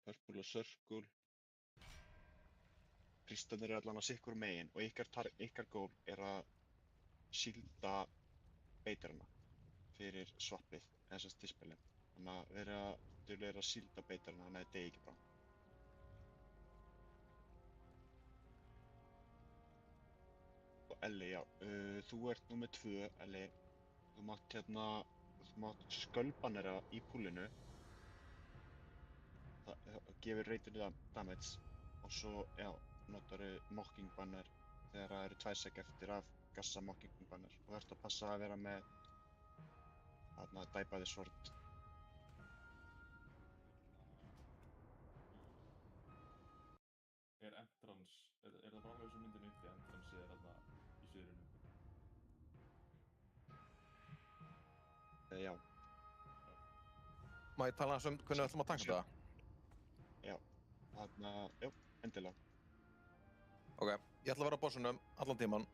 Purple og Circle. Kristanir allan á sikkur megin og ykkar gól að sílda beitarana fyrir swappið, eða sem dispelin. Þannig að vera duglegir að sílda beitarana þannig að það degi ekki bara. Og Elli, já, þú ert númer 2, Elli. Þú mátt skölbannera í púlinu. Það gefur reytinu damage og svo, já, notarðu mocking banner þegar það eru 2 sek eftir af gassa mocking banner og þú ert að passa að vera með þarna dæpaði svord. Entrance, það bara alveg eins og myndin uppi, entrance þarna í suðrinu? Já. Má ég tala um hvernig við ætlum að tanka það? Já, þarna, já, endilega. Ok, ég ætla að vera á bossunum allan tíman.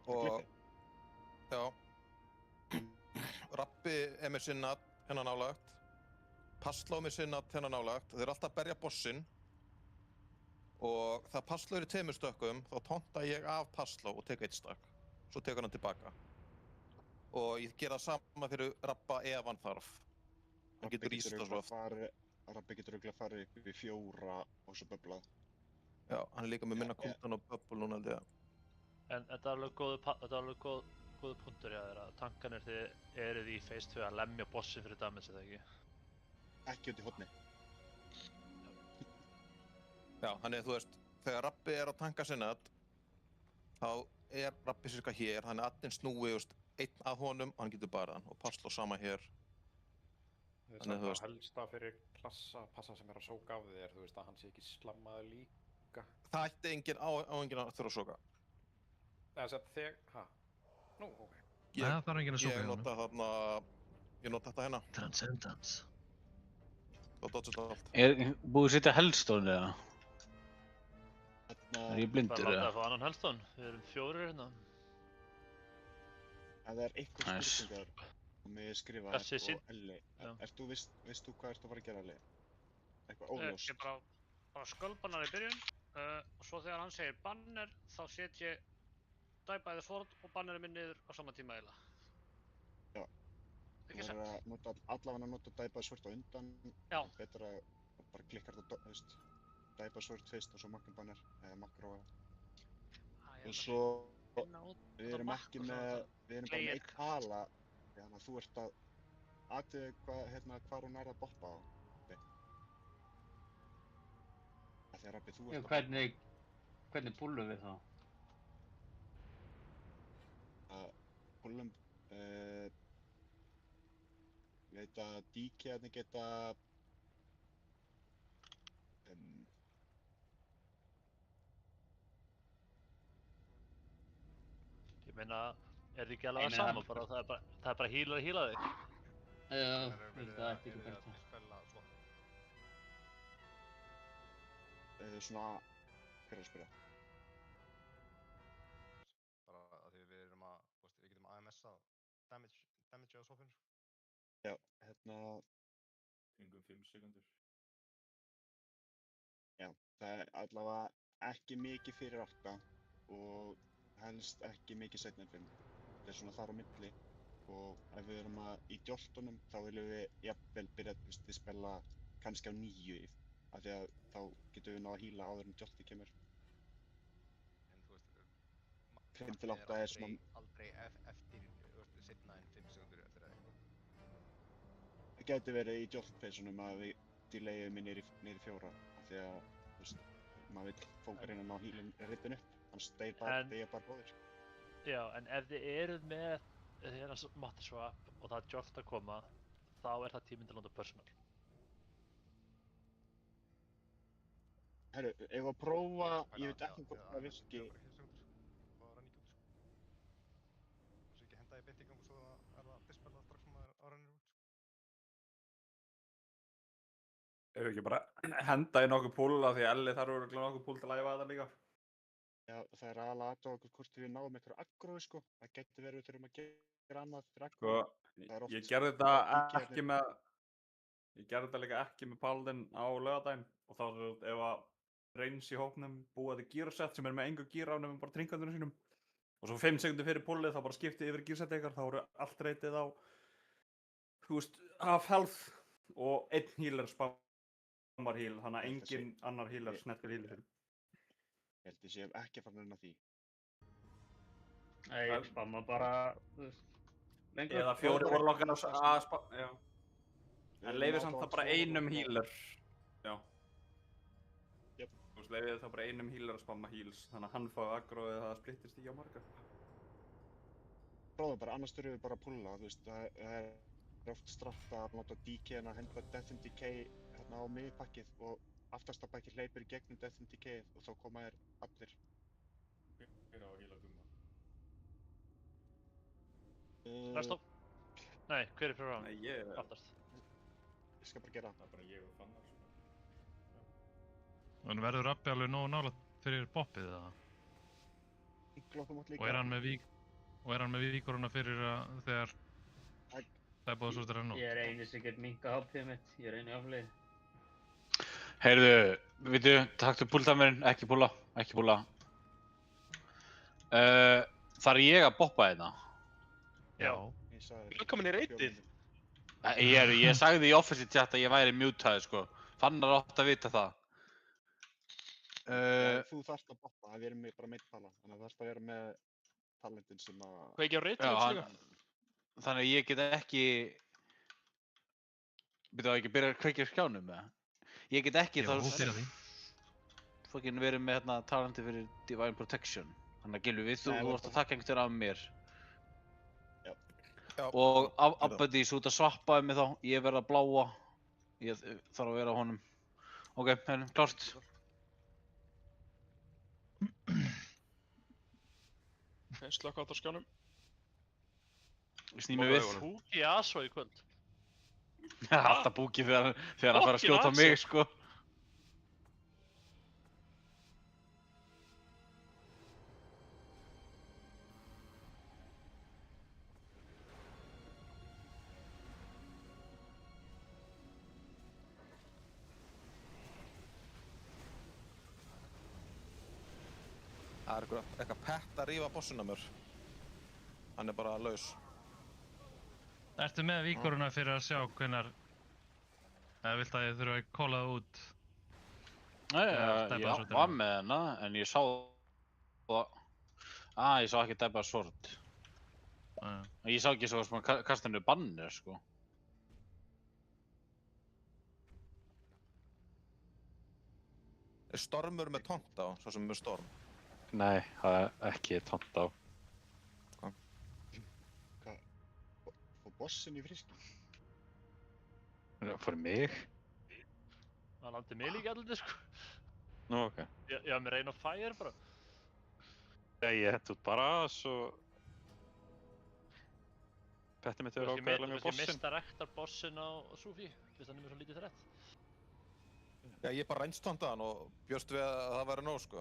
Og... Já. Rappi er með sinnat hérna nálægt. Passló með sinnat hérna nálægt. Þeir eru alltaf að berja bossinn. Og það Passló er í 2 stökkum, þá tónta ég af Passló og tek 1 stökk. Svo tekur hann tilbaka. Og ég gera það sama fyrir Rappa ef hann þarf. Hann getur íst og svo oft. Rappi getur örugglega farið upp í 4 og svo böblað. Já, hann er líka með minna kúldan og böbbul núna held ég. En þetta er alveg góður punktur hjá þér að tankanir þið eruð í phase 2 að lemja bossin fyrir damage eða ekki? Ekki út í horni. Já, þannig að þú veist, þegar Rappi er að tanka sinnat, þá er Rappi cirka hér, þannig að allir snúi, einn að honum og hann getur bara hann og Passló sama hér. Þannig að það helsta fyrir klassa passa sem að sóka af þér, þú veist að hann sé ekki slammaður líka. Það ætti enginn enginn að þurfa að sóka. Þess að þeg, Nú, ok. Það þarf enginn að sóka hjá honum. Ég nota þetta hérna. Transcendence. Og dodge þetta allt. Er búið að setja Hellstone eða? Er ég blindur eða? Það er eða? að fá annan Hellstone, við erum 4 hérna. Ef það er einhver spurningar og mig skrifa þér og Elli, veist þú hvað ert að fara að gera, Elli? Eitthvað óljóst? Ég bara skölbannar í byrjun og svo þegar hann segir banner þá set ég dæpaði svord og bannerið minn niður á sama tíma eiginlega. Já. Ekki Þú verður að allavega nota dæpaði svord á undan. Já. Betra að bara klikkar þetta, dæpaði svord fyrst og svo mocking banner eða makro. Og svo við erum ekki með, við erum bara með 1 hala, þannig að þú ert að athuga hvað hún er að boppa á. Þegar Rappi, þú ert að... Hvernig púllum við þá? Púllum, ég veit að DK-arnir geta Ég meina, er þið ekki alveg að sama bara, það er bara að hýla þig? Já, það ætti ekki bara svona, hver er að spyrja? Bara að því við erum að, við getum AMS-a damage á swappinu. Já, Kringum 5 sekundur. Já, það er allavega ekki mikið fyrir 8 og helst ekki mikið seinna en 5. Það er svona þar á milli og ef við erum í joltunum þá viljum við jafnvel byrja að spila kannski á 9 af því að þá getum við náð að hýla áður en jolti kemur. En þú veist, 5 til 8 er svona... aldrei eftir seinna en 5 sekundur eftir það. Það gæti verið í jolt-phasunum að við delayum niður í 4 af því að, þú veist, maður vill fóka reyna að ná hýlinn rippin upp, annars deyja bara bóðir. Já, en ef þið eruð með hérna matter swap og það er jolt að koma, þá er það tíminn til að nota personal. Herru, ef við að prófa, ég veit ekki hvort það virki. Bara rann í kjúpur, Svo ekki henda í beint í gang og svo er það dispellað strax sem maður rennir út. Ef við ekki bara henda í nokkuð púl af því að Elli þarf örugglega nokkuð púl til að æfa þetta líka. Já, það er aðalega aðtöga okkur hvort við náum einhverju aggrói, sko. Það getur verið við þurfum að gera annað fyrir aggrói. Ég gerði þetta ekki með Ég gerði þetta líka ekki með Paladin á laugardaginn og þá ef að Reigns í hópnum búa til gírset sem með engu gír á nefnum bara trinkandunum sínum og svo 5 sekundir fyrir pullið þá bara skipti yfir gírset ykkar, þá eru allt reytið á, þú veist, half health og einn healer spammar heal, þannig að engin annar healer snertir healer sinn. Ég held ég sé ekki að fara inn á því. Nei, ég spamma bara, þú veist, lengur. Eða 4 warlockar að spamma, já. En leifir samt það bara einum healer. Já. Þú veist, leifir það bara einum healer að spamma heals, þannig að hann fái aggro eða það splittist ekki á marga. Prófa bara, annars þurfum við bara að pulla, þú veist, það er oft stratt að láta DK-ina henda Death and Decay hérna á miðpakkið og aftasta pakki hleypur í gegnum Death and Decay og þá koma þér allir. Hver á að heila Gumma? Restopp. Nei, hver er fyrir á? Nei, ég... Aftast. Ég skal bara gera. Það er bara ég og Fannar. En verður Rappi alveg nógu nálægt fyrir boppið eða? Og er hann með víkuruna fyrir að þegar það er búið svo stærra nú? Ég er eini sem get minka HP-ið mitt, ég er eini afleið. Heyrðu, vitu, taktu púltamurinn, ekki púla. Þarf ég að boppa þetta? Já. Velkomin í reytið. Ég sagði í office chat að ég væri mutaði, sko. Fannar átt að vita það. Þú þarft að boppa, það er bara meitt tala, þannig að þú þarft að vera með talentin sem að... Hvað ekki á reytið líka? Þannig að ég get ekki... Byrðu það ekki að byrja að kveikja skjánum með það? Ég get ekki þá... Fokkin verið með hérna talenti fyrir Divine Protection. Þannig að Gylfi, þú vorst að taka einhvern veginn af mér. Já. Og Abbadís út að svappaði mig þá, ég verð að bláa. Ég þarf að vera á honum. Ok, hérna, klárt. Slökk átt á skjánum. Ég sný mig við. Búki Aso í kvöld. Alltaf Búki þegar hann fær að skjóta mig, sko. Það er eitthvað pett að rífa bossinn á mér. Hann er bara laus. Ertu með víkuruna fyrir að sjá hvenær vilt að ég þurfa að kóla það út? Nei, ég var með hana, en ég sá það... ég sá ekki Debba Sword. Ég sá ekki svo sem að kasta henni bannir, sko. Er Stormur með tónt á, svo sem með Storm? Nei, það er ekki tónt á. Hvað? Fór bossinn í fríski? Fyrir mig? Það landi mig líka alltaf, sko. Nú, ok. Ég haf með Rain of Fire bara. Já, ég hett út bara, svo... Petti mitt verið ákveðlega með bossinn. Ég mista rektar bossinn á Sufi, fyrst hann er mér svo lítið þrætt. Já, ég bara reynstónda hann og bjóst við að það væri nóg, sko.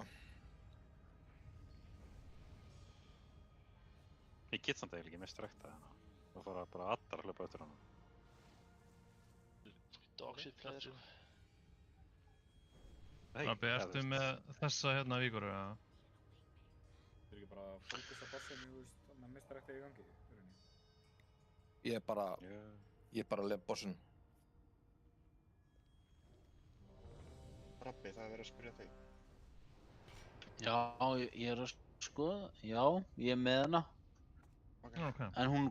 Ég get samt eiginlega ekki mist rekta hana. Það fara bara allar að hlaupa eftir hana. Dogshit player, sko. Rabbi, ertu með þessa hérna víkuru, eða? Þú ekki bara að fókusa bossinu, þú veist, með mistarækta í gangi? Ég bara lef bossinn. Rabbi, það er verið að spyrja þig. Já, ég er að skoða, já, ég er með hana. Okay. En hún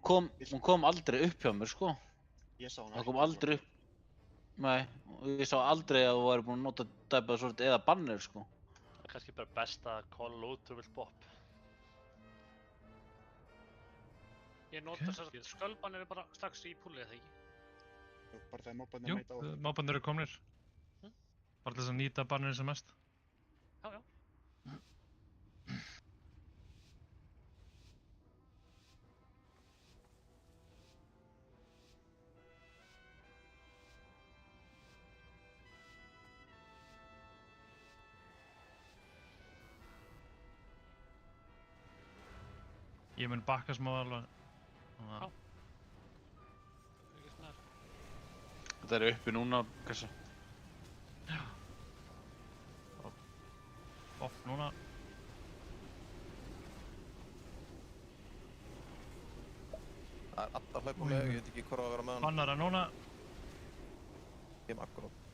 kom aldrei upp hjá mér, sko. Ég sá hana ekki. Það kom aldrei upp. Nei, ég sá aldrei að þú væri búin að nota Debba Sword eða bannir, sko. Það er kannski bara best að call út þú vilt bopp. Ég nota þess að skölbannir er bara strax í púlið, eða ekki? Bara þegar móbannir Jú, meita á það. móbannir eru komnir. Bara til þess að nýta bannir sem mest. Já. Ég mun bakka smá alveg. Þetta er uppi núna, kannski. Já. Off núna. Það er alltaf hlaupa með, ég veit ekki hvað að vera með hann. Bannar hann núna. Kem akkurát.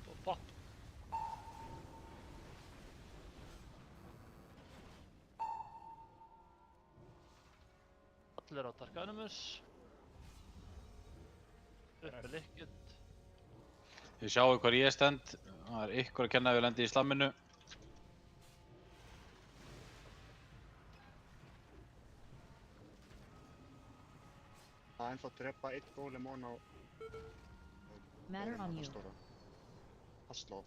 Og pop. Allir á Dark Animus. Uppi Liquid. Þið sjáu hvar ég stend. Það er ykkur að kenna að við lendi í slamminu. Það er ennþá að drepa eitt golem on á... Matter on you. Passló.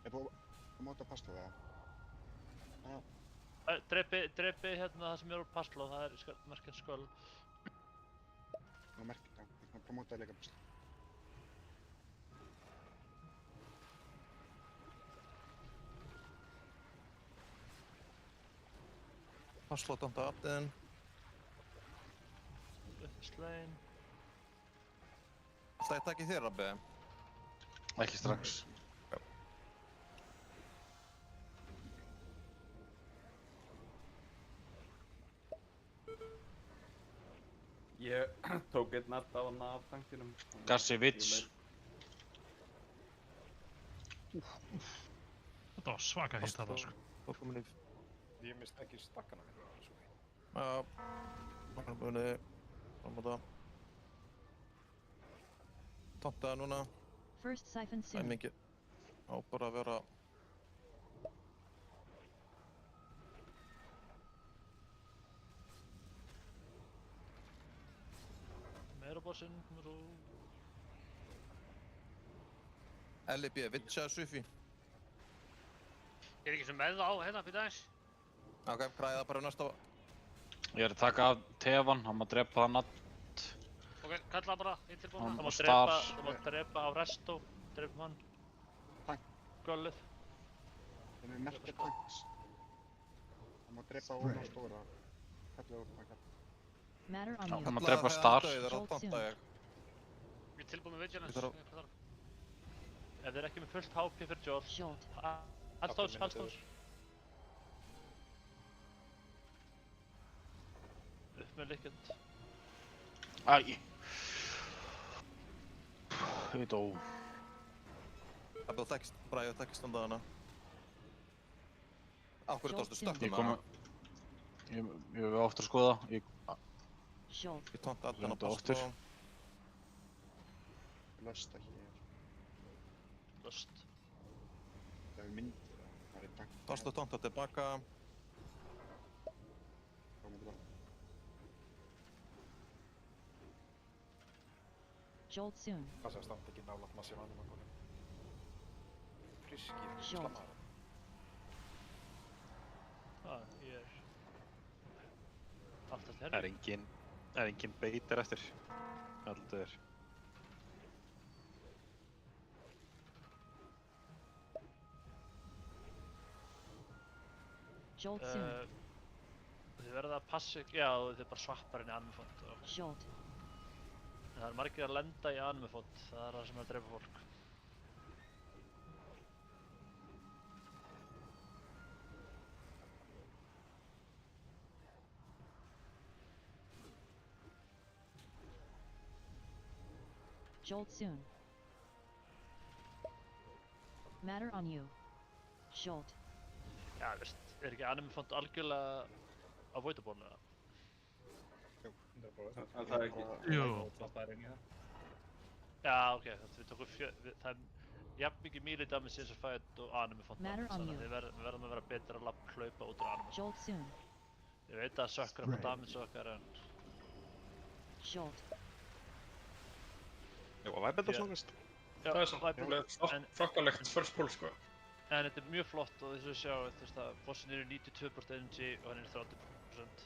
Er búið að móta passló eða? Drepi hérna það sem er úr passló, það er merkjað sköld. Nú merkjað, já. Það er promótað líka passló. Passló tónta aftiðin. Slegin. Það ég takki þér, Rabbi? Ekki strax. Ég tók einn natt á hana af tankinum. Gassevits. Þetta var svaka hitt þarna, sko. Ég mist ekki stakkana mér, það var svo fín. Já, maður er búinni fram á það. Tóntaði núna. First siphon Það er soon. mikið á bara að vera... Meira bossinn, komur úr. LB, Vitcha, Sufi. Ég er ekki sem með það á hérna, býta aðeins. Ok, græði það bara næsta... Ég er að taka af Tefan, hann má drepa það natt. Ok, kalla bara, ég tilbúin Hann- það. Það má drepa á Resto, drepum hann. Göllið. Það er merkjað tanks. Það má drepa on á stóra. Kallið úr hvað kallið. Matter on Já, you. hann má drepa Star. Jolt soon. Ég er tilbúin með Vigilance. Ef þið er ekki með fullt HP fyrir Jolt. Jolt. Allstóðs. Upp með Liquid. Æ. Ég dó. Það búið tekst, bara ég tekst standa hana. Akkur er tóstu Ég stökkum kom... hana. Ég hef ofta að skoða. Ég tónta allan að oftur. Passló. Lösta hér. Löst. Það er myndir. Það er tank. Passló tónta tilbaka. Komum tilbaka. Jolt soon. Passa að standa ekki nálægt massíf animakonum. Friskir, Jolt. slammaður. Ég er... Aftast Það herri. er engin beitir eftir. Alltaf. Jolt soon. Þið verða að passa ykkur, já þið bara swappar henni animefont. Jolt. Það er margir að lenda í animefont, það er það sem er að drepa fólk. Jolt soon. Matter on you. Jolt. Já, veist, er ekki animefont algjörlega avoidable eða? Það er ekki. Jú. Já, ok, við tókum það er jafn mikið melee damage eins og fight og animefont Matter damage, on þannig you. að við verðum að vera betra að hlaupa út úr animefont. Jolt soon. Ég veit að það sökkar upp á damage okkar en... Jolt. Já, að væpa þetta slangast. Já, Það er samt alveg þokkalegt first pull, sko. En þetta er mjög flott og þess að sjá, þú veist að bossin er 92% energy og hann er 30%.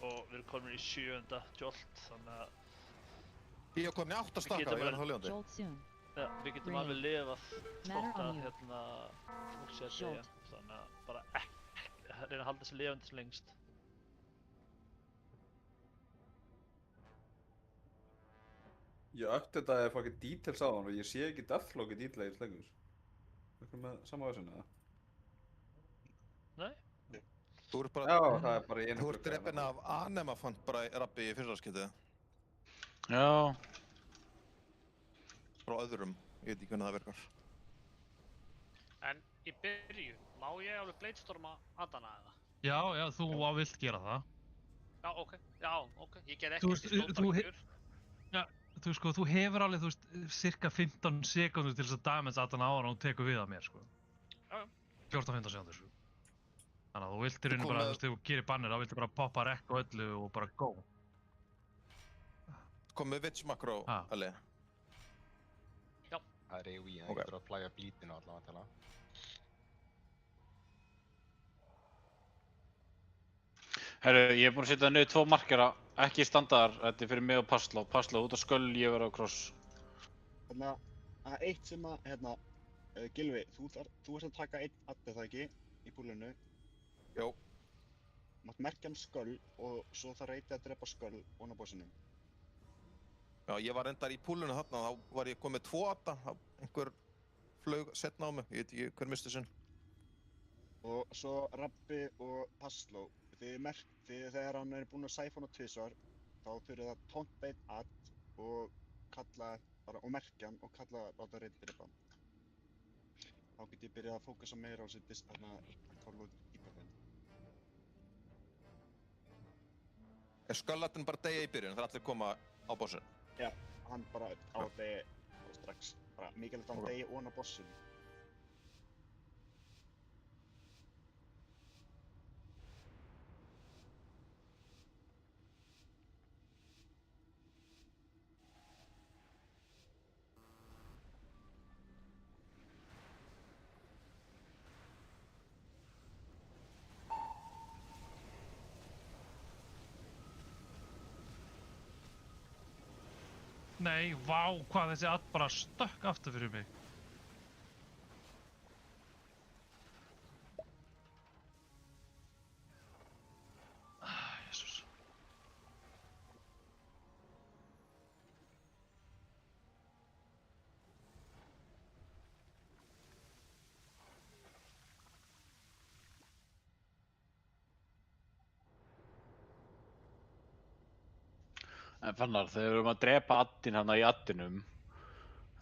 Og við erum komin í 7. Jolt, þannig að... Ég kom í 8 stakka, ég er það ljóndi. Jolt soon. Já, við getum alveg lifað Matter þótt on að you. hérna fólk sé að Jolt. segja, þannig að bara reyna að halda þessi lifandi sem lengst. Ég uppdataði fucking details á hann og ég sé ekki deathlockið details lengur. Eitthvað með sama vesinn eða? Nei. Þú ert bara... Já, það er bara í einu Þú ert drepinn af Anemafant bara Rabbi í fyrsta skiptið. Já. Frá öðrum, ég veit ekki hvernig það virkar. En í byrjun, má ég alveg bladestorma Adana eða? Já, þú vilt gera það. Já, ok, ég ger ekkert í stóndagjur. Já, þú hefur alveg, cirka 15 sekúndur til þess að damage Adana ára og tekur við af mér, sko. Já. 14-15 sekúndur, sko. Þannig að þú vilt í rauninu bara, þegar þú gerir bannir, þá viltu bara poppa rekk og öllu og bara go. Komið Witch Macro, Elli? Já. Það er AoE, það getur að plæja blítinu allavega til það. Herru, ég er búinn að setja niður 2 markera, ekki standardar, þetta er fyrir mig og Passló. Passló, út á sköll, ég verð á kross. Þannig að eitt sem að, Gylfi, þú ert að taka einn addi það ekki, í púlinu? Jó. Mátt merkja sköll og svo það reyti að drepa sköll ofan á bossinum. Já, ég var reyndar í púlinu þarna, þá var ég komið 2 adda, einhver flög setna á mig, ég veit ekki hver misti sinn. Og svo Rabbi og Passló, þegar hann er búinn að sæfona tvisvar, þá þurfið að tonta einn add og kalla bara, og merkja hann og láta reyti drepa hann. Þá get ég byrjað að fókusa meira á þessi Call of Duty-börnin. Er sköllatinn bara deyja í byrjun, þegar allir koma á bossin? Já, hann bara á deyja strax. Bara mikilvægt að hann deyja ofan á bossin. Nei, vá, hvað þessi add bara stökk aftur fyrir mig. Jesús. En Fannar, þegar við erum að drepa addinn hana í addinum,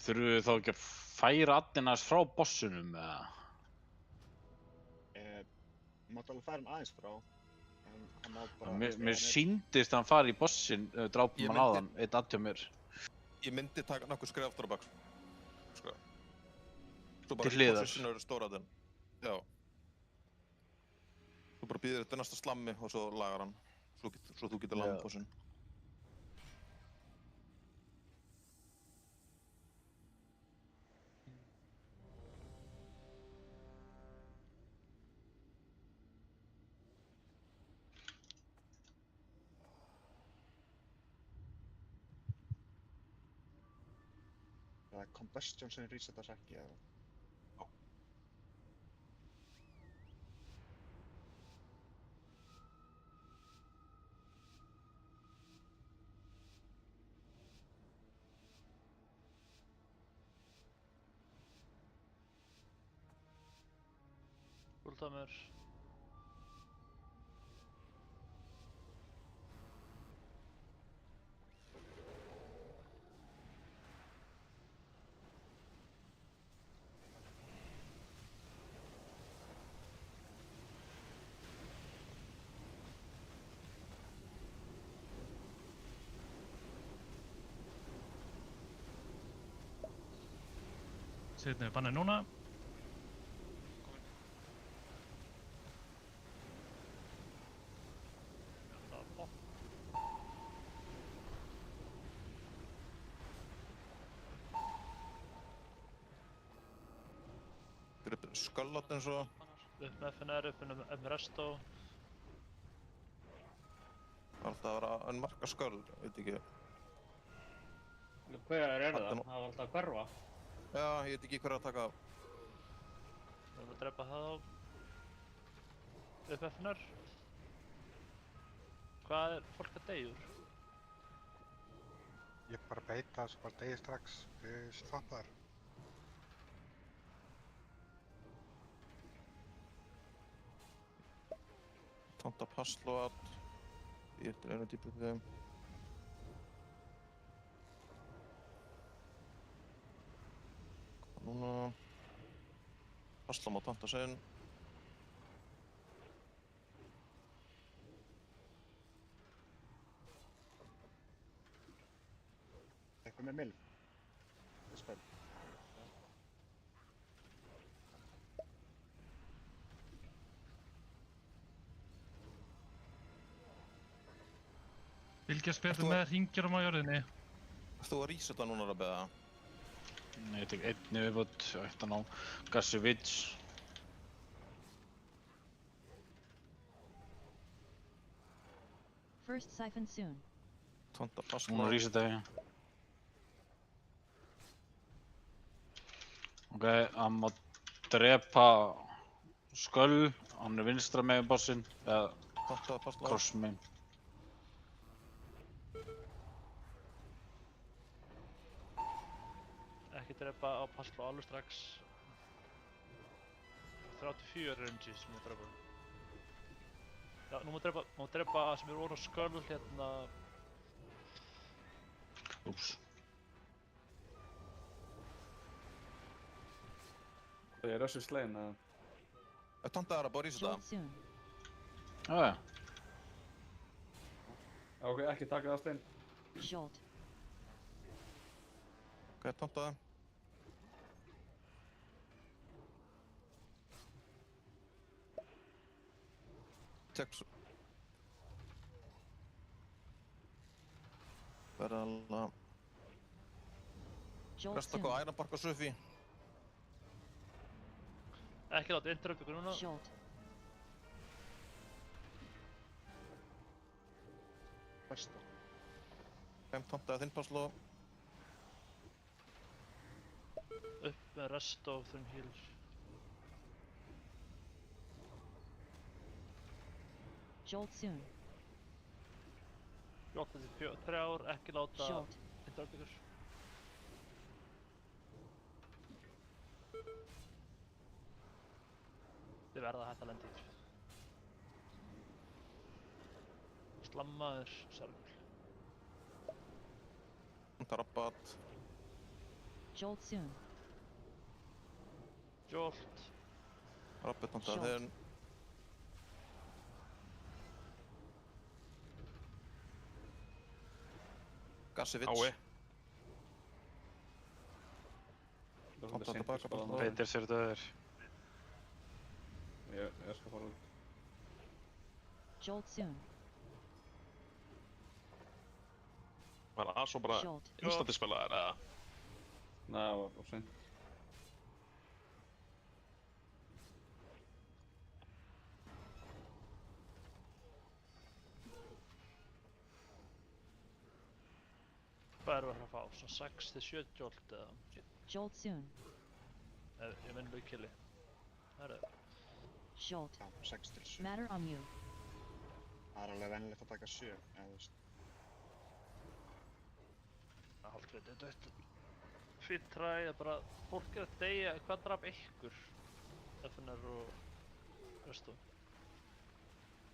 þurfum við þá ekki að færa addinn aðeins frá bossunum, eða? Mátt alveg færa hann aðeins frá, en hann má bara... Mér sýndist hann fara í bossin, drápum hann áðan, einn add hjá mér. Ég myndi taka nokkuð skref aftur á bak, sko. Til hliðar. Positionur stóraðinn, já. Þú bara býðir þetta næsta slammi og svo lagar hann, svo þú getur landað bossin. Það er combustion sem resetar ekki, eða? Já. Gultamur. Setjum við bannið núna. Sköllatinn svo. Upp með FNR, upp með Resto. Það var alltaf að vera að marka sköll, veit ekki. Hver er það? Það var alltaf að hverfa. Já, ég veit ekki hver að taka af. Við erum að drepa það á upp FNR. Hvað er fólk að deyja úr? Ég bara beita svo bara degi strax stoppaður. Tonta Passlóat. Ég eftir einu dýpið þeim. Núna. Passló má tonta sinn. Eitthvað með milf. Dispel. Fylgjast betur með hringjurum á jörðinni. Þú að reseta núna að beða? Nei, ég tek einni viðbót, ætti að ná Gassevich. First siphon soon. Tonta Passló. Hún reseta ég. Ok, hann má drepa Skull, hann vinstra megin bossinn, eða cross megin. Ekki drepa á Passló alveg strax. 34 range sem ég drepa. Já, nú má drepa sem eru orða Skull hérna. Úps. Það er össu slegin eða? Tonta er að bóra reseta. Já. Ok, ekki taka það slegin. Jolt. Ok, tonta það. Tek svo. Verða alveg. Resta hvað Ironbark og Sufi. Ekki láta interrupt ykkur núna. Jolt. Besta. Tonta þinn Passló. Upp með rest of þeim healers. Jolt soon. Jolt þessi 3 ár, ekki láta Jolt. interrupt ykkur. Þið verða að hætta að lenda í þessu. Slammaður, Sergul. Tonta Rabbat. Jolt soon. Jolt. Rabbat tonta þinn. Gassevich. Ái. Tonta tilbaka Passló. Peter sér döður. Ég skal fara út. Jolt soon. Var það svo bara instadispelaðar eða? Nei, það var of seint. Hvað erum við að fara að fá? Svona 6 til 7 jolt eða? Jolt soon. Ég minn laukili. Það er það. Jolt. Já, 6 til 7. Matter on you. Það er alveg venjulegt að taka 7, eða þú veist. Það er hálfrið dött. Fýtt træ, það er bara, fólk er að deyja, hvað draf ykkur? FNR og restu?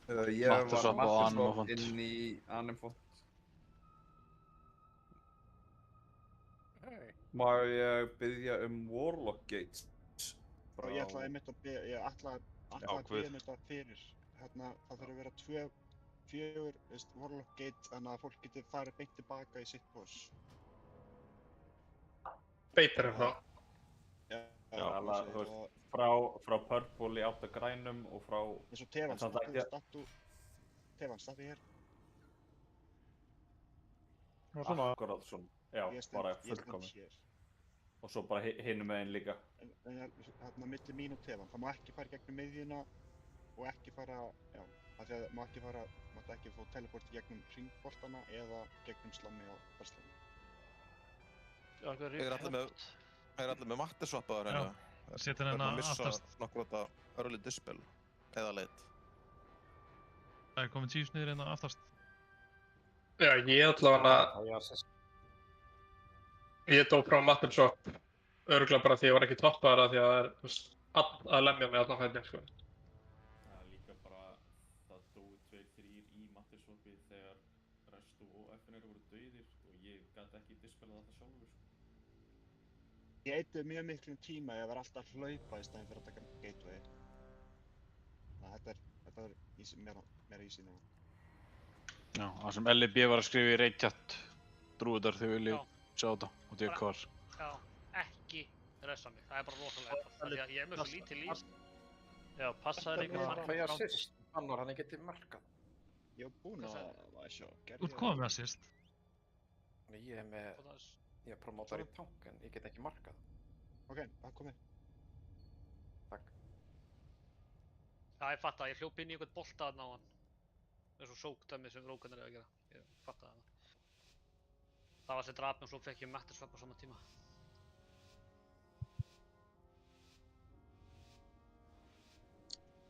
Ég var Mattisop inn í Animfont. Má ég biðja Warlock Gates? Og ég ætlaði einmitt að biðja, ég ætlaði að biðja þetta fyrir. Hérna, það þurfa að vera 4 Warlock Gate, þannig að fólk getur farið beint tilbaka í sitt boss. Beitar það? Já, þú veist, frá purple í átt að grænum og frá... eins og Tefans, Tefans, stattu hér. Akkurát svona, já, bara fullkomið. Og svo bara hinum meginn líka. Þarna milli mín og Tefan, það má ekki fara gegnum miðjuna og ekki fara, já, af því að það má ekki fara, máttu ekki fá teleport gegnum hringboltana eða gegnum slammi á Passlóni. Ég er allir með Mattisoppaður hérna. Setja hérna aftast. Missa nokkur þetta early dispel eða leit. Það er komið Chiefs niður hérna aftast. Já, ég allavega... Ég dó frá Mappin Shop, örugglega bara því ég var ekki toppaður af því að það er, þú veist, að lemja mig þarna á fætinum, sko. Það er líka bara, það dóu 2-3 í mattisópi þegar Restu og FNR voru dauðir og ég gat ekki dispelað þetta sjálfur, sko. Ég eyddi mjög miklum tíma, ég var alltaf að hlaupa í staðinn fyrir að taka gateway. Þetta var meira easy núna. Já, það sem LIB var að skrifa í Reykjavík, drúðar þau viljið sjá þetta og því hvar. Já, ekki ressa mig, það er bara rosalega eitthvað. Því að ég er með svo lítið líf. Já, passaði líka markað. Hvað ég assist? Annar, hann getið markað. Ég var búinn að sjá, Þú ert komið með assist? Nei, ég er með, ég er promótar í tank en ég get ekki markað. Ok, það komið. Takk. Já, ég fatt að ég hljóp inn í einhvern bolta þarna á hann. Eins og sókdæmi sem rókarnir eru að gera. Ég fatt að það. Það var sem draf mig og svo fekk ég mattisvap á sama tíma.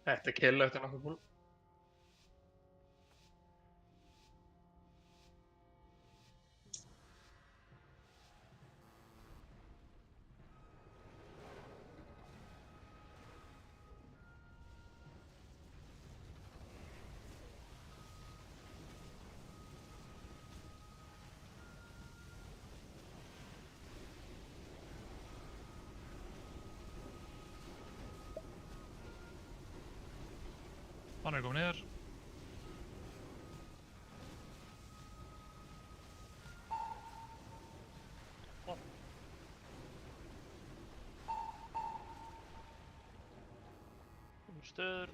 Þetta er kill eftir nokkuð búin. Hann er komið niður. Stöður.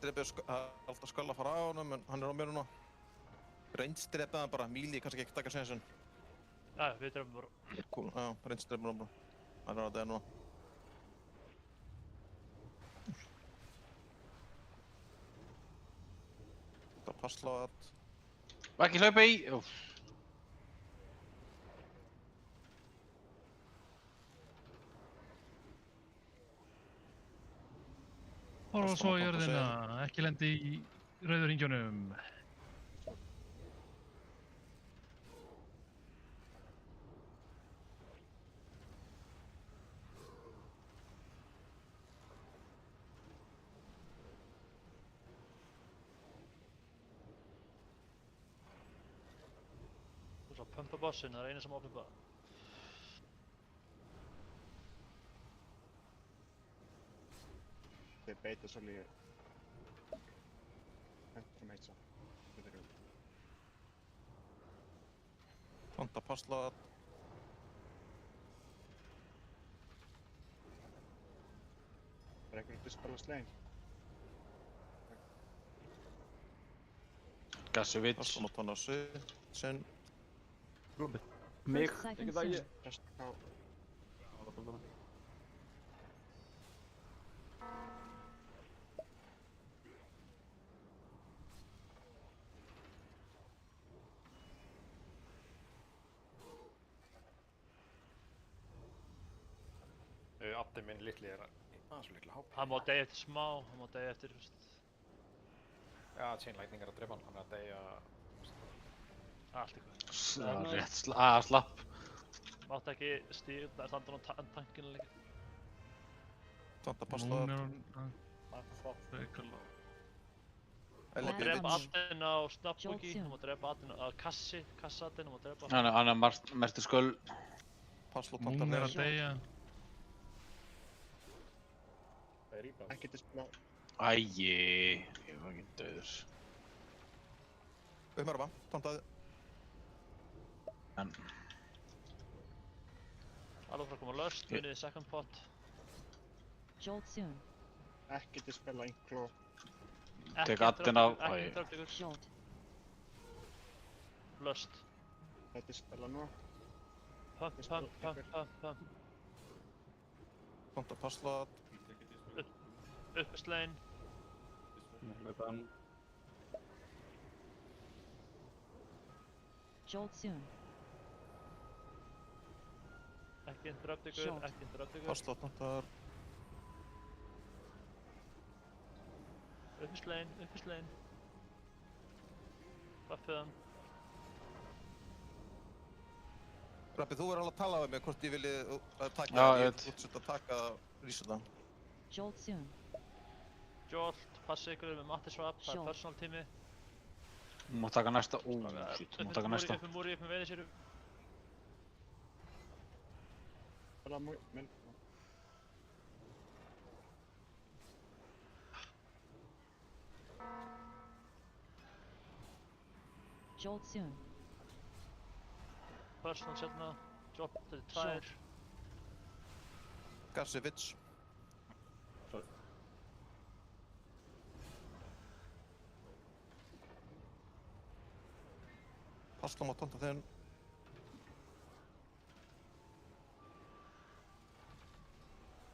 Drepið alltaf skalla að fara á honum, en hann er á mér núna. Reynsdrepið hann bara, Míli kannski ekki taka sénsinn. Já, við drefum bara. Cool, já, reynsdrepið hann bara. Hann er á þetta núna. Það passla á þetta. Ekki hlaupa í! Horfa svo í jörðina, ekki lendi í rauðu ringjónum. Þú svo pumpa bossinn, það er eina sem opnir bara. Þeir beita svolítið hendur meitt svo. Vanda passla á þetta. Það einhverjum dispel á slegin. Gassevits. Passla á tanna sinn. Mig, ekki það ég. Rest á. Addi minn litli er aðeins svo litla HP. Hann má deyja eftir smá, hann má deyja eftir, veist. Já, Chain Lightning er að drepa hann, hann er að deyja... Allt eitthvað. Rétt slapp. Mátt ekki standa hann á tankinu líka. Vanda passla á þetta. Hann má drepa Addin á Snappbooki, hann má drepa Addin á Kassa-Addin, hann má drepa... Hann er merti sköll. Passla á Hún er að deyja. Ekki dispel á. Æi, ég var ekki döður. Umhverfa, tandaði. En... Alveg frá að koma löst, vinnið í second pot. Jolt soon. Ekki dispel á Inklo. Tek Addin á... Ekki dröfningur. Jolt. Löst. Það er dispel á nú. Pump. Vanda passla á þetta. Uppslegin. Jolt soon. Ekki dröfningur, ekki dröfningur. Passla á tandaðar. Uppslegin. Buffið hann. Rabbi, þú verður alveg að tala við mig hvort ég vilji taka Já, það. ég Ég veit. vil útsett að taka resetta. Jolt soon. Jolt, passa ykkur með Matti Svab, það er Sure. personal tími. Þú mátt taka næsta. Shit, þú mátt taka næsta. Upp með múri, upp með veiðisýru. Bara minn. Jolt soon. Personal sérna, Jolt, þetta er 2. Gasevits. Passla má tónta þeim.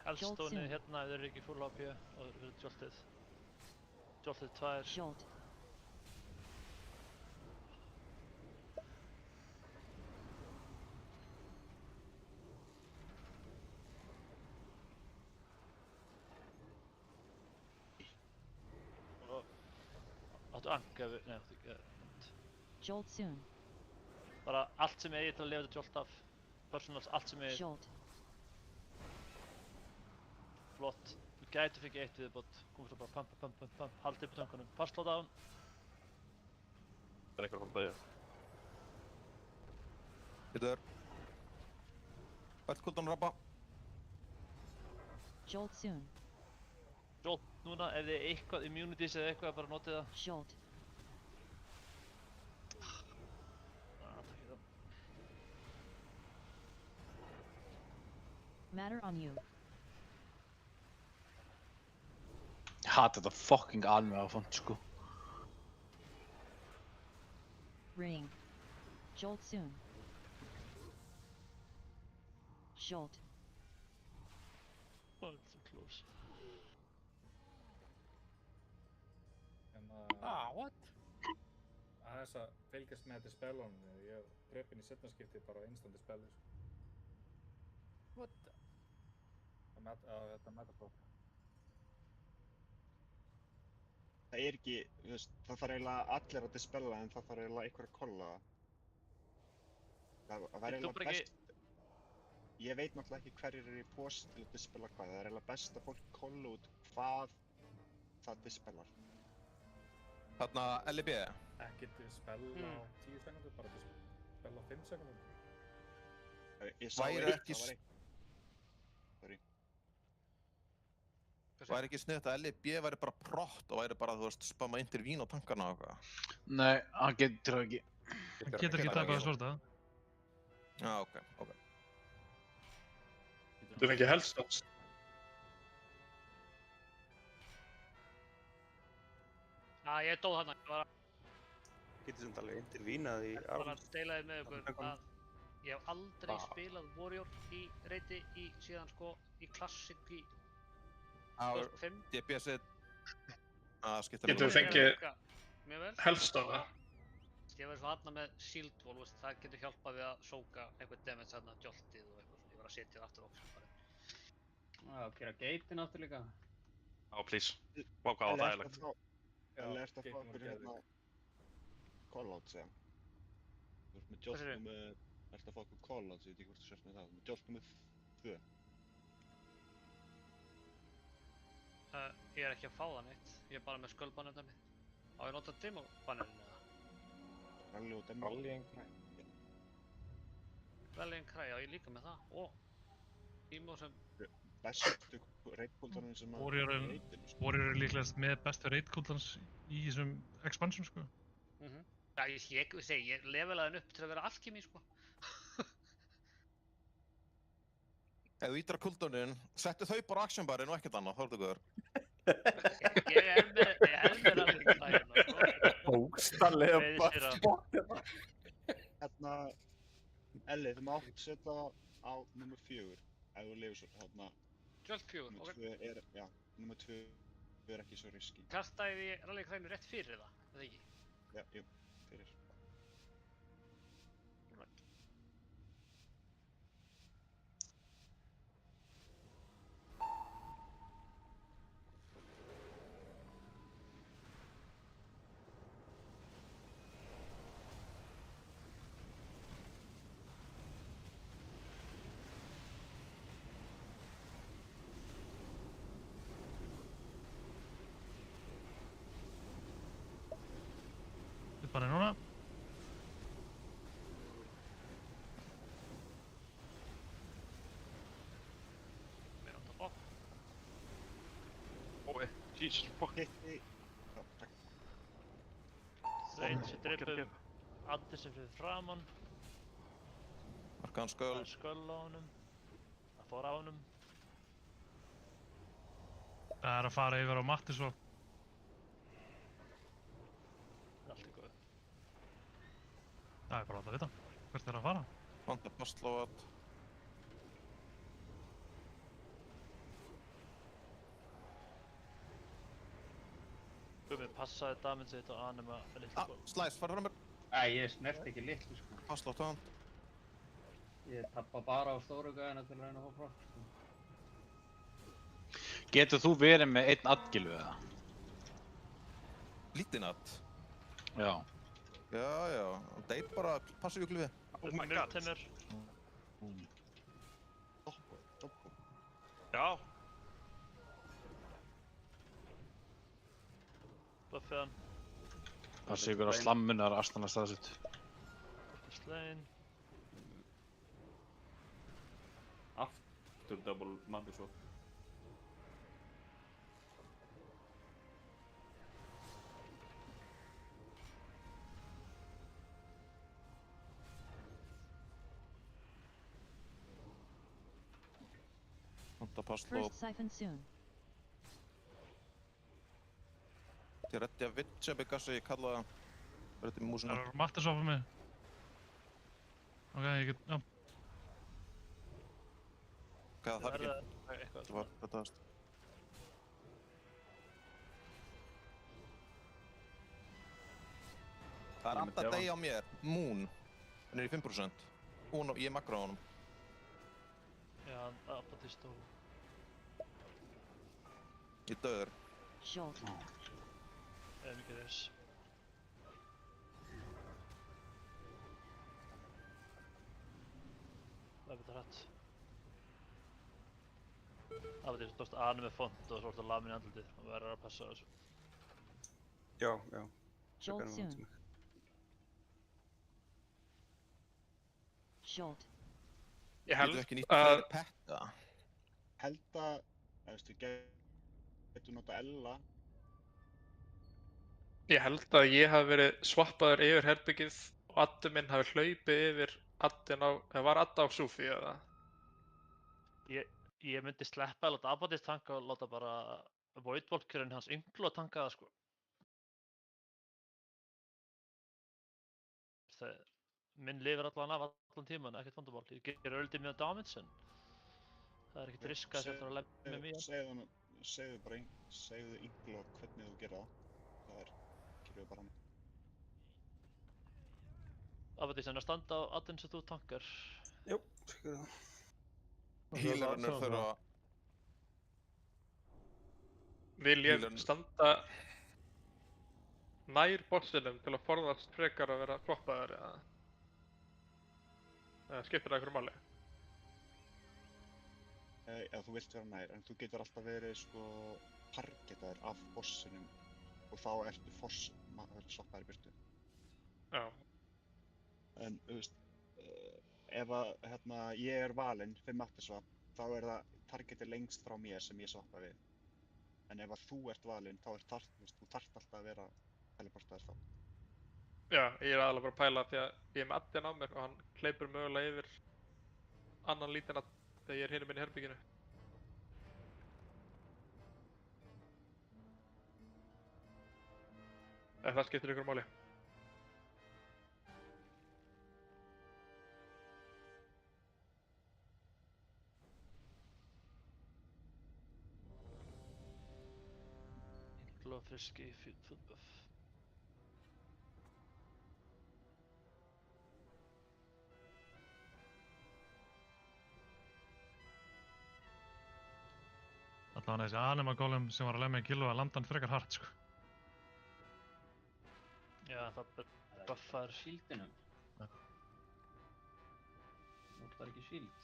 Eldstone hérna, ef þeir eru ekki full HP og þeir eru Joltið. Joltið 2. Jolt. Áttu anka við, nei, áttu ekki. Jolt soon. Bara allt sem eigi til að lifa þetta Jolt af. Personals, allt sem eigi. Jolt. Flott. Þú gæti fikk 1 viðbót. Komur þú bara pump. Haldið upp á töngunum. Passla down. Það er eitthvað að bæja. Getur. Hvert kuldan rabba. Jolt soon. Jolt núna, ef þið eitthvað immunities eða eitthvað, bara notið það. Jolt. Takk það. Matter on you. Ég hata þetta fucking alveg á font, sko. Ring. Jolt soon. Jolt. Oh, it's so close. What? Aðeins að fylgjast með þetta spelunum, ég drep inn í seinna skipti bara á instant spelu. What? Þetta metafor. Það er ekki, þú veist, það þarf eiginlega allir að dispella en það þarf eiginlega einhver að kolla það. Það væri eiginlega best... Ég veit náttúrulega ekki hverjir eru í post til að dispella hvað. Það er eiginlega best að fólk kolla út hvað það dispellar. Þarna LB. Ekki dispella á 10 sekundur, bara dispella á 5 sekundur. Ég sá Væri ekki... Sorry. Væri ekki sniðt að LB væri bara prott og væri bara, þú veist, spamma intervín á tankana og eitthvað. Nei, hann getur það ekki. Hann getur ekki tapað svarta. Já, ok. Þú fengið hellstats. Ég dóð þarna, ég var Getur sem alveg intervínað í bara að deilaði með ykkur að ég hef aldrei spilað Warrior í reyti síðan sko í Classic í 2005. DPS-ið... Getur þú fengið hellstafa? Ég var svo aðna með Shield Wall, það getur hjálpað við að sóka einhvern damage þarna, joltið og eitthvað. Ég var að setja það aftur óksum bara. Og gera gateinn aftur líka. Please. Vá, hvað var það þægilegt. Eller ertu að fá okkur hérna callouts, eða? Þú ert með jolt nummer... Ertu að fá okkur callouts, ég veit ekki hvort þú sért með það. Með jolt nummer 2. Ég er ekki að fá það neitt. Ég er bara með skuldbannirna mitt. Á ég notað demo-bannirinn eða? Rally og demo. Rallying Cry. Rallying Cry, já ég er líka með það. Tímo sem... Bestu raitkúldanum sem að... Warrior er líklegast með bestu raitkúldans í þessum expansion, sko. Já, ég levelaði hann upp til að vera alchemy, sko. Ef þú ítir á cooldowninn, settu þau bara á actionbarinn og ekkert annað, þá er þetta góður. Ég er með alveg hérna, sko. Bókstallega bara spott hérna. Hérna... Elli, þú mátt setja á nummer 4. Ef þú lifir svo, hérna... Jolt 4, ok. Nummer 2 er ekki svo riski. Kastaði þið Rally Cryinu rétt fyrir það, eða ekki? Já, jú, fyrir. Farið núna. Mér átt að bók. Ói, Jesus fuck. Range dripum. Addi sem fyrir framann. Markaðan sköll. Það er sköll á honum. Það fór á honum. Það er að fara yfir á Matti svo. Allt er góð. Það er bara að vita. Hvert er að fara? Vanda passlóat. Gumi, passaði damage þitt og anima litlu góð. Slice, farðu fram mér. Æ, ég snert ekki litlu sko. Passlót hann. Ég tappa bara á stóru gæðina til að reyna að fá frá sko. Getur þú verið með einn adgilu eða? Lítinn add? Já. Já, hann deyr bara passífuglu við. Oh my god. Timmur. Já. Buffið hann. Það sé ykkur á slammunar Astana staðsitt. Slegin. Aftur double mandi svo. Vanda passlót. First siphon soon. Ég reddi að vitja Begasi, ég kalla það. Reddi með músina. Það er Matti svo fyrir mig. Ok, ég get, já. Hvað það ekki? Eitthvað. Það var rettaðast. Það er alltaf deg á mér. Moon. Hann er í 5%. Ég er makra á honum. Já, hann apatist og... Ég döður. Short. Eða mikið þess. Það er betur hrætt. Apatist, þú tókst anu með font og svo ertu að lamin í andlitið og verður að passa þessu. Já. Jolt soon. Short. Ég held ekki nýtt fyrir petta. Held að, þú getur nota Ella. Ég held að ég hafi verið swappaður yfir herbyggið og addi minn hafi hlaupið yfir addin á, eða var adda á Sufi eða? Ég myndi sleppa að láta Abatist tanka og láta bara Voidwalkerinn hans Ynglo tanka það sko. Minn lifir allan af allan tíman, ekkert vandamál. Ég ger öldið með damage en það er ekkert risk að þetta er að lemja mig. Segðu Ynglo hvernig þú gerir það. Það er, gerum við bara hann. Abatist, en að standa á addin sem þú tankar. Jú, skilur það. Healerinn þurfa... Vil ég standa nær bossinum til að forðast frekar að vera floppaður eða skiptir það einhverju máli? Já, þú vilt vera nær, en þú getur alltaf verið sko targetaður af bossinum og þá ertu svappaður í burtu. Já. En, þú veist, ef að ég er valinn 5-8 svap, þá er það targetið lengst frá mér sem ég svappa við. En ef að þú ert valinn, þá þú þarft alltaf að vera teleportaður þá. Já, ég er aðalega bara að pæla því að ég er með addin á mér og hann hleypur mögulega yfir annan lítinn add þegar ég er hinum inn í herbygginu. Ef það skiptir ykkur máli. Ynglo friski food buff. Allavega þessi anima golem sem var að lemja Gillu að landa hann frekar hart sko. Já, það buffar shieldinum. Notar ekki shield.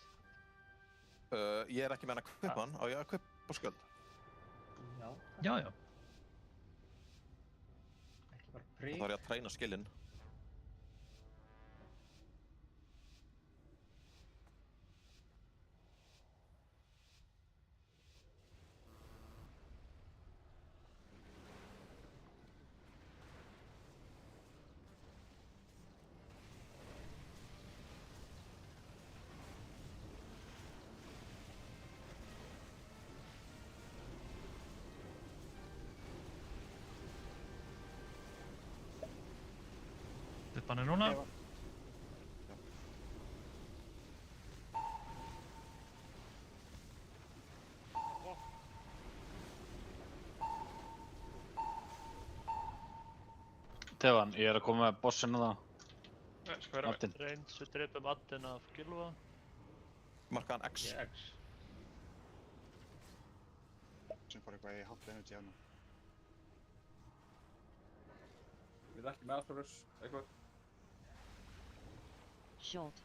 Ég er ekki með hann að kvippa hann, á ég að kvippa skjöld? Já. Já. Ekki bara prik. Þá þarf ég að treyna skillinn. Tippan er núna. Tefan, ég er að koma með bossinu það. Skal vera Addin. Reynds, við dreipum Addin af Gylfa. Markaðan X. Ég X. Sem fór eitthvað í hot energy hana. Við ekki með aðstofnus, eitthvað. Short.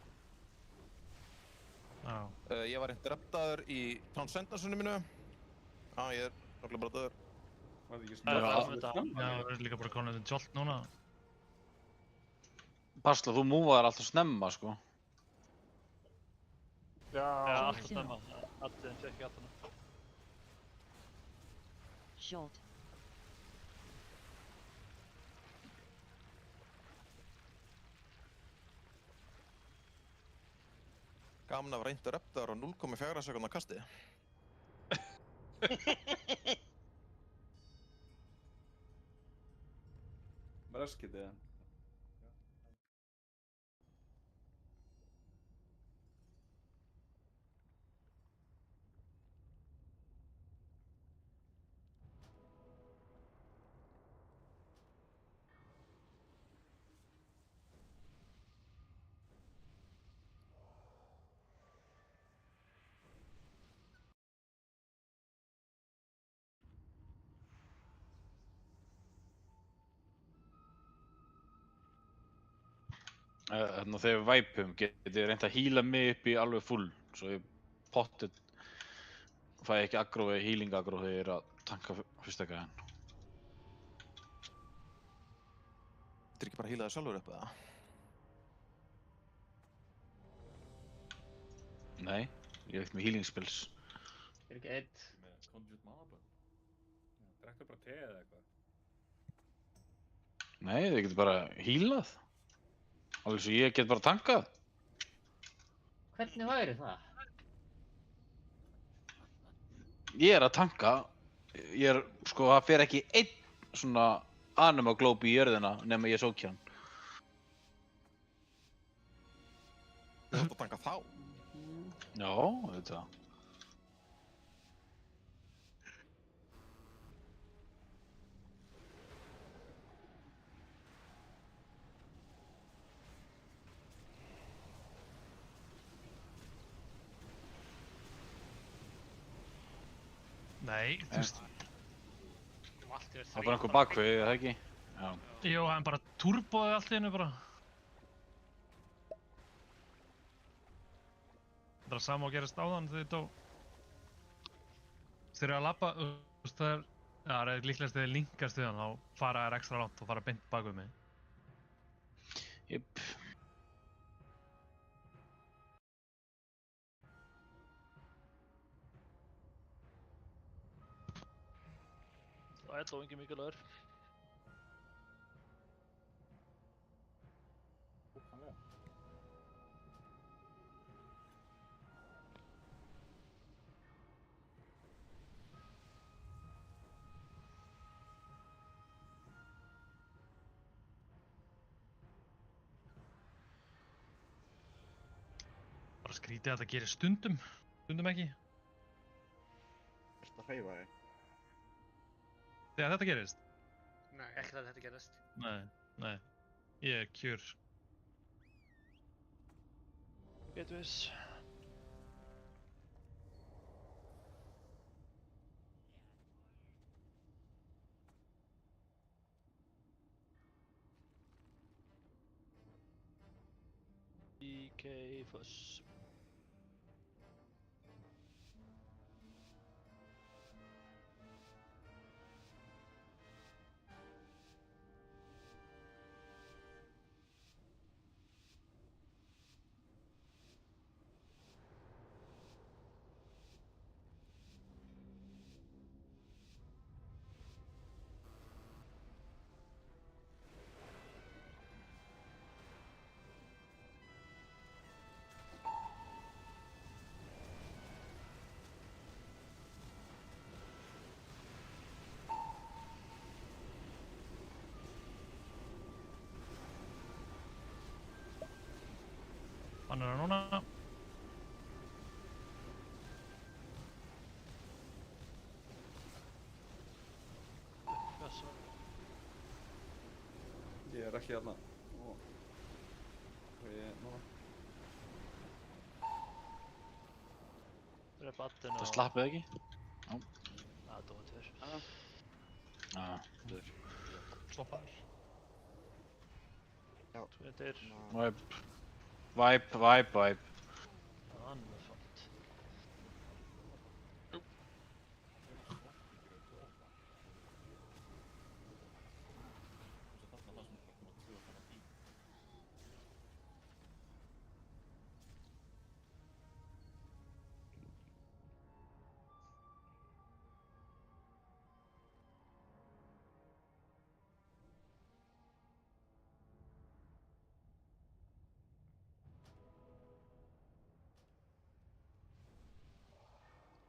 Ég var interruptaður í Transcendensunni mínu. Ég er náttúrulega bara döður. Já, við erum líka bara komin til Jolt núna. Pasla, þú múfaðir alltaf snemma, sko. Já, alltaf snemma. Addin fekk ekki Addina. Short. Gaman að vera interruptaður á 0,4 sekúndna kasti. Reskitið, ja. Þegar við væpum getið þið reynt að heala mig upp í alveg full, svo ég pottet fæ ekki aggro eða healing aggro þegar ég er að tanka fyrsta gæðan. Þetta ekki bara að heala það sjálfur upp, eða? Nei, ég er ekkert með healing spells. Ég er ekki eitt. Með Conjure Mana. Drektu bara te eða eitthvað. Nei, þið getur bara healað. Alveg svo ég get bara tankað. Hvernig væri það? Ég er að tanka. Ég er, sko, það fer ekki einn svona anima globe í jörðina nema ég sóki hann. Þú þarft að tanka þá? Já, þetta. Nei, þú veist. Það var bara einhver bakvið, eða ekki? Já. Jú, hann bara turboði allt í hennu bara. Það er sama að gerast áðan þegar þið dó. Þeir eru að labba, þú veist það er, ja, það er líklegast þegar þið linkast við hann, þá fara þær ekstra langt og fara beint bak við mig. Jep. Það er þó engin mikilvægur. Bara skrítið að það gerir stundum ekki. Ertu að hreyfa þig? Þegar þetta gerist? Nei, ekki það þetta gerist. Nei. Ég er kjur. Get viss. DK Fuss. Hann er núna. Ég er ekki þarna. Núna. Drepa Addin Það slappið ekki? Já. Það dói tveir. Já, tveir. Sloppaður. Já. Tveir deyr. Vibe. Hann er fátt.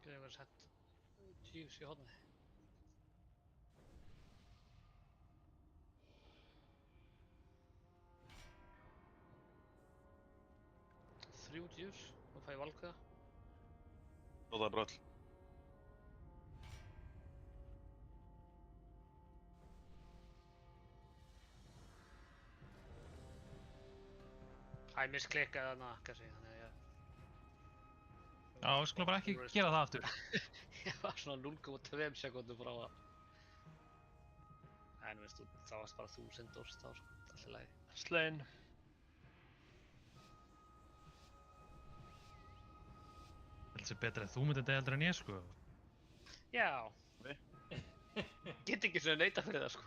Getur einhver sett Jeeves í hornið? Þrjú Jeeves, þá fæ ég valkvæða. Nóðan röll. Æ, misklikkaði þarna, kannski, þannig að ég... Já, við skulum bara ekki gera það aftur. Ég var svona 0,2 sekúndum frá að... En veist þú, það varst bara 1000 dórst, þá var allt í lagi. Slegin. Það sé betra að þú myndir þetta heldur en ég, sko. Já. Get ekki svona neita fyrir það, sko.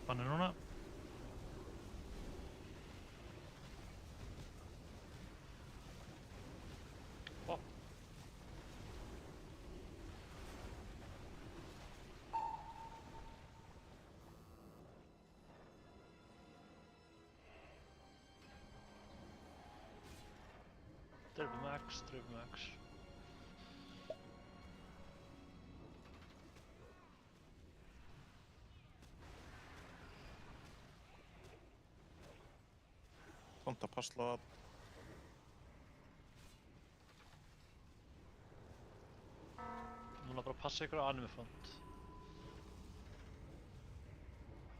Bannir núna. Hopp. Triple max. Tonta passla. Núna bara passa ykkur á anime front.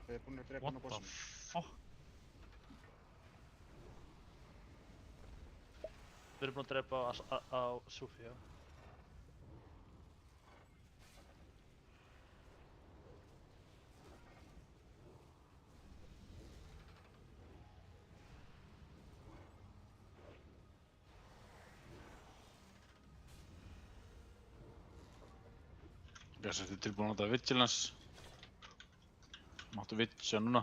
Við erum búin að drepa hann á bossinu. What the fuck? Við erum búin að drepa á Sufi, já. Björns, þetta er tilbúin að nota Vigilance. Máttu Vigilance núna.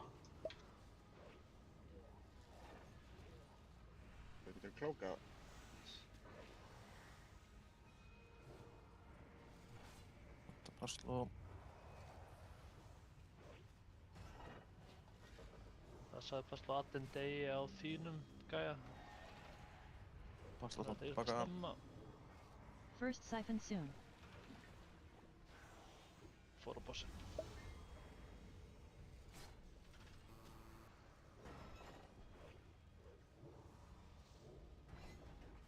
Við getum klóka. Tonta passla. Það sagði passla Addin degi á þínum, gæja. Passla Það er baka. snemma. First siphon soon. Fór á bossin.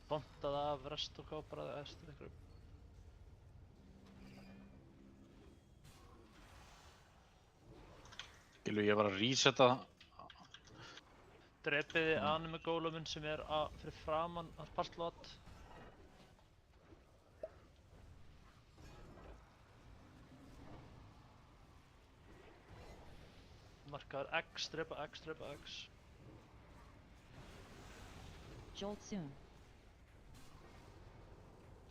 Bontaði af rest og káparaði eftir ykkur. Gilvi, ég var að resetta. Drepiði anime gólumin sem er fyrir framann að passlot. Markaður X, drepa X. Jolt soon.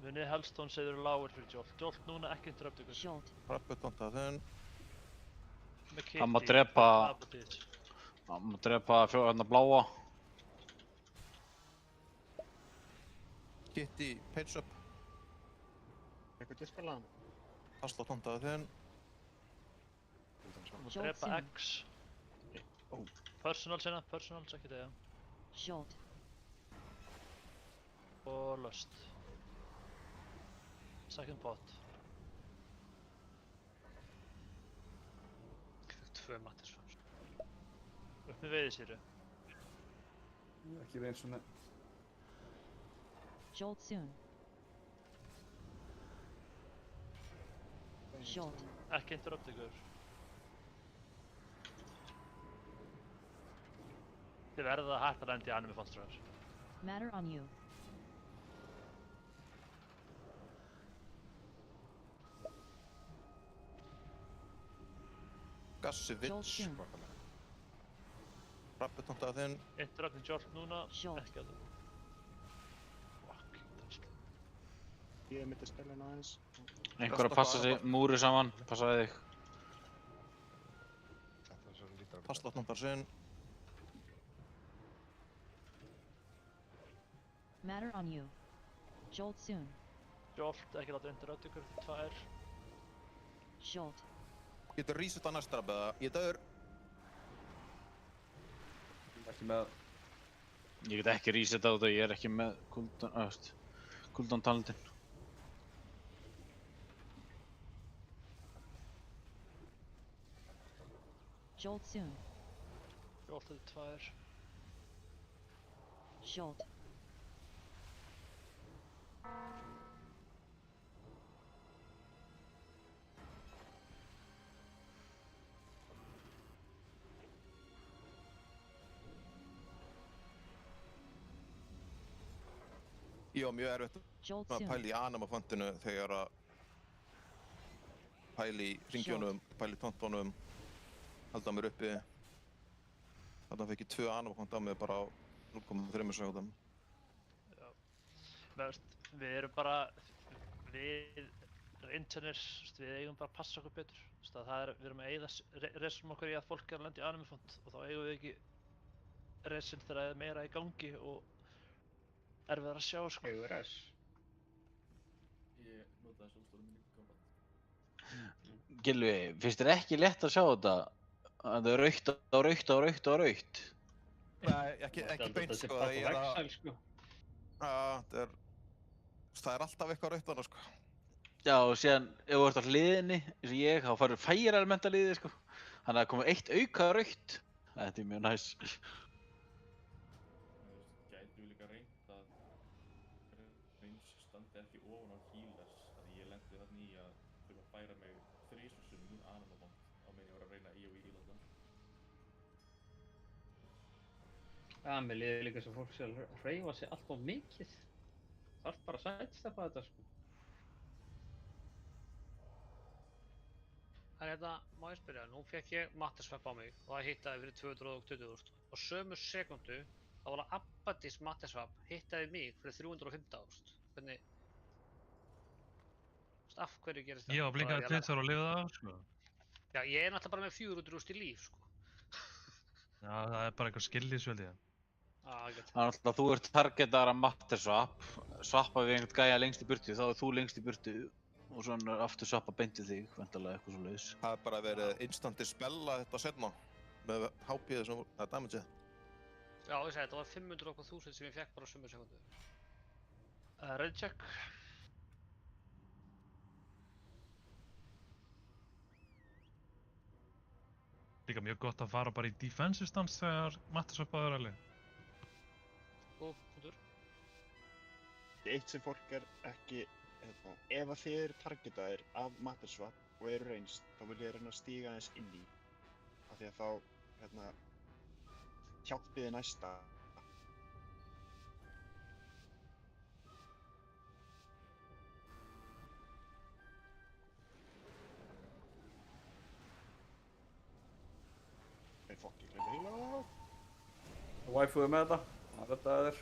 Munið Hellstone segður lágur fyrir Jolt. Jolt núna, ekki interrupt ykkur. Jolt. Preppu tonta þinn. Með Kitty. Hann má drepa hérna bláa. Kitty, page up. Eitthvað dispella? Passló tóntaði þinn. Þú mútt drepa X. Personals hérna, personals, ekki það. Shot. Og Lust. Second pot. Ég fekk 2 Mattisvap. Upp með veiðisýru. Ekki við eins og Jolt soon. Shot. Ekki interrupt ykkur. Þið verðið að hætta að lenda í anime fannstræðar. Matter on you. Gassivits. Rappi tóntaði þinn. Interrupt í Jolt núna. Ekki að það. Ég myndi spila hérna aðeins. Einhver að passa sig, múri saman, passaði þig. Passló tóntaði sinn. Matter on you. Jolt soon. Jolt, ekki láta interrupt ykkur, 2. Jolt. Getur reset á næsta rapp eða? Ég döður. Ekki með... Ég get ekki reseta á þetta, ég er ekki með cooldown talentinn. Jolt soon. Jolt er 2. Jolt. Ég var mjög erfitt að pæla í animafontinu þegar að pæla í ringjónum, pæla í tóntónum, halda mér uppi. Þarna fekk ég 2 animafont af mig bara á 0,3 sekúndum. Já. Við erum bara, við internir, við eigum bara að passa okkur betur. Við erum að eyða resum okkur í að fólk er að lenda í animafont og þá eigum við ekki resin þegar það er meira í gangi og erfiðar að sjá, sko. Eigum res. Ég notaði sjálfstöðum minni gátt. Gylfi, finnst þér ekki létt að sjá þetta? Það er rautt á rautt á rautt á rautt. Nei, ekki beint, sko. Það er að... Það er alltaf eitthvað rautt á hana, sko. Já, og síðan, ef þú ert á hliðinni, eins og ég, þá farið fire element að liði, sko. Þannig að það komið 1 auka rautt. Þetta er mjög næs. Gætu við líka reynt að Reins standi ekki ofan á healers, að ég lendi þarna í að þurfa að færa mig 3 sinnum úr animafont á meðan ég var að reyna í og heala þetta. Já, mér líður líka svo fólk sé að hreyfa sig allt of mikið. Þarf bara að sidesteppa þetta, sko. Það er hérna, má ég spyrja, nú fekk ég Mattisvap á mig og það hittaði fyrir 220.000 og sömu sekundu þá var það Abbadís Mattisvap hittaði mig fyrir 315.000. Hvernig... Af hverju gerist það? Ég var blinkaði tvisvar og lifið það, sko. Já, ég er náttúrulega bara með 400.000 í líf, sko. Já, það er bara eitthvað skillisveldi. Þannig að þú ert targetar að Mattisvap, svappa við einhvern gæja lengst í burtu, þá er þú lengst í burtu og svona aftur svappa beintið þig, vendarlega eitthvað svo leiðis. Það er bara verið instanti spella þetta setna með HP-ið sem er damageið. Já, ég segi þetta var 500 okkur þúsund sem ég fekk bara á sömu sekundu. Red check. Líka mjög gott að fara bara í defensive stance þegar Mattisvap er alveg. Góð punktur. Eitt sem fólk er ekki, ef að þið eru targetaðir af Mattisvap og eru reynst, þá vil ég reyna að stíga aðeins inn í. Af því að þá, hjálpið þið næsta. Fokk, ég glemdi heila. Waifuðu með þetta, það rettaði þér.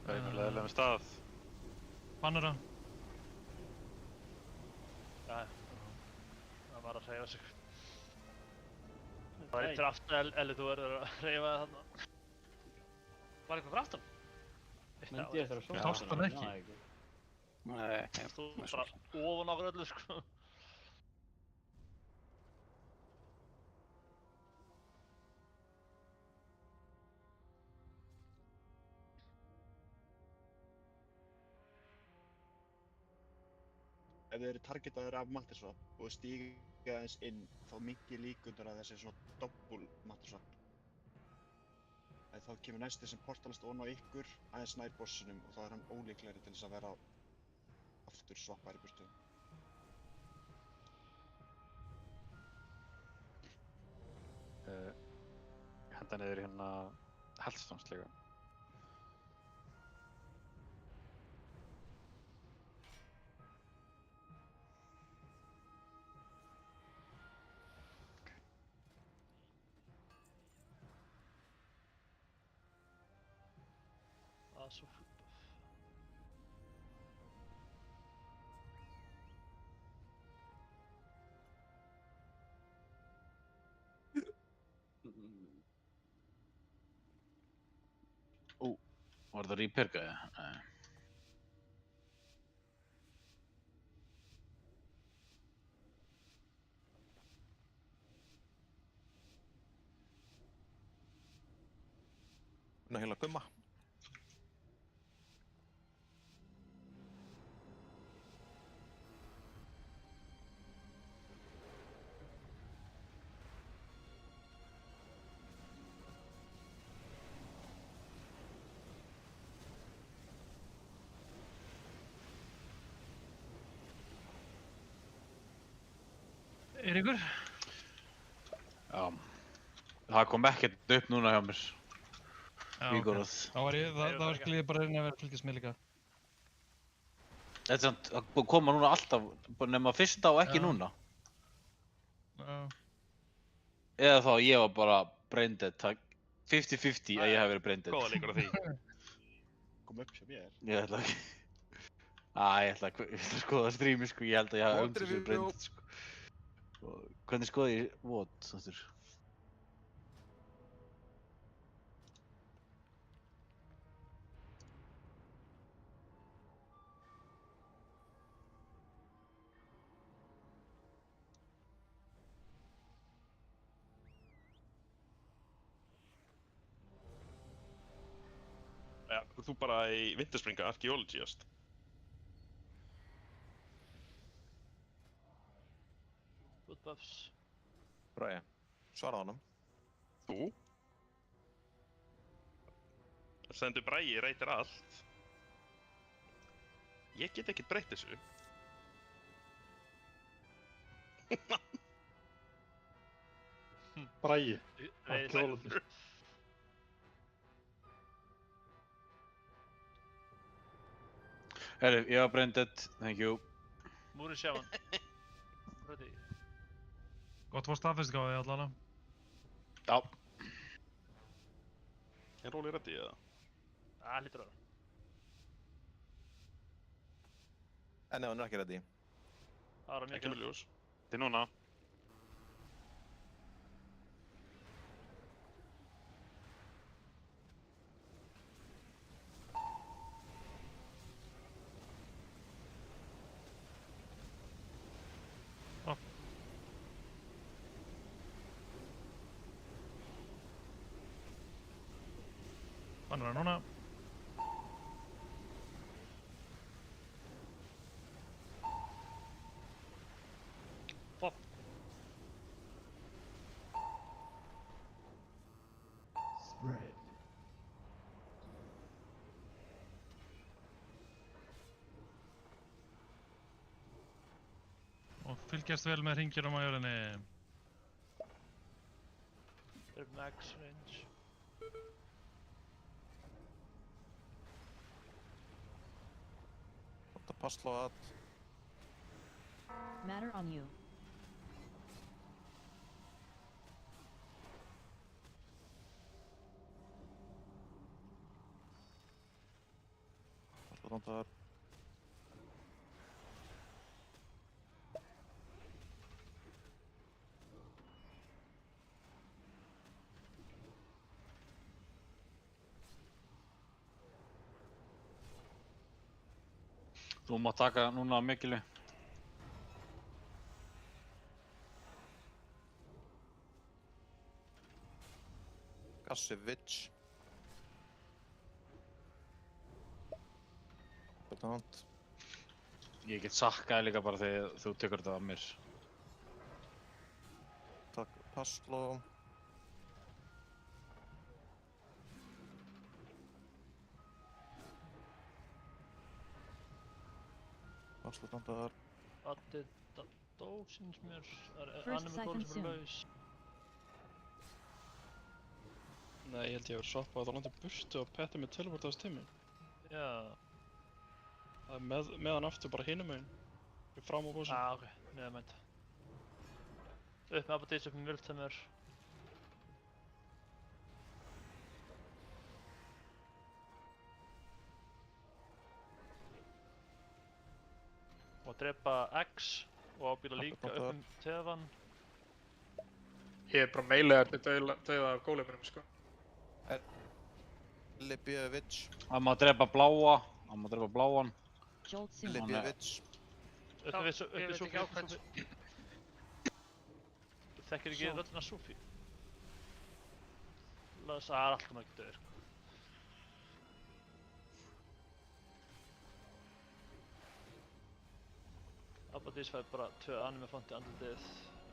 Leðilega með stað. Bannur það? Já, það var að hreyfa sig. Það var eitthvað aftan, Elli, þú verður að hreyfa það þarna. Var eitthvað fyrir aftan? Myndi ég eftir að sofa? Sást hann ekki? Nei, Þú bara ofan af öllu, sko. Ef þið eru targetaður af Mattisvap og stíga aðeins inn, þá minnki líkundur að þessi svona doppul Mattisvap. Þá kemur næsti sem portalast ofan á ykkur, aðeins nær bossinum og þá er hann ólíklegri til þess að vera aftur svappar í burtu. Henda niður hérna Hellstones líka. Það er svo fútböf. Var það repair-gæði? Nei. Hún heila gumma. Eiríkur? Já. Það kom ekkert upp núna hjá mér. Vígorð. Það var skilið bara að reyna að vera að fylgjast með líka. Þetta er samt, það koma núna alltaf, nema fyrsta og ekki núna. Já. Eða þá ég var bara brain dead, 50-50 að ég hef verið brain dead. Góða líkur á því. Kom upp hjá mér. Ég ætla ekki. Ég ætla að skoða streami sko, ég held að ég hafa umtalsverð brain dead sko. Hvernig skoði ég VOD þáttur? Ja, þú bara í Winterspringa Archaeologist. Good buffs. Bragi, svaraði honum. Þú? Það stendur Bragi reytir allt. Ég get ekkert breytt þessu. Bragi, Archaeologist. Herru, ég var brain dead, thank you. Múri sjáan. Ready. Gott var staðfesting á því allavega. Já. Er Óli ready eða? Það hlýtur að vera. En ef hann er ekki ready. Það var mjög Ekki með ljós. Þetta er núna. Hann er núna. Pop. Spread. Og fylgjast vel með hringjurum á jörðinni. They're max range. Passlo að. Matter on you. Passlo rondar. Þú mátt taka núna mikilvæg. Gassevich. Betant. Ég get sakkaði líka bara þegar þú tekur þetta af mér. Takk, Passló. Passló standar. Addi dó, syns mér. First Anime second Golem sem soon. er laus. Nei, ég held ég var svappað á landi burtu og petti með teleportaðast tími. Já. Það er meðan aftur bara hinum meginn. Fram á bósin. Ok, neðamænt. Upp með Abadís, upp með Mjöltemur. Og drepa X og ábýla líka upp með Tefan. Ég er bara meilegar dauða af góleimunum, sko. Libjevich. Hann má drepa bláa. Hann má drepa bláan. Libjevich. Upp með ég veit ekki á hvern. Þú þekkir ekki röddina Sufi? Það er alltaf mjög döður. Abadís fær bara 2 anime font í andlitið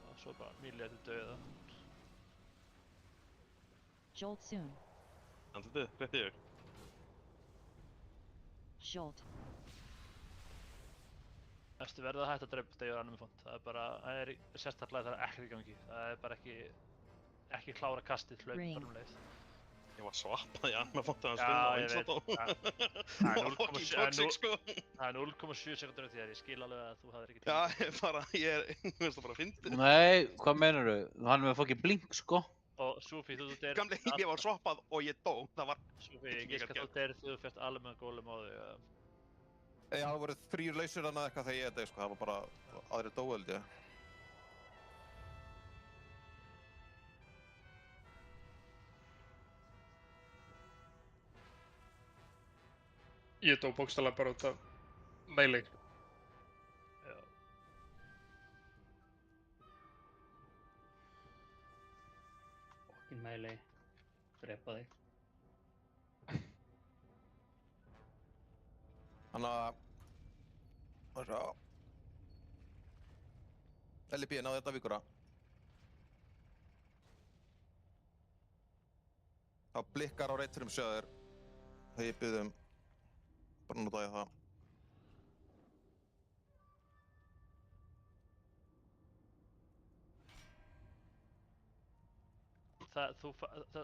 og svo bara Milja til dauða. Jolt soon. Andlitið, rétti ég. Jolt. Næstu verður að hætta að drepa degur anime font. Það er bara, það er sérstaklega það er ekkert í gangi. Það er bara ekki klára kastið hlaup bara leið. Ég var svappað í anime font að Já, ég veit. Það var fucking toxic, sko. Það er 0,7 sekúndur því að ég skil alveg að þú hafðir ekki Já, ég veist það bara fyndið. Nei, hvað meinarðu? Hann er með fucking blink, sko. Og Sufi, þú deyr... Gamli, ég var svappað og ég dó. Það var... Sufi, ég gíska að þú deyr þegar þú fyrst alveg með gólum á þig. Já, það voru 3 lausir hana eitthvað þegar ég þetta, sko. Það var bara aðri dói, held ég. Ég dó bókstaflega bara út af melee. Já. Fucking melee. Drepa þig. Þannig að... Það er svo... LB, náðu þetta vikura. Það blikkar á reiturum sjöður. Þegar ég byggði bara nota ég það.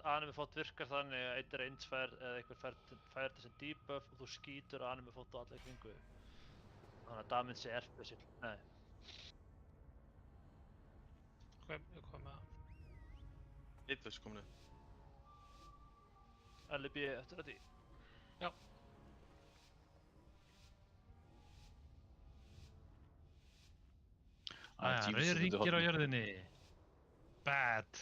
Anime font virkar þannig að einn range fær eða einhver fær þetta sem debuff og þú skýtur anime font og allir kringu þig. Þannig að damage er special. Nei. Hvað með það? Eitviss komin upp. LB eftir þetta í. Já. Rauðir hringir á jörðinni. Bad.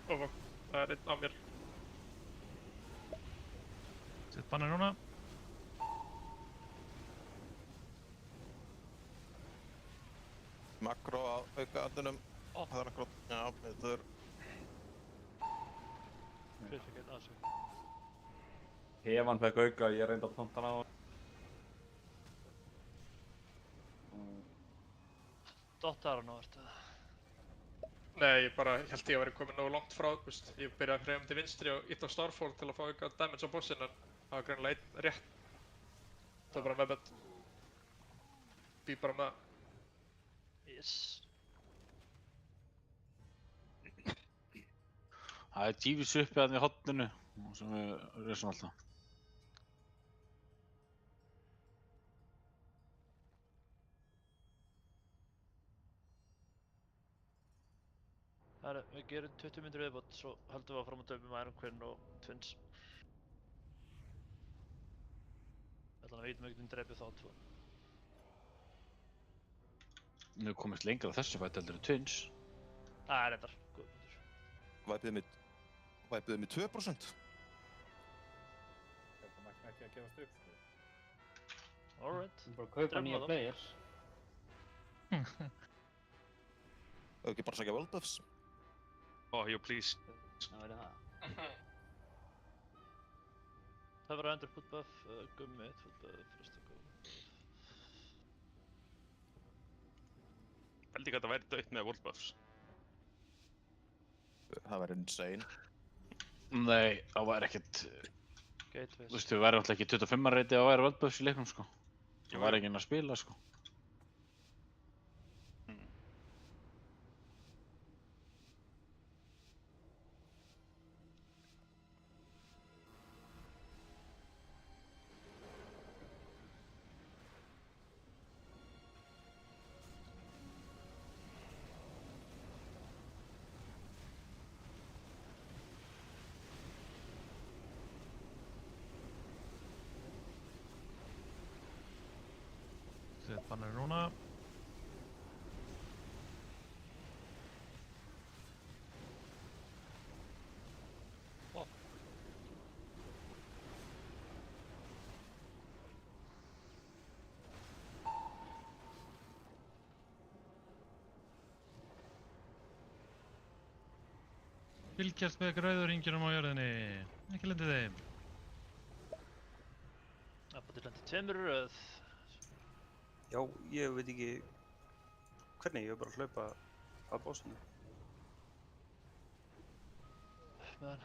Það er einn á mér. Sett banni núna. Makro að auka andunum. Það er akkurat, já, þetta er... Kritikinn að sig. Hefan fekk auka, ég reyndi að tónta hann á hann. Dottar hann á þetta. Nei, ég bara held ég að vera komin nógu langt frá, veist. Ég byrjaði að hreyfa til vinstri og ítt á Starfall til að fá eitthvað damage á bossinn en það var greinilega einn rétt. Það var bara meðbett. Bý bara með það. Yes. Það er Tífis uppi hann í hotninu sem við resum alltaf. Við gerum 20 mínútur viðbót, svo höldum við áfram að döfum Iron Queen og Twins. Þannig að við veitum ekkert drepið þá tvo. Við hefum komist lengra á þessu fætt heldur en Twins. Það er reyndar, góð punktur. Væpið með 2%. Þetta mætti ekki að gefast upp, sko. Alright. Við bara kaupa nýja players. Hefur ekki bara sækja World Buffs? Oh, you please. Það væri það. Það var endur footbuff, gummi, footbuff, fyrsta gummi. Held ekki að þetta væri dött með World Buffs. Það væri insane. Nei, það væri ekkert... Gateways. Þú veist, við væri alltaf ekki 25 reyti að væri World Buffs í leiknum, sko. Það væri ekki inn að spila, sko. Set banner núna. Fylgjast með gráðurringjunum á jörðinni. Ekki lendið þeim. Abbati lendi tveimur röð. Já, ég veit ekki hvernig, ég er bara að hlaupa að bossinu. Men.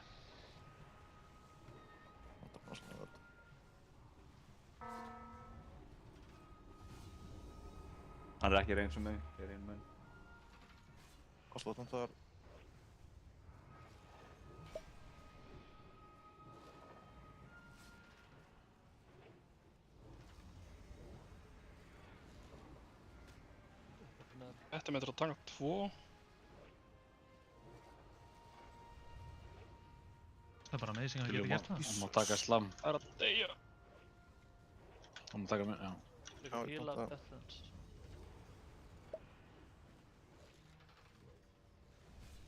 Hann er ekki eins og mig, ég er einu menn. Kostlóttan þar. Þetta með þetta að taka 2. Það er bara amazing að það geti gert það. Það má taka slam. Það er að deyja. Það má taka með, já. Við erum heila Deathlands.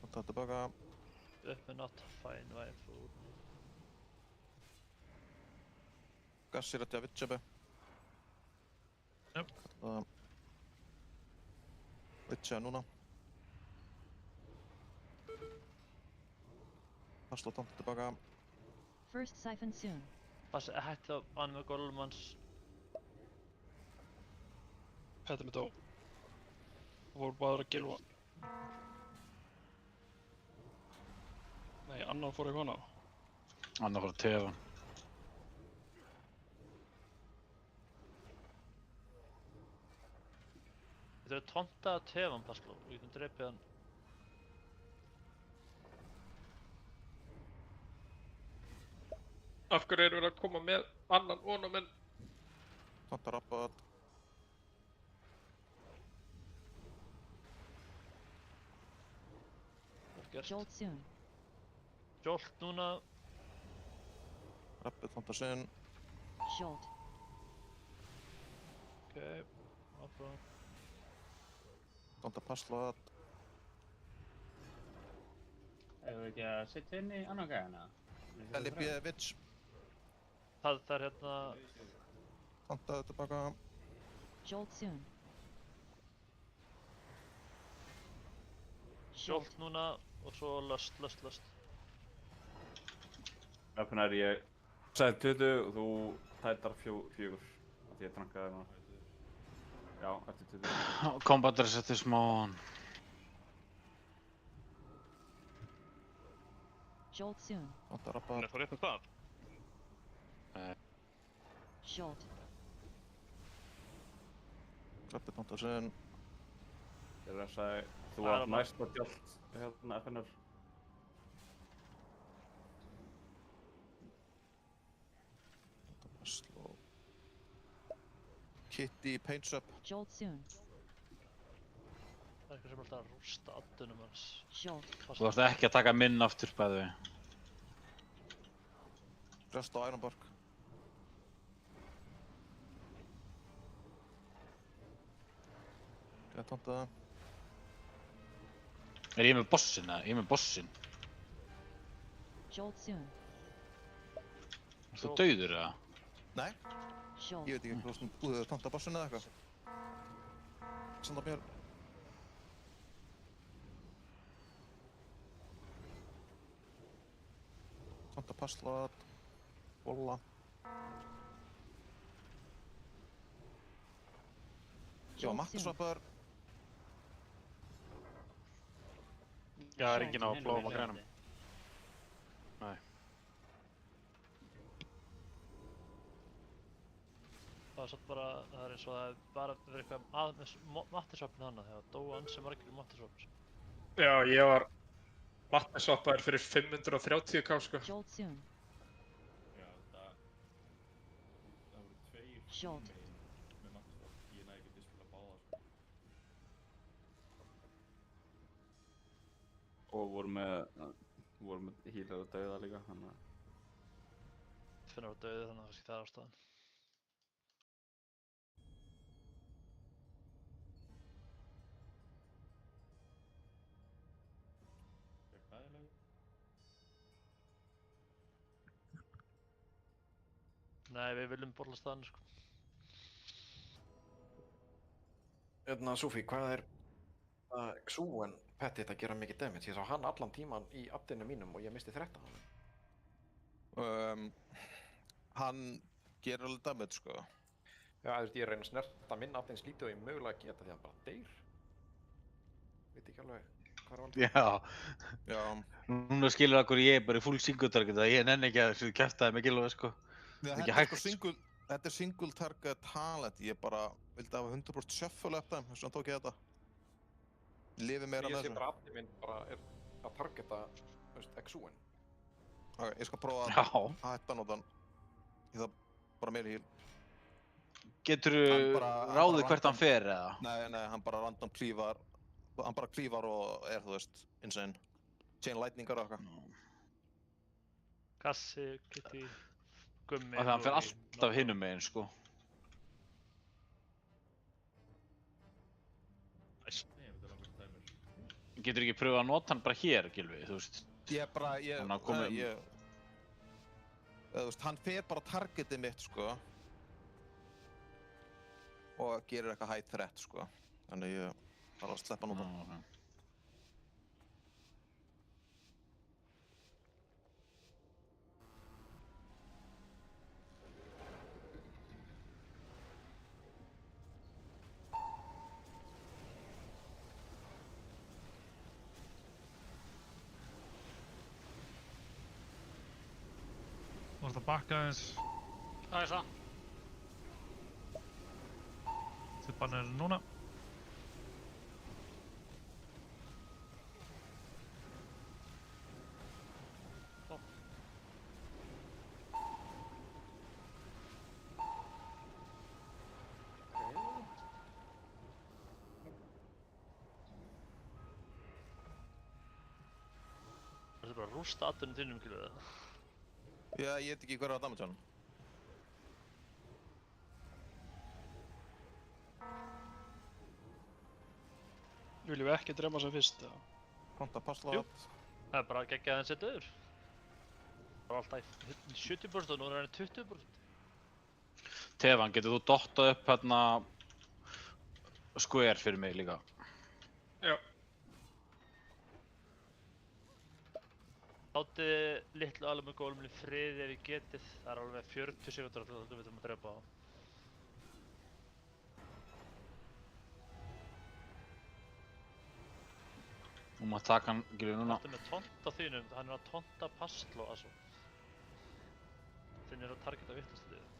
Það er tilbaka. Upp með not fine waifu. Gassir að Javitjabe. Jöp. Vitja núna. Passlóttan tilbaka. First siphon soon. Passi hætti á hann með Golmans. Þetta með dó. Það voru báður að gilva. Nei, annar fór í hana. Annar fór að tefa. Þetta er tonta að tefa hann, Passló. Við getum drepið hann. Af hverju erum við að koma með annan ornament? Tonta rappað. Jolt soon. Jolt núna. Rappið tonta sinn. Jolt. Okay, áfram. Tonta passlót. Hefur við ekki að setja inn í annan gæðina? LB Vitch. Það er hérna... Tonta tilbaka. Jolt soon. Jolt núna og svo löst. Öfnar ég sagði 20 og þú tætar 4 af því ég trankaði hérna. Já, eftir 20. Combat resetti smá. Jolt soon. Tonta rappað. Hann er þá rétt með hvað? Jolt. Rappið tonta sinn. Ég sagði, þú var næst að Jolt hérna FNR. Passló. Kitty paints up. Jolt soon. Það er eitthvað sem er alltaf að rústa addunum hans. Þú ert ekki að taka minn aftur, bæði. Rest á Ironborg. Ég tónta það. Er ég með bossinn, eða? Ég er með bossinn. Jolt soon. Ertu dauður, eða? Nei. Jolt. Ég veit ekki hvort þú búið tónta bossinn eða eitthvað. Senda mér. Tónta passlát. Bolla. Já, mattisvapar. Já, það er enginn á blóðum og grænum. Nei. Það var satt bara, það er eins og það bara verið eitthvað að með mattisvapni þannig þegar dóu ansi margir mattisvapni. Já, ég var mattisvapaður fyrir 530k sko. Jolt soon. Já, það voru 2 Jolt. með mattisvap. Ég næði ekki að spila báða sko. Og voru með healer og dauða líka, þannig að... Finnar á dauði þannig að kannski það er ástæðan. Nei, við viljum borla staðinu sko. Sophie, hvað er Xuen Petit að gera mikið damage? Ég sá hann allan tíman í addinu mínum og ég misti 13 á hann. Hann gerir alveg damage, sko. Já, þú veist, ég reyna að snerta minn addin slítið og ég mögulega geta því að hann bara deyr. Veit ekki alveg hvað er valdið. Já. Núna skilur okkur ég er bara í full single target að ég nenni ekki að þessu kæftaði mig gilvað, sko. Þetta er single target talent, ég bara vildi hafa 100% shuffle eftir þeim, þess vegna tók ég þetta. Lifi meira með þessu. Ég sé bara addin minn bara er að targeta, þú veist, Xuen. Ok, ég skal prófa að hætta notan. Ég þarf bara meiri heal. Geturðu ráðið hvert hann fer, eða? Nei, hann bara random klífar. Hann bara klífar og er, þú veist, insane. Chain lightningar og eitthvað. Kassi, Kitty, Gummi... Þannig að hann fer alltaf hinum meginn, sko. Getur ekki pröfað að nota hann bara hér, Gylfi, þú veist? Þú veist, hann fer bara targetið mitt, sko. Og gerir eitthvað high threat, sko. Þannig ég bara að sleppa nota hann. Þú ert að bakka aðeins. Það er það. Tippan er núna. Það er bara að rústa addunum þínum, Gylfi, eða? Já, ég veit ekki hver er að damage hann. Viljum við ekki drema sem fyrst, eða? Pronta passlát. Það er bara að gegja þenn sér döður. Það var alltaf í 70% og nú er hann í 20%. Tefan, getur þú dottað upp hérna square fyrir mig líka? Já. Látið litlu alveg með gólumni friði ef ég getið. Það er alveg 40 sekúndur til við þurfum að drepa á. Þú mátt taka hann, Gylfi, núna. Þetta með tonta þínum, hann er að tonta Pastlo, altså. Þinn er að targeta vittlust liðið.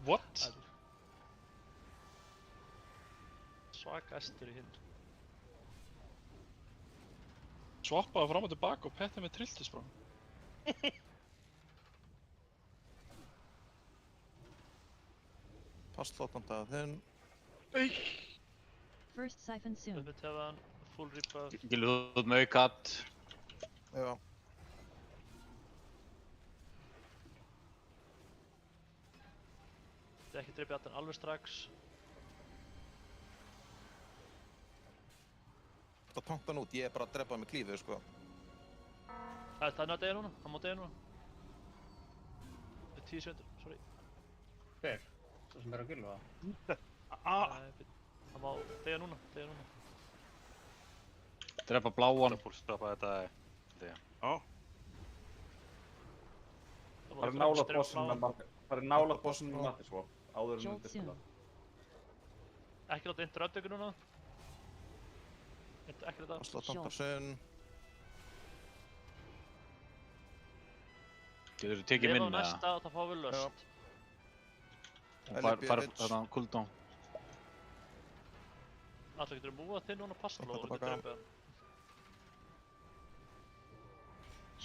What? Svaka estur í hinn. Swappaði fram og tilbaka og petti með trilltisbrán. Passló tóntaði þinn. First siphon soon. Við tefðan, full rebuff. Gilvi, þú ert með aukat. Já. Þið ekki dreipið allan alveg strax. Það tónta hann út, ég er bara að drepa með klífið, sko. Það er að deyja núna, hann má deyja núna. 10 sekundur, sorry. Hver? Svo sem er að gylfa? Hann má deyja núna, Drepa bláan. Púlstoppa þetta. Já. Það er nálægt bossinu með Matti svo, áður en undir spila. Ekki láta interrupt ykkur núna. Ekki láta. Passló tónta sinn. Getur þú tekið minna? Ef á næsta þá fáum við löst. Og fara þarna cooldown. Alltaf getur þú múað þinn núna Passló og þetta dreipið hann.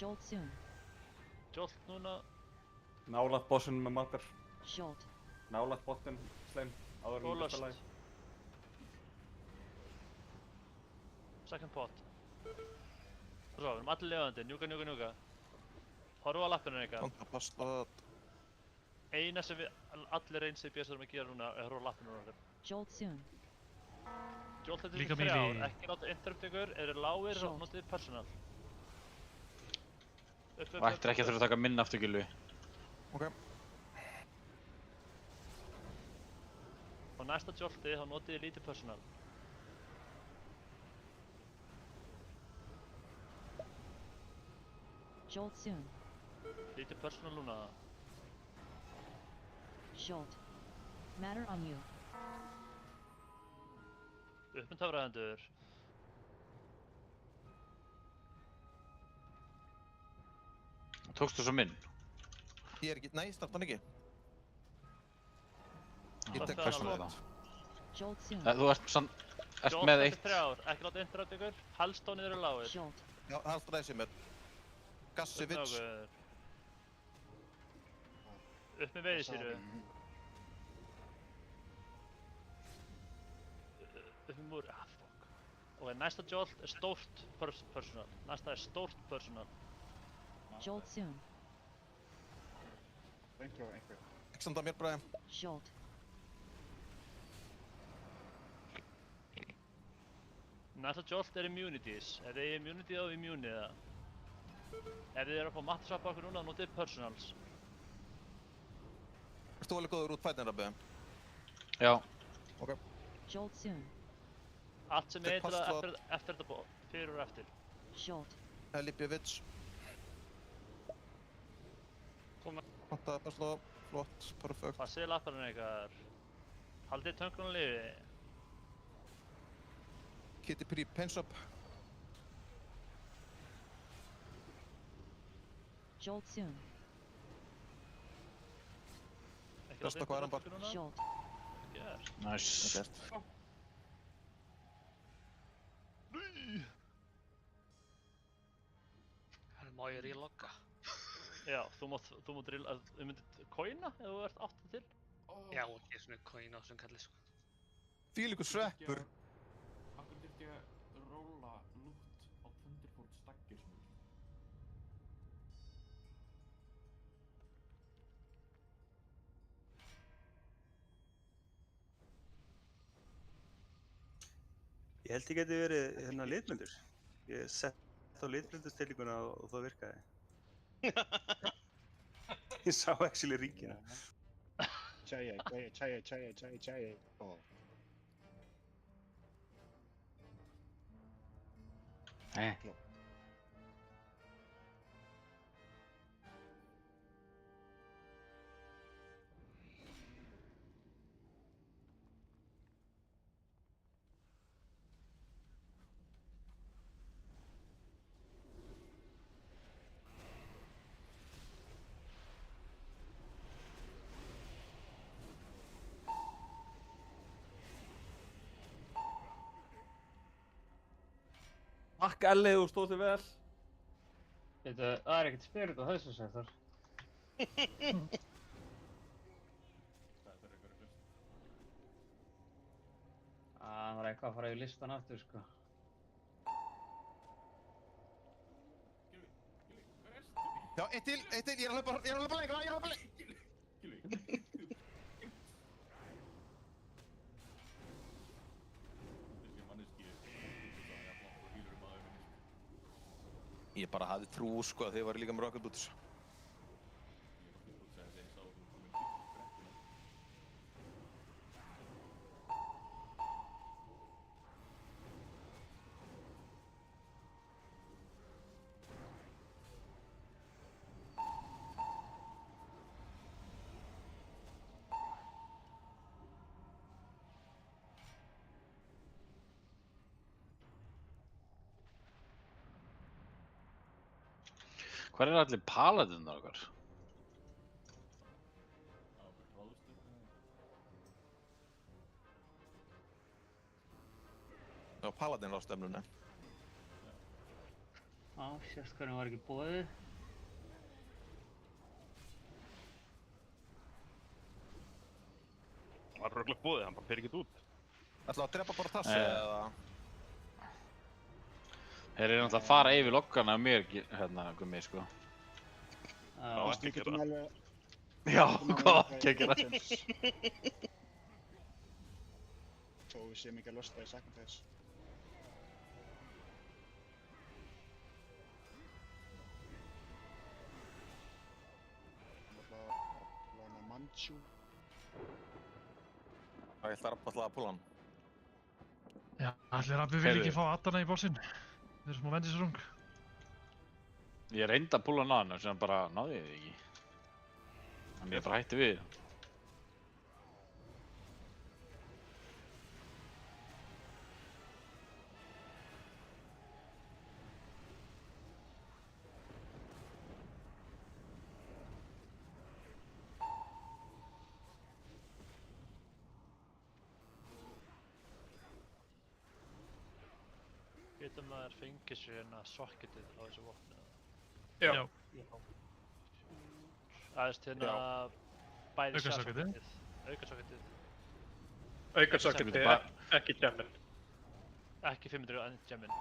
Jolt soon. Jolt núna. Nálægt bossinu með Mattar. Jolt. Nálægt botten, sleim, áður en undir spila. Second pot. Svo, við erum allir lifandi, njúka. Horfa á lappinu eitthvað. Tónta Passló. Eina sem við allir einsið BS erum að gera núna er horfa á lappinu núna. Jolt soon. Jolt þetta til 3 ár, ekki láta interrupt ykkur, eru lágir og notið personal. Og ættir ekki að þurfa að taka minna aftur, Gylfi. Ok. Á næsta jolti þá notið þið lítið personal. Jolt soon. Lítið personal núna. Jolt. Matter on you. Upp með töfraðendur. Tókstu svo minn? Ég er ekki, nei, starta hann ekki. Ég tek personal personal. Jolt soon. Þú ert með eitt. Jolt 3 ár, ekki láta interrupt ykkur. Halstónið eru lágir. Jolt. Já, halda þessi með Gassivits. Upp með veiðisýru. Upp með múri, fuck. Ok, næsta jolt er stórt personal. Næsta er stórt personal. Jolt soon. Einhver. Ekki standa mér bræði. Jolt. Næsta jolt er immunities. Ef þið er immunity þá er immune eða. Ef þið eru að fá mattsvappa okkur núna, notið personals. Ertu alveg góður út fætin, Rabbi? Já. Ok. Jolt soon. Allt sem eitthvað eftir þetta bóð, fyrir og eftir. Jolt. Lipjevits. Tóntaði Passló. Flott, perfekt. Passið lapparinn eitthvað. Haldið töngunum lifi. Kitty Prí, paints up. Jolt soon. Besta hvað er hann bara? Jolt. Nice. Má ég relogga? Já, þú mátt myndir coina ef þú ert 8 til. Já, ég er svona coin á sem kallir sko. Fílíkur sveppur. Akkur þurfti ég að róla lút á Thunderbolt Staggersmur. Ég held ég geti verið hérna litmyndur. Ég sett á litmyndustillinguna og það virkaði. Ég sá actually ringina. Chaya. Oh. Takk Elli, þú stóð þig vel. Það er ekkert spirit á þessu sem þar. Það var eitthvað að fara yfir listan aftur, sko. Já, eitt til, ég er að hlaupa lengra, Ég bara hafði trú, sko, að þið væri líka með rocket boots. Hvar eru allir paladinnar okkar? Já, paladin á stefnunni. Já, sérst hvernig var ekki boðið. Það var röglega boðið, hann bara fer ekkert út. Ætlaðu að drepa bara tassi eða? Þeir eru náttúrulega að fara yfir loggana af mér, hérna, gummi, sko. Já, ekki gera það. Já, hvað ekki að gera? Þó við séum ekki að losta í sacrifice. Það er alltaf Manchu. Já, ég ætla alltaf að púla hann. Já, allir Rabbi vil ekki fá Adana í bossinn. Þeir eru smá vendisrung. Ég reyndi að púla hann á hann og sem bara náði ég þið ekki. Þannig ég bara hætti við. Getur maður fengið sér hérna socketið á þessu vopni? Já. Aðeins hérna bæði socketið. Aukasocketið. Aukasocketið, ekki jammin. Ekki 500 en jammin?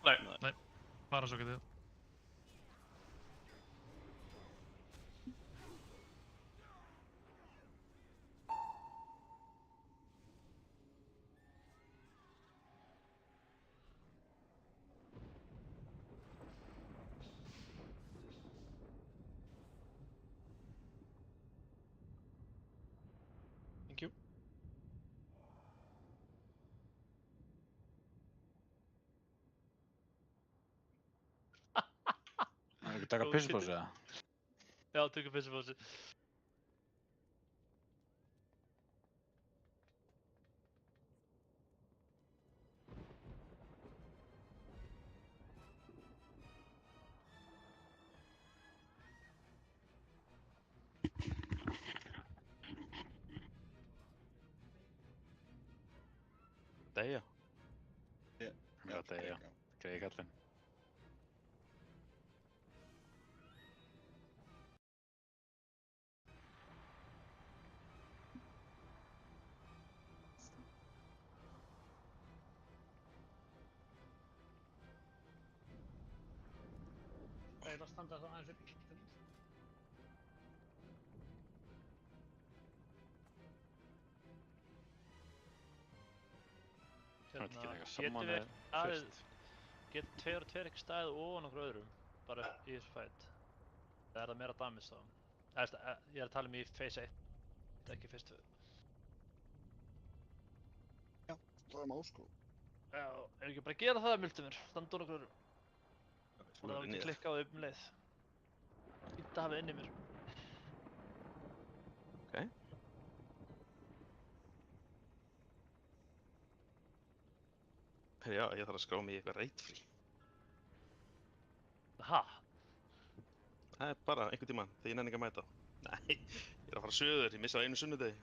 Nei. Bara socketið. Thank you. Það er ekki að taka pissupásu eða? Já, tökum pissupásu. Deyja. Já, deyja. Greiði kallinn. Það er að standa þá aðeins upp. Getum við aðeins, getur 2 og 2 ekki staðið ofan okkur öðrum, bara í þessu fight? Það er það meira damage þá? Ég er að tala um í phase 1, ekki phase 2. Já, það er má sko. Já, ef ekki bara að gera það, Mildumur, standa okkur öðrum. Og þá ekki klikka á þau leið. Fínt að hafa inn í mér. Ok. Já, ég þarf að skrá mig í eitthvað reitfrí. Ha? Það er bara einhvern tímann, þegar ég nenni ekki að mæta. Nei, ég er að fara söður, ég missaði einu sunnudegi.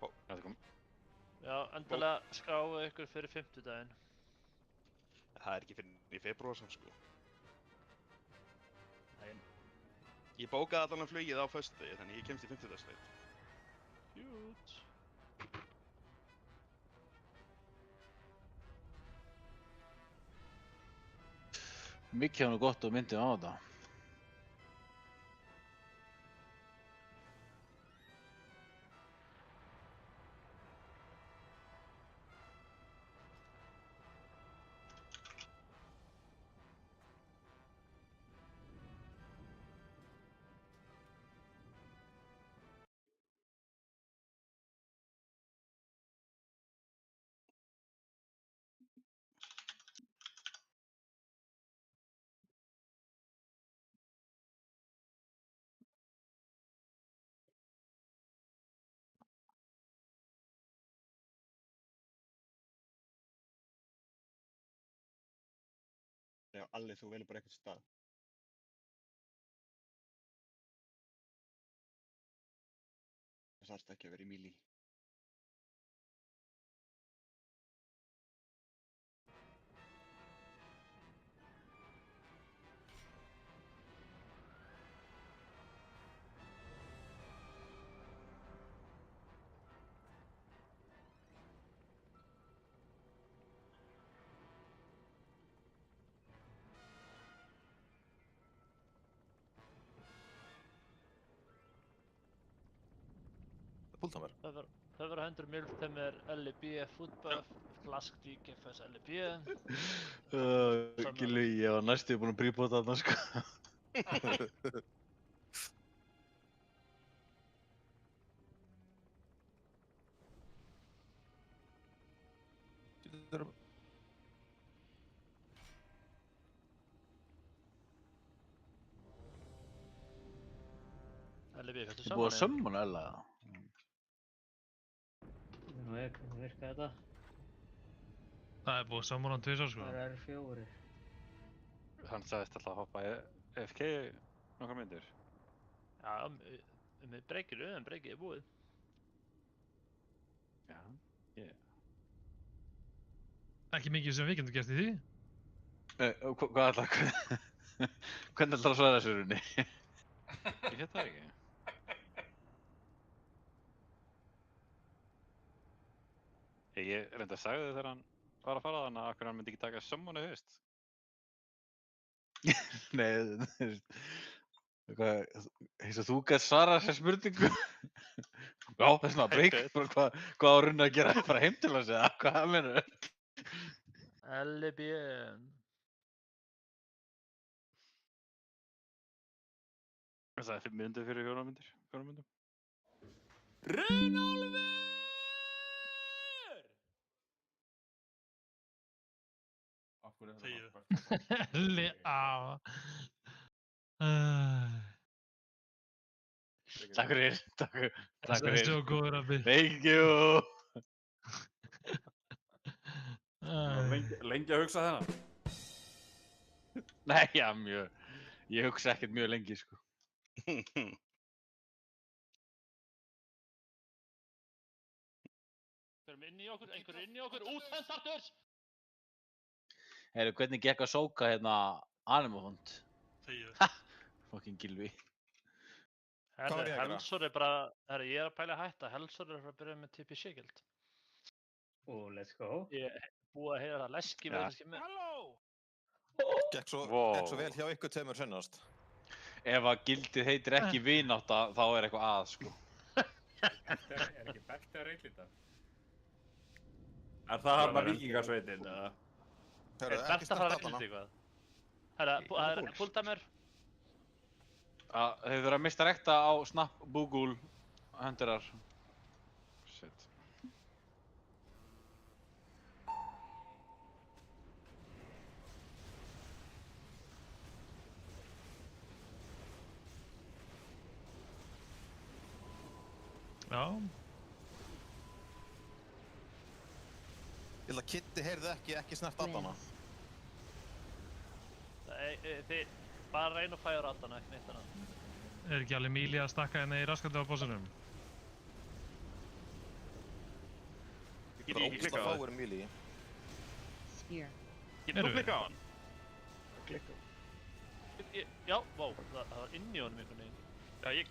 Þetta kom. Já, endalega skráðu ykkur fyrir 50-daginn. Það er ekki fyrir í febrúar samt sko. Nei. Ég bókaði allan flugið á föstudegi, þannig ég kemst í 50-dagsveit. Cute. Mikið hann gott og myndið á þetta. Já, Alli, þú velur bara eitthvað stað. Það þarfst ekki að vera í mílí. Púltamar. Það verður 100 mil þeim LB footbuff, flask DGFS LB. Gilvi, ég var næstu búinn að príbóta þarna sko. LB, hvað Þið búið að sömmuna Ella? Nú hvernig virka þetta? Það búið að sömmuna hann 2 sko. Það eru R4. Hann sagðist alltaf að hoppa FK nokkar myndir. Já, breykir er búið. Já, Ekki mikið sem við getum gert í því. Hvað ætla? Hvernig ætlar að svara þessu runni? Ég veit það ekki. Ég reyndi að sagði þið þegar hann var að fara þannig að hann myndi ekki taka sömmunu fyrst. Nei, þú gætt svara þessar spurningu. Já, það er svona breyk, hvað á runni að gera? Fara heim til hans eða hvað meinarðu? LB. Það er 5 myndir fyrir 4 myndir. Runólfur! Elli á. Takk fyrir. Það er svo góður að byrja. Thank you. Lengi að hugsa þennan? Nei, já, mjög. Ég hugsa ekkert mjög lengi, sko. Förum inn í okkur, einhver inn í okkur, út hendartur! Heyrðu, hvernig gekk að sóka hérna Animahund? Ha! Fucking Gylfi. Helsor er bara, ég er að pæla að hætta, Helsor er að byrja með TP Shield. Let's go. Ég er búið að heyra það leski með þessi með. Halló! Gekk svo vel hjá ykkur tveimur sennast. Ef að gildið heitir ekki vinátta, þá er eitthvað að, sko. Er ekki beltið að reynlita? Er það hann að vikingarsveitin, eða? Er beltið að fara að reynlita eitthvað? Það er Púltamur. Þeir þurfa að mista rekta á Snap Bugul hendurar. Shit. Já. Ég held að Kitty heyrði ekki snert addana. Þið bara reyna að færa addana, ekki neitt annað. Er ekki alveg Míli að stakka hérna í raskandi á bossunum? Það er ógst að fáir Míli. Spear. Getur þú klikkað á hann? Klikka. Já, vá, það var inn í honum einhvern veginn. Já, ég...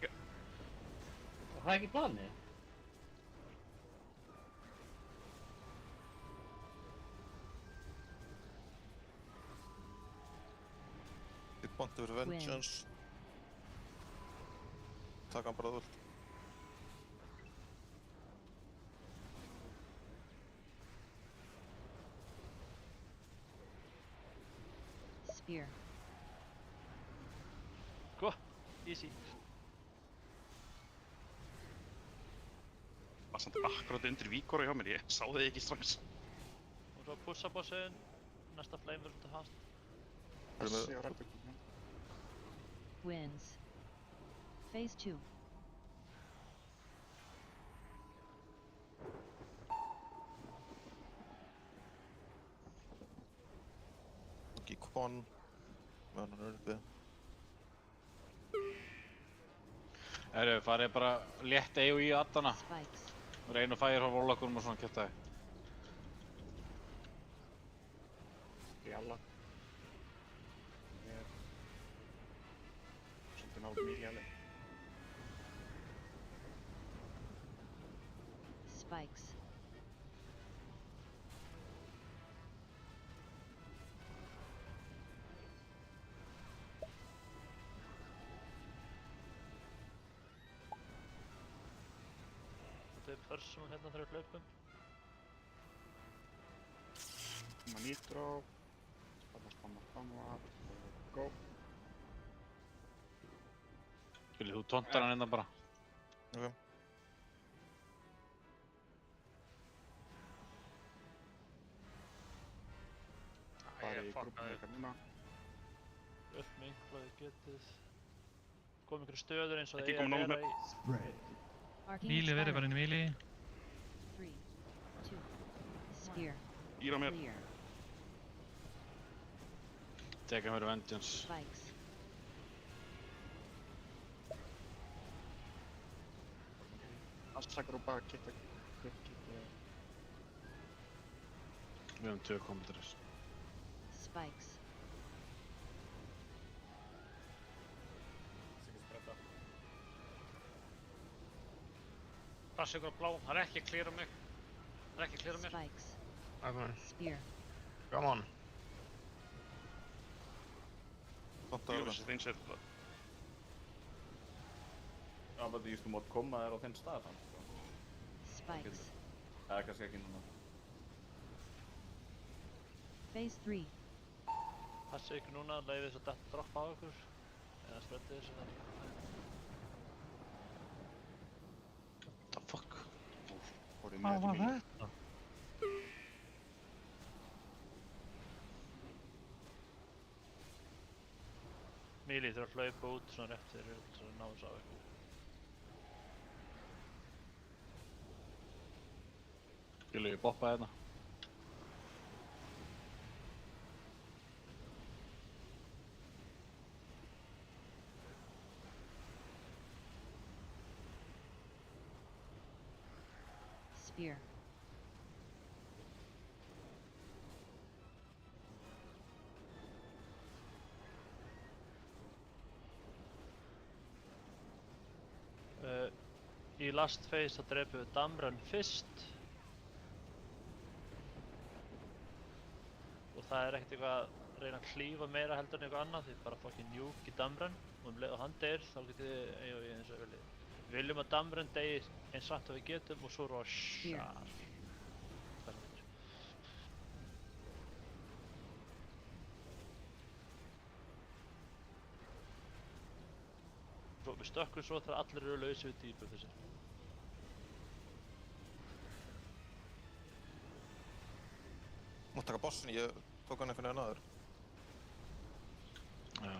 Það er ekki planið? Pontu fyrir Vengeance. Taka hann bara að ult. Spear. Go, easy. Var samt akkurat undir Víkóra hjá mér, ég sá þig ekki strax. Og svo pussa bossinn, næsta flame verður til hast. Passi á rættökum. Wins. Phase 2. Ekki Kon. Meðan hann uppi. Farið bara létt AOE í addana. Reyna að færa á rollakunum og svona kjötaði. Jalla. Ég er svolítið náðum í jali. Spikes. Þetta er personal hérna þegar við hlaupum. Nitro. Spanna. Go. Viljið þú tontar hann hérna bara? Ok. Bara í grúpum ykkar núna. Upp með einhvað þið getið. Komið ykkur stöður eins og Ekki það komið nóg vera með. Míli verið bara inn í Míli. 3, 2, Spear. Íra mér. Clear. Teka mér Vengeance. Spikes. Assagrúpa, kitta. Við höfum 2 kommentarist. Spikes. Passi ykkur á blá, það er ekki að cleara mig. Það er ekki að cleara mér. Spikes. Spear. Come on. Tontar Jú, þessi þins er það. Ja, men just du måtte komma här och tända stad. Spikes. Nej, kanske inte någon. Phase 3. Passið ykkur núna, leiðið þess að droppa á ykkur. Eða spreddið þessu þar. What the fuck? Hvað var þetta? Míli þurfa að hlaupa út svona rétt fyrir til að ná þessu á ykkur. Viljið boppa hérna? Spear. Í last phase þá drepum við Damran fyrst. Og það er ekkert eitthvað að reyna að klífa meira heldur en eitthvað annað, því bara fucking nuke í Damran. Og um leið og hann deyr þá getið þið eins og viljið. Við viljum að Damran deyji eins hratt og við getum og svo roshar. Við stökkum svo þegar allir eru lausi við dýpu þessi. Mátt taka bossin, ég tók hann einhvern veginn aður. Já.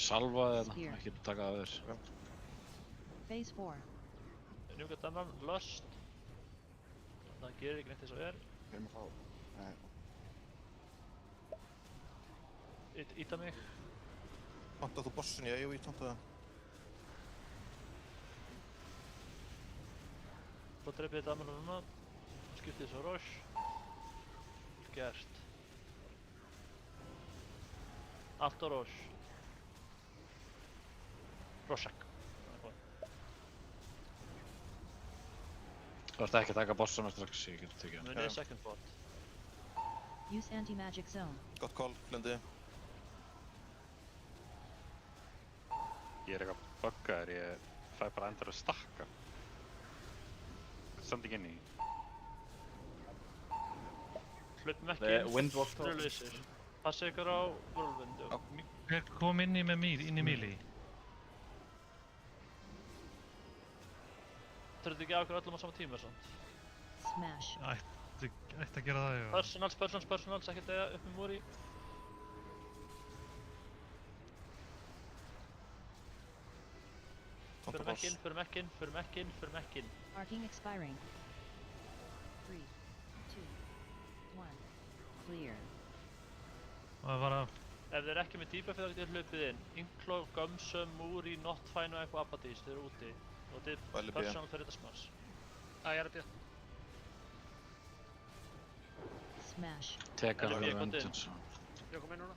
Salvaði hérna, ekki taka það þér. Phase 4. Njúka Damran, Lust. Það gerir ekki neitt eins og er. Við erum að fá... Íta mig. Tontar þú bossin, ég tontaði það. Svo drepið ég Damran núna. Skiptið svo Rosh. Gert. Allt á Rosh. Rorschach. Þú ert ekki að taka bossana strax, ég getur tekið hann. Munið second bot. Use anti-magic zone. Gott call, Lundi. Ég er eitthvað buggaður, ég fæ bara endur að stakka. Samt ekki inn í. Hlaupum ekki inn, Windwalk þeir eru lausir. Passið ykkur á Whirlwindu. Hver kom inn í melee? Þurftu ekki að okkur öllum á sama tíma svona? Smash. Ætti að gera það, já. Personals, ekkert eða upp með múri. Förum ekki inn. Arcing expiring. 3, 2, 1. Clear. Og það var að... Ef þeir ekki með debuff þá getur hlaupið inn. Inklo, Gumsum, Múri, Notfine og eitthvað Abaddis, þeir eru úti. Og þetta er personal fyrir þetta smash. Ég er að bíða. Smash. Teka hann alveg undan svo. Ég kom inn núna.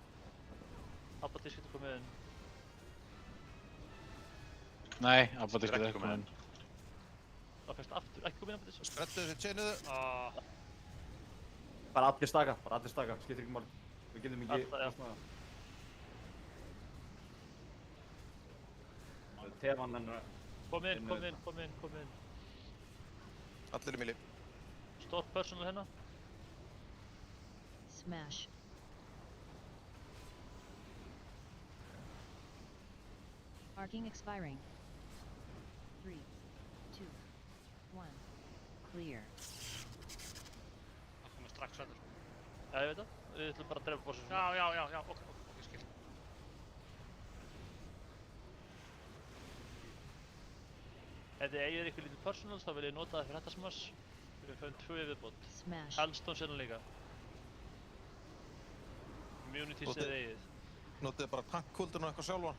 Abaddis getur komið inn. Nei, Abaddis getur ekki komið inn. Það fyrst aftur, ekki komið inn Abaddis. Sprettu þessi chainuðu. Bara allir staka, skiptir ekki máli. Við getum ekki... Tefann hennar... Kom inn. Allir í melee. Stór personal hérna. Smash. Arcing expiring. 3, 2, 1. Clear. Það komið strax öllur. Já, ég veit það. Við ætlum bara að drepa bossum. Já, ok, skil. Ef þið eigið ykkur lítið personals þá vil ég nota það fyrir þetta smash. Við fáum 2 í viðbót. Smash. Hellstone sérna líka. Immunities eða eigið. Notið bara tankkuldurinn og eitthvað sjálfa.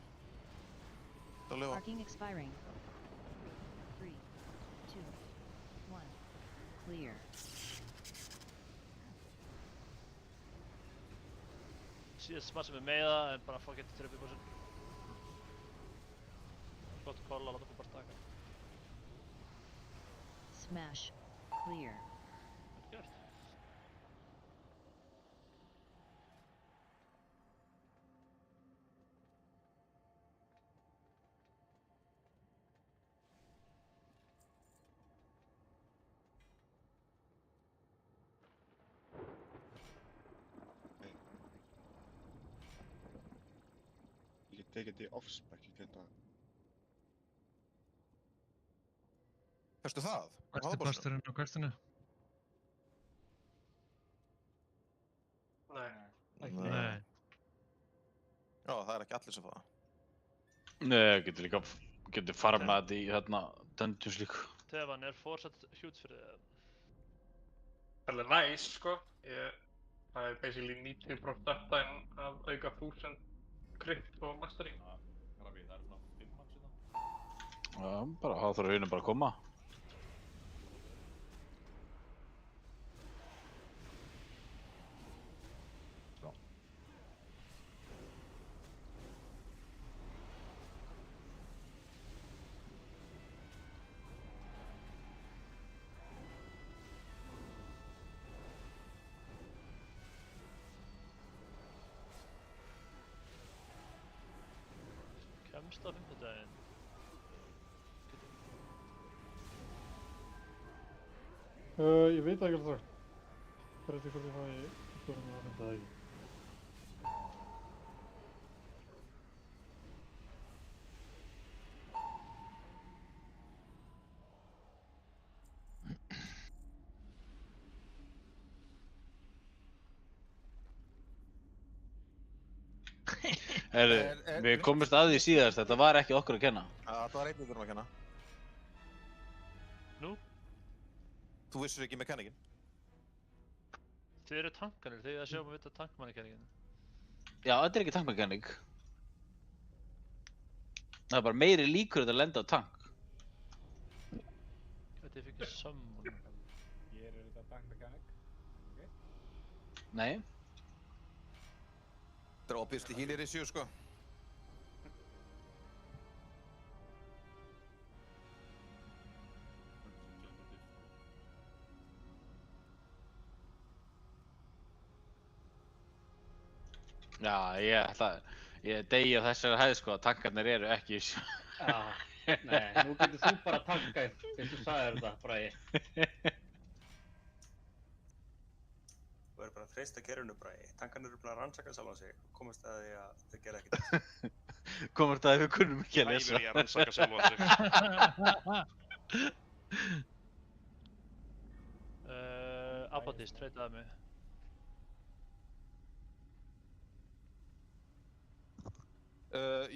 Það lifa. Arcing expiring. 3, 2, 1. Clear. Síðast smash sem er með það en bara fuck it, drepa í bossin. Gott call að láta okkur bara staka. Smash. Clear. Gert. Ég get tekið þetta í off-spec, ég get að... Fyrstu það? Hvert er pasturinn á kvartinu? Nei. Nei. Já, það er ekki allir sem fá það. Nei, getur farmað þetta í hérna Dungeons líka. Tefan, er Forset huge fyrir þið? Það er næs, sko. Það er basically 90% uptime af auka 1000 crit og mastery. Það er svona 5 max í það. Já, bara það þarf raunin bara að koma. Kemst á 5. daginn. Ég veit ekki alltaf. Það er eftir hvort ég fæ íkoruna á 5. daginn. Við komumst að því síðast, þetta var ekki okkur að kenna. Já, þetta var einnig að kenna. Nú? Þú vissir ekki mekanikinn? Þið eru tankanir, þið að sjá að vita tankmannikenikinn. Já, þetta er ekki tankmekanik. Það er bara meiri líkur að lenda á tank. Þetta er fyrir summon. Ég er þetta tankmekanik. Ok. Nei. Þetta er obviously healer issue, sko. Já, ég degi á þessari hæð sko, tankarnir eru ekki í sjó. Já, nei, nú getur þú bara tankað fyrst þú sagðir þetta, Bragi. Þú verður bara að treysta kerfinu, Bragi. Tankarnir eru búin að rannsaka sjálfan sig og komast að því að þau gera ekkert. Komast að því við kunnum ekki að lesa. Æfir ég að rannsaka sjálfan sig. Abaddis, treytaði mig.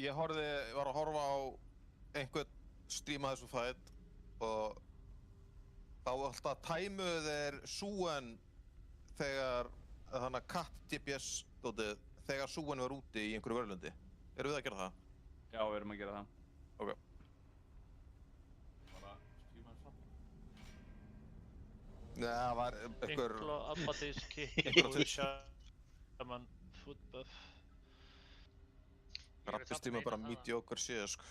Ég var að horfa á einhvern streama þessu fight og þá alltaf tæmuðu þeir Súen þegar þannig að Cat DPS dótið þegar Súen var úti í einhverju vörlundi. Erum við að gera það? Já, við erum að gera það. Ok. Bara streama það saman. Nei, það var einhver... Inklo, Abaddis, Kick, Shaman, Footbuff. Rappi streama bara mediocre séð, sko.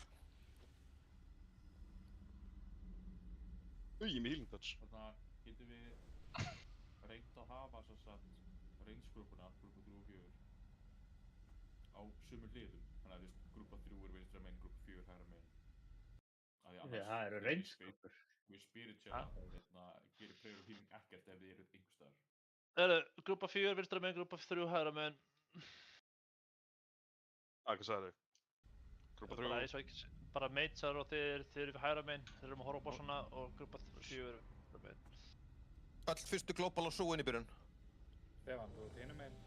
Ég með healing touch. Þarna getum við reynt að hafa reynsgrúppuna, grúpa 3 og 4 á sömu hliðum. Þannig að grúpa 3 er vinstra megin, grúpa 4 hægra megin. Það eru reynsgrúppur. Við spirituala og gerir prayer og healing ekkert ef þið eruð einhvers staðar. Grúpa 4 vinstra megin, grúpa 3 hægra megin. Hvað sagði þau? Grúpa 3? Bara magear og þeir eru við hægra megin, þeir eru að horfa á bossana og grúpa 4 eru hægra megin. Öll fyrstu global og Súen í byrjun. Stefán, þú ert hinum megin.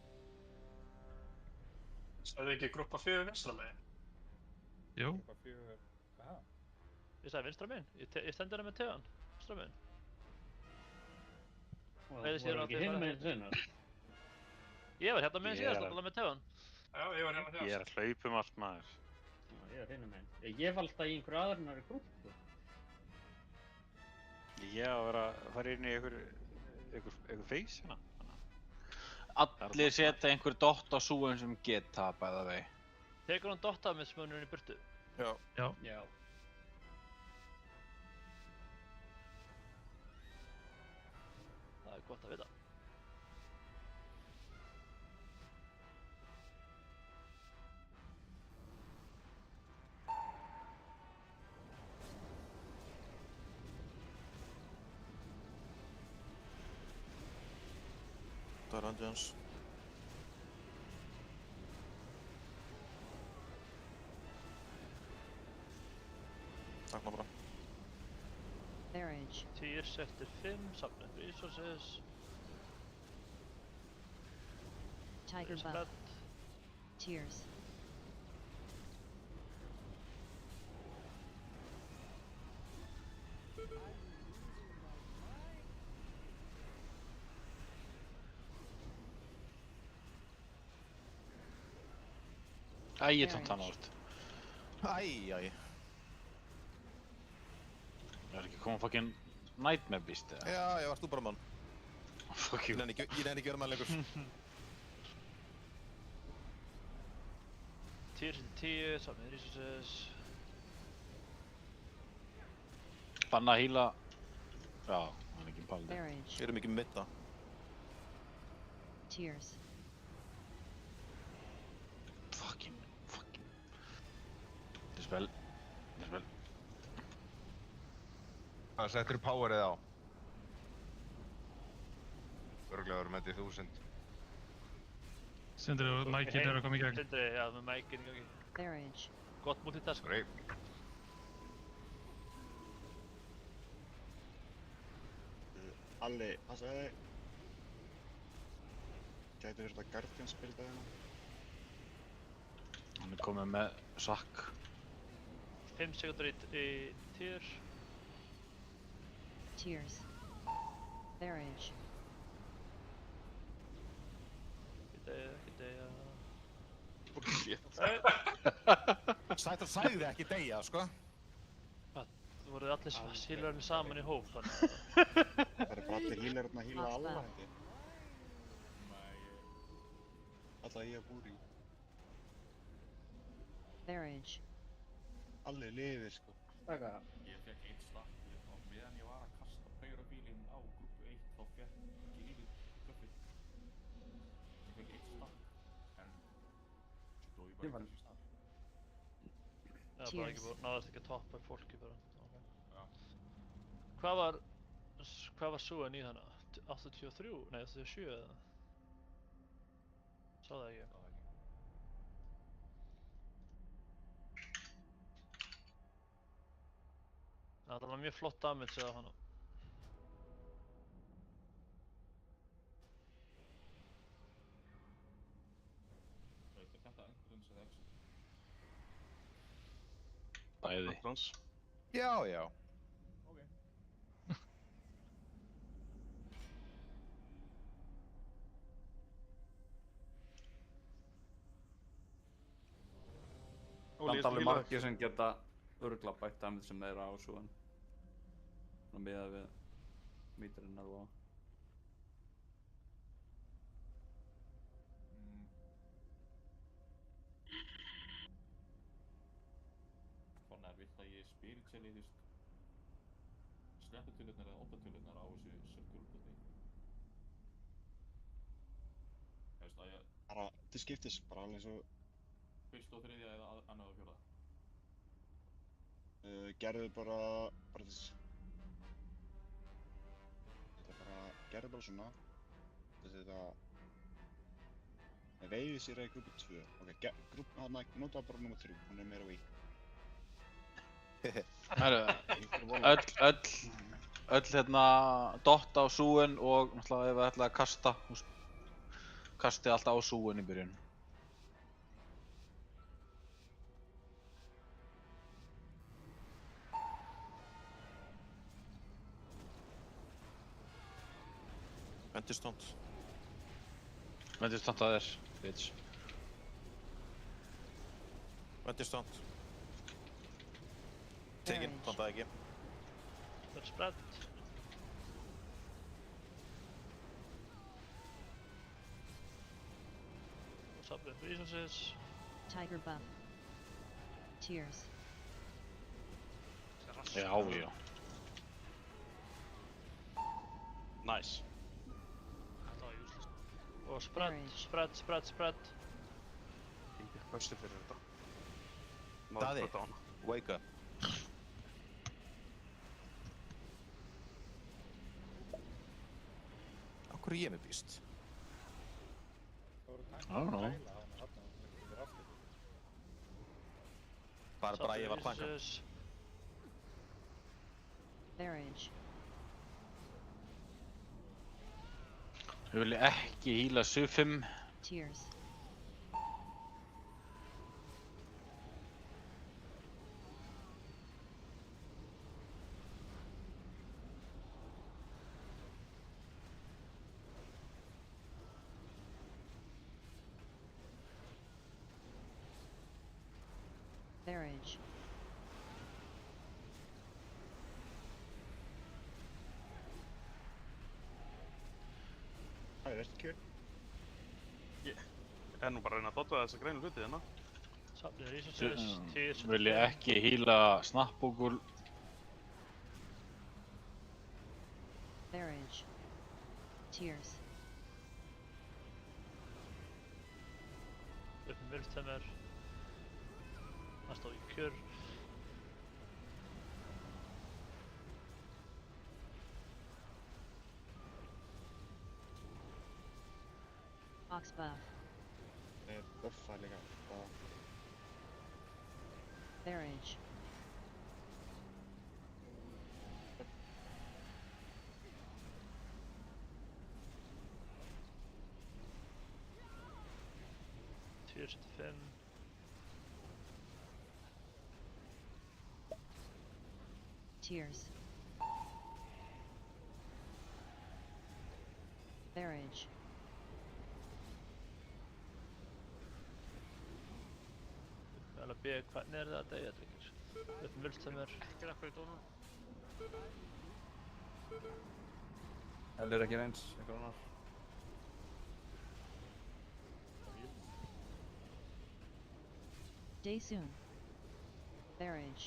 Sagði ekki grúpa 4 vinstra megin? Jú. Grúpa 4, aha. Ég sagði vinstra megin, ég stendur það með tegan, vinstra megin. Og það voru ekki hinum megin sinna? Ég var hérna megin síðast, alltaf með tegan. Já, ég var hérna Ég er að hlaupa allt maður. Já, ég er hinum megin. Ég var alltaf í einhverju aðrunari grúppu. Ég á að vera að fara inn í einhver face hérna. Allir setja einhver dott á Súen sem geta, by the way. Tekur hann dott af með smönurinn í burtu? Já. Já. Já. Það er gott að vita. Dungeons. Takk bara. Barrage. Tiers eftir 5, safna resources. Tiger buff. Tears. Æ, ég tónt hann átt. Æ. Það er ekki komað fucking Nightmare Beast eða? Já, ég varst þú bara mann. Fuck you. Ég nenni ekki vera mann lengur. Tiers eftir 10, safna resources. Banna að heala. Já, hann er ekki paldi. Barrage. Ég erum ekki mitta. Tears. Fucking. Dispel. Hvað settur powerið á? Örglega verður með 1000. Sindri og mækinn eru að koma í gegn. Sindri, já, með mækinn í gangi. Barrage. Gott multitask. Great. Alli, passaði þig. Gæti verið þetta Guardian spilda hérna. Hann er komið með sakk. 5 sekundur í tier. Tears. Barrage. Ekki deyja. Sætur sagði ekki deyja, sko. Hvað? Þú voruð allir healerarnir saman í hóp, þannig að... Það er bara allir healerarnir að heala alla, held ég. Alla ég að búri í. Barrage. Allir lifir, sko. Taka. Ég fekk 1 stakk og meðan ég var að kasta prayer og healing á grúpu 1 þá fekk ég yfir buffið. Ég fekk 1 stakk en Tímfælis á stað. Já, bara ekki búið, náðast ekki að toppa fólki bara. Já. Hvað var Súen í hana? 83? Nei, 87 eða? Sá það ekki. Það var mjög flott damage á hana. Þetta entrance eða exit? Bæði. Entrance. Já, já. Ok. Það er alveg margir sem geta örugglega bætt damage sem þeir á Súen. Svona miðað við mítrinnar og Þannig er vilt að ég spiritually, þú veist, slepputölunar eða óttatölunar á þessu circle-búti. Þú veist að ég... Bara til skiptis, bara alveg eins og... Fyrst og þriðja eða annað og fjórða? Gerðu bara þess... Gerðu bara svona. Þetta... Veiði sér í grúpi 2. Ok, nota bara nummer 3, hún er meira weak. Öll hérna dotta á Súen og náttúrulega ef það ætlaði að kasta, kastið alltaf á Súen í byrjun. Ventistónt. Ventistónt að þér, bitch. Ventistónt. Tekinn, tóntaði ekki. Það er spread. Sublet resources. Tiger buff. Tears. Já, já. Nice. Þetta var useless. Og spread. Ég er föstu fyrir þetta. Daði, wake up. Á hverju ég með býst? I don't know. Bara ég var planka. Barrage. Við viljum ekki hýla Su-5. Tears. Barrage. Það er eftir kjör. Ég er nú bara að reyna að dotta þessa greinu hluti hérna. Sublet resources. Tears. Við viljum ekki hýla Snappbúgul. Barrage. Tears. Upp með Viltemmer. Það stóð í kjör. Ox buff. Buffa líka. Barrage. Tears 75. Tears. Barrage. Vel að bíða hvernig er þetta ég drengir. Upp með Viltemmer. Ekki rakkur í dónum. Heldur ekki eins, eitthvað annar. Day soon. Barrage.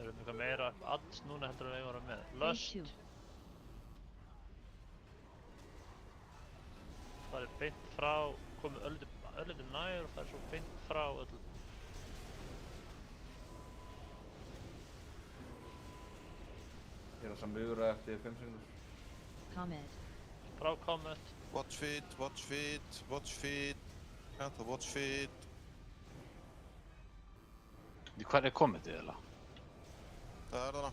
Það erum eitthvað meira alls núna heldur en við vorum með. Lust. Það beint frá, komið örlítið nær og það svo beint frá öllu. Ég þess að mura eftir 5 sekundur. Comet. Frá Comet. Watch feet, watch feet, watch feet. Ennþá watch feet. Hvað Cometið eiginlega? Það þarna.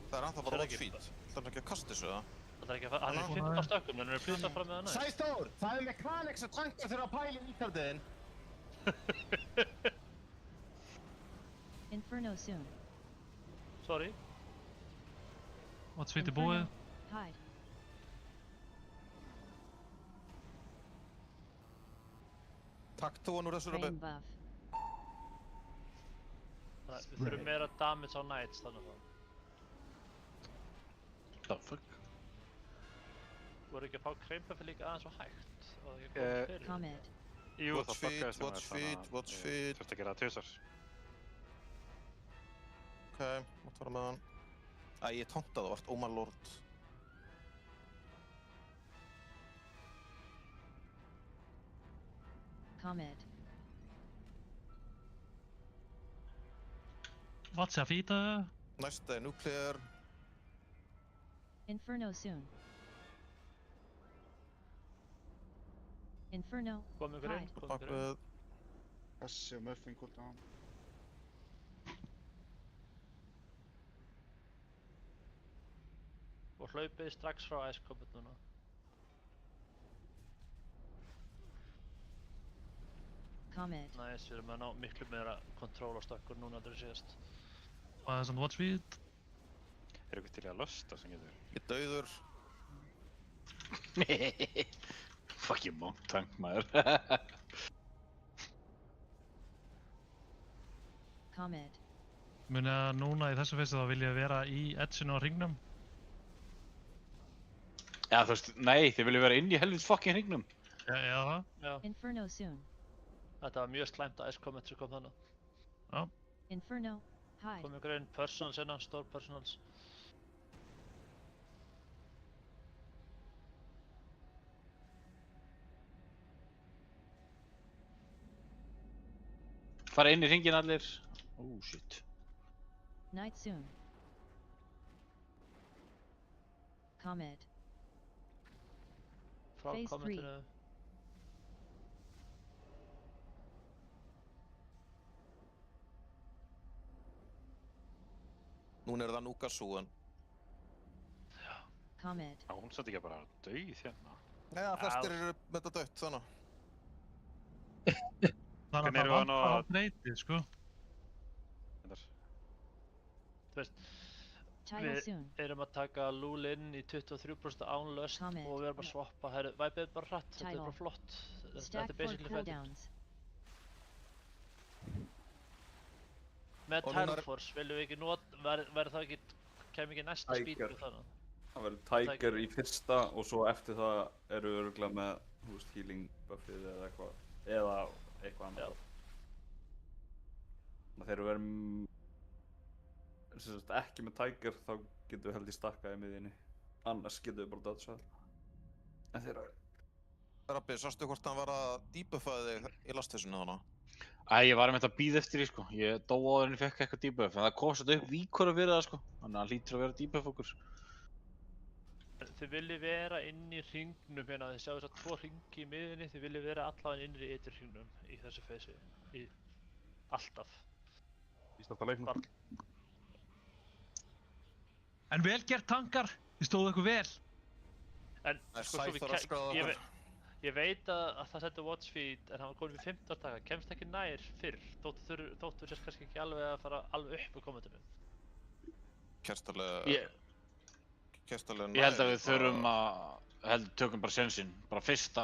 Það ennþá bara watch feet. Það ekki að kasta þessu, eða? Það ekki að fara, hann 15 stökkum, en hann flytað fram með það næst. Sæstór! Það mechanics að tanka þegar að pæla í ítaldiðin. Inferno soon. Sorry. Watch feet búið. Hide. Takk tóan úr þessu röfi. Frame buff. Við þurfum meira damage á Knights þannig að The fuck? voru ekki að fá krempa fyrir líka aðeins og hægt og það ekki komið fyrir. Comet. Jú, það buggaðist Watch feet, watch feet. Þurfti að gera það 2 sars. Ok, mátt fara með hann. Æ, ég tóntaði vart, oh my lord. Comet. Watch a feet. Næsta er nuclear. Inferno soon. Inferno. Kom ykkur inn, kom ykkur inn. Kassi og Muffin cooldown. Og hlaupið strax frá Ice Comet núna. Comet. Nice, við erum að ná miklu meira kontról á stökkur núna þegar síðast. Some watch feet. Er ykkur til að lusta sem getur? Ég dauður. Fucking monk tank maður. Comet. Muni að núna í þessu fyrstu þá vil ég vera í edgeinu á hringnum. Já, þú veist, nei, þið viljið vera inn í helvið fucking hringnum. Já, það. Já. Inferno soon. Þetta var mjög slæmt að Ice Comet sem kom þannig. Já. Inferno. Hide. Kom ykkur inn, personals innan, store personals. Fara inn í hringin allir. Oh shit. Night soon. Comet. Frá Phase 3. Cometinu. Núna er það Nugasúan. Comet. Já, hún satt ekki bara dauð hérna. Já, flestir eru með þetta dött, þannig. Þannig að það vantar á breytið, sko. Þú veist, við erum að taka Lul inn í 23% án löst og við erum að swappa. Herru, væpið bara hratt, þetta er bara flott. Þetta er basically fættið. Með Terraforce viljum við ekki nota, verður það ekki, kemur ekki næsta speed úr þannig? Það verður Tiger í fyrsta og svo eftir það eru við örugglega með, þú veist, healing buffið eða eitthvað annað. Þannig að þegar við erum ekki með Tiger þá getum við held í stakka í miðjunni. Annars getum við bara dodgað. En þeir eru... Rabbi, sástu hvort hann var að debuffaði þig í lastfessinu þannig? Ég var einmitt að bíða eftir því, sko. Ég dó áður en ég fekk eitthvað debuff, en það kom svolítið upp víkur að vera það, sko. Þannig að hann hlýtur að vera debuff okkur. Þið viljið vera inn í hringnum hérna, þið sjáu þess að 2 hringi í miðjunni, þið viljið vera allavega inn í ytri hringnum í þessu feysi. Alltaf. Í starta leiknum. En vel gert tankar, þið stóðu ykkur vel. En sko, ég veit að það setur watch feed en hann var komin við 15 daga, kemst ekki nær fyrr, þóttu sérst kannski ekki alveg að fara alveg upp á kommentinu. Kerstalega Ég held að við þurfum að, tökum bara sensinn, bara fyrsta,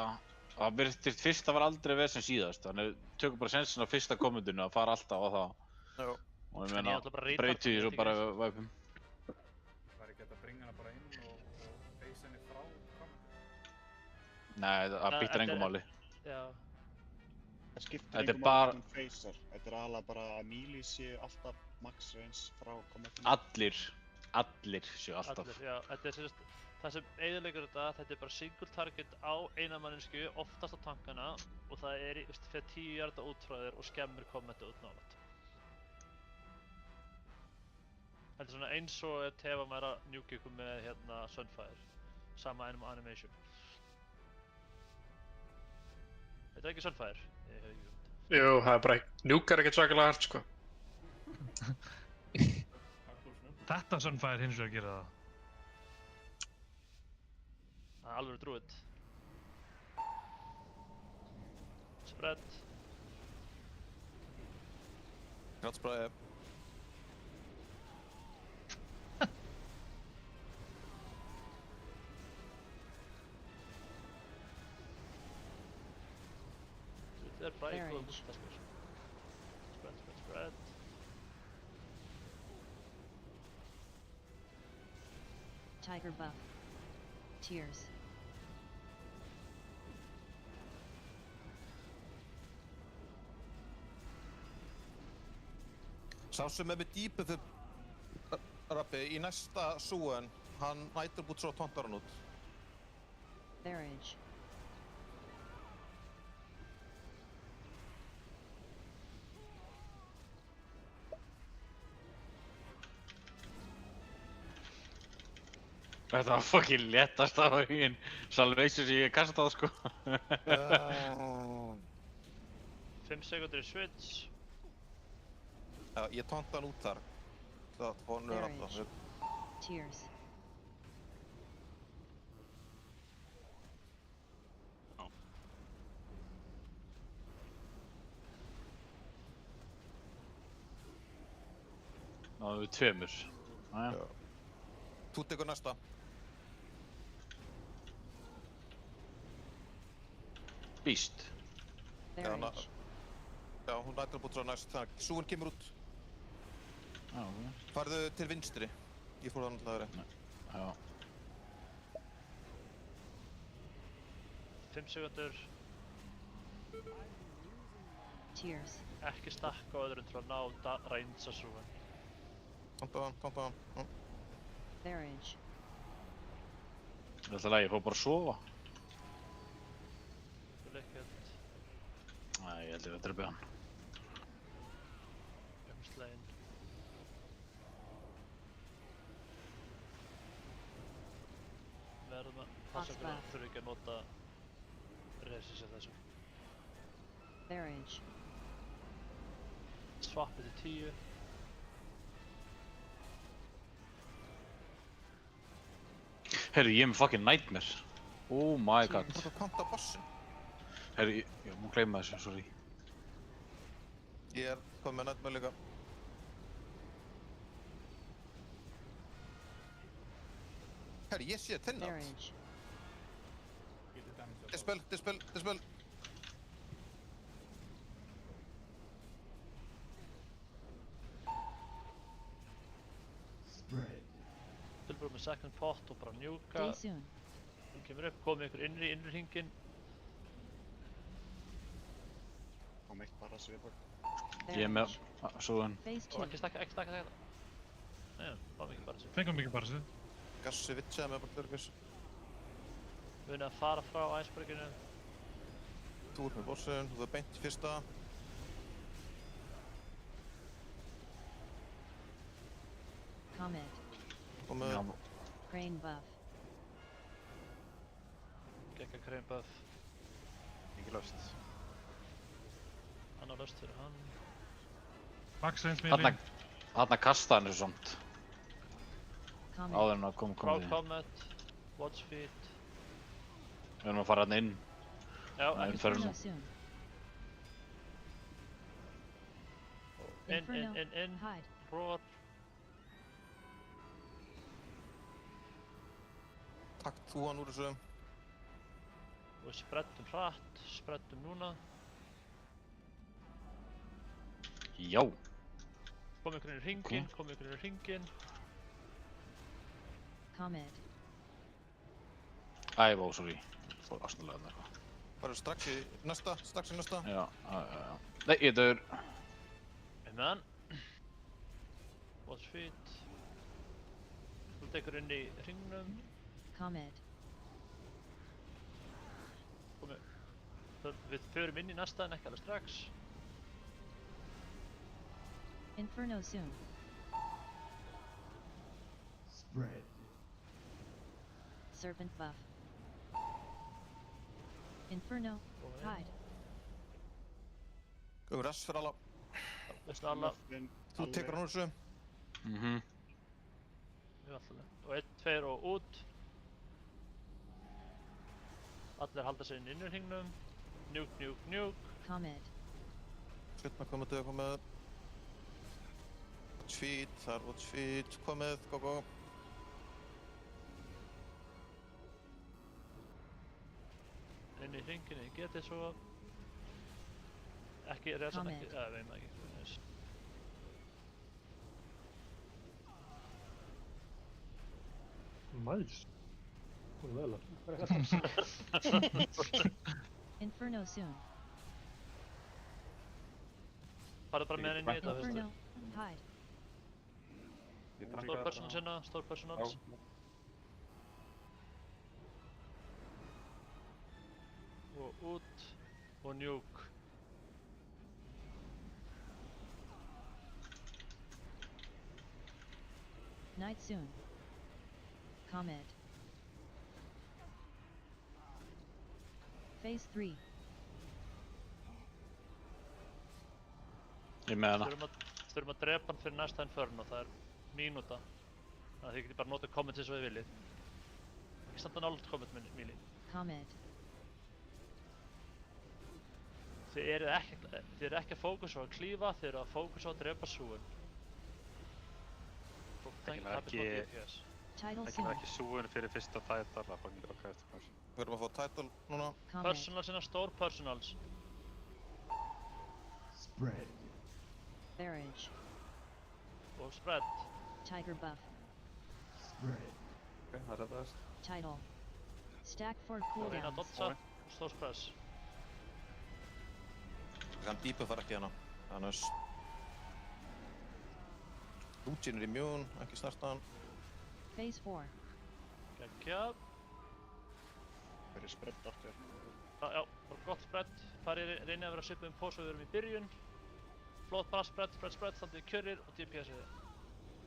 það virtist fyrsta var aldrei verið sem síðast, þannig tökum bara sensinn á fyrsta kommentinu að fara alltaf á það. Já. Og ég meina, breytu því svo bara væpum. Það ekki hægt að bringa hana bara inn og face henni frá kommentinu? Nei, það byttir engum máli. Já. Það skiptir Þetta er engum bara- máli hvernig hún feysar. Þetta er aðalega bara að melee séu alltaf max range frá kommentinu. Allir séu alltaf. Allir, já. Þetta er sérst, það sem eyðileggur þetta er bara single target á eina mannesku, oftast á tankana, og það er fyrir 10 hjarta út frá þér og skemmir kommenti út nálægt. Þetta er svona eins og ef Teva væri að njúka ykkur með hérna Sunfire. Sama animation. Þetta er ekki Sunfire? Ég hef ekki hugmynd. Jú, það er bara njúkar ekkert svakalega hart, sko. Þetta Sunfire hins vegar gera það. Það er alveg druid. Spread. Grátsbræði. Þetta er bara eitthvað múltaskur. Spread. Tiger buff. Tears. Sá sem er með dýpu Rabbi, í næsta súen, hann nætur búið svo að tóntar hann út. Barrage. Þetta var fucking léttast af huginn Salvation sem ég kastað á, sko. 5 sekundir í switch. Já, ég tónta hann út þar. Það fór nöður alltaf. Tears. Náðu við tveimur. Jæja. Þú tekur næsta. Beast. Já, hún nætur búið svo næst, þannig að súin kemur út. Já, ok. Farðu til vinstri. Ég fór það náttúrulega verið. Já. 5 sekundur. Tears. Ekki stakka á öðrum til að ná range að súin. Tónta hann. Barrage. Það er alltaf lægi, ég fór bara að sofa. Þú leikert. Nei, ég held ég að drepa hann. Slegin. Verðum að passa fyrir að þurfa ekki að nota resist af þessu. Barrage. Swappið til 10. Herru, ég er með fucking nightmare. Oh my god. Þú ert að tónta bossin. Herru, ég má gleyma þessu, sorry. Ég er komið með nightmare líka. Herru, ég sé þinn átt. Dispel. Tilbúið með second pot og bara njúka. Hún kemur upp, komið ykkur innri hringinn. Kom eitt bara svipur. Ég er með súðan. Og ekki stakka þetta. Nei, fáum ekki bara svipur. Fengum ekki bara svipur. Gassi vitsaði með bara þörgis. Við erum að fara frá Iceberginu. Þú ert með bossin, þú er beint í fyrsta. Comet. Komið. Crane buff. Gekka crane buff. Ekki löst. Hann á löst fyrir hann. Max range melee. Þarna kastaði hann þessu samt. Comet. Áður en að koma Crowd Comet. Watch feet. Við erum að fara hérna inn. Já, ekki Inferno soon. Inn. Hide. Roar. Takt þú hann úr þessu. Og við spreddum hratt, spreddum núna. Já. Komum ykkur inn í hringinn, Comet. Æ, sorry. Fór aðsnaðlega þarna eitthvað. Bara strax í næsta. Já. Nei, ég dör. Innan. Watch feet. Þú tekur inn í hringnum. Comet. Við förum inn í næsta en ekki alveg strax. Inferno soon. Spread. Servant buff. Inferno. Hide. Gömur rest fyrir alla. Veistu alla. Þú tekur hann úr þessu. Mjög alltaf. Og 1, 2 og út. Allir halda sig inn í hringnum. Nuke. Comet. Setna komið. Watch feet, þar watch feet, komið, go. Inn í hringinni, getið svo. Ekki, resan ekki, veit maður ekki. Nice. Hún er leðilega. Inferno soon. Farðu bara með hann inn í þetta, veistu. Inferno. Hide. Stór personals. Og út. Og nuke. Night soon. Comet. Phase 3. Ég með hana. Þurfum að drepa hann fyrir næsta Inferno, það er mínúta. Þannig að þið getur bara notað comment eins og þið viljið. Ekki standa nálægt comment mílín. Comet. Þið eru ekki að fókusa á að klífa, þið eru að fókusa á að drepa súun. Ekki súun fyrir fyrsta title, það er bara okkar eftir mér. Við erum að fá title núna. Personals innan stór personals. Spread. Barrage. Og spread. Tiger buff. Spread. Ok, það reddast. Title. Stack for Og reyna að cooldowns. dodsa. Stór press. Hann dýpa fara ekki hana. Annars. Lútjinn er immune, ekki snerta hann. Phase 4. Geggjað. Fyrir spread aftur. Já, bara gott spread. Reynið að vera svipum pós og við erum í byrjun. Flott bara spread, standið kjörir og DPS-ið.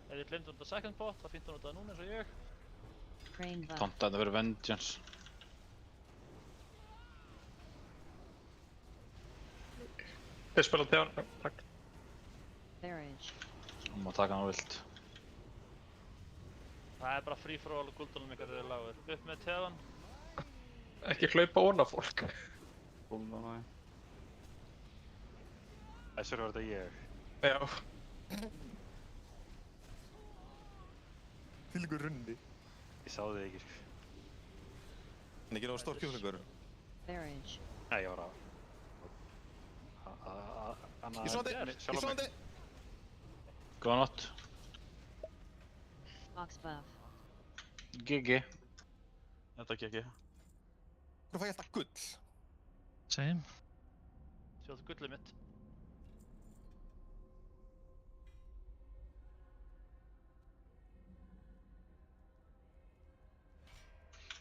Ef þið glemdu þetta second pot, þá fínt að nota það núna eins og ég. Tónta þetta verið Vengeance. Dispel á tegan, takk. Barrage. Þú má taka hann á vilt. Það er bara free for all og guldanum ykkar eru lágur. Upp með tegan. Ekki hlaupa ofan á fólk. Guldan Þessur var þetta ég. Já. Fylgur runni. Ég sá þig ekki. En ekki náðu stór kjúklingur. Barrage. Nei, ég var að... Ég svo hann. Góða nótt. Box buff. GG. Þetta GG. Nú fæ ég alltaf gull. Same. Sjóðu gullið mitt.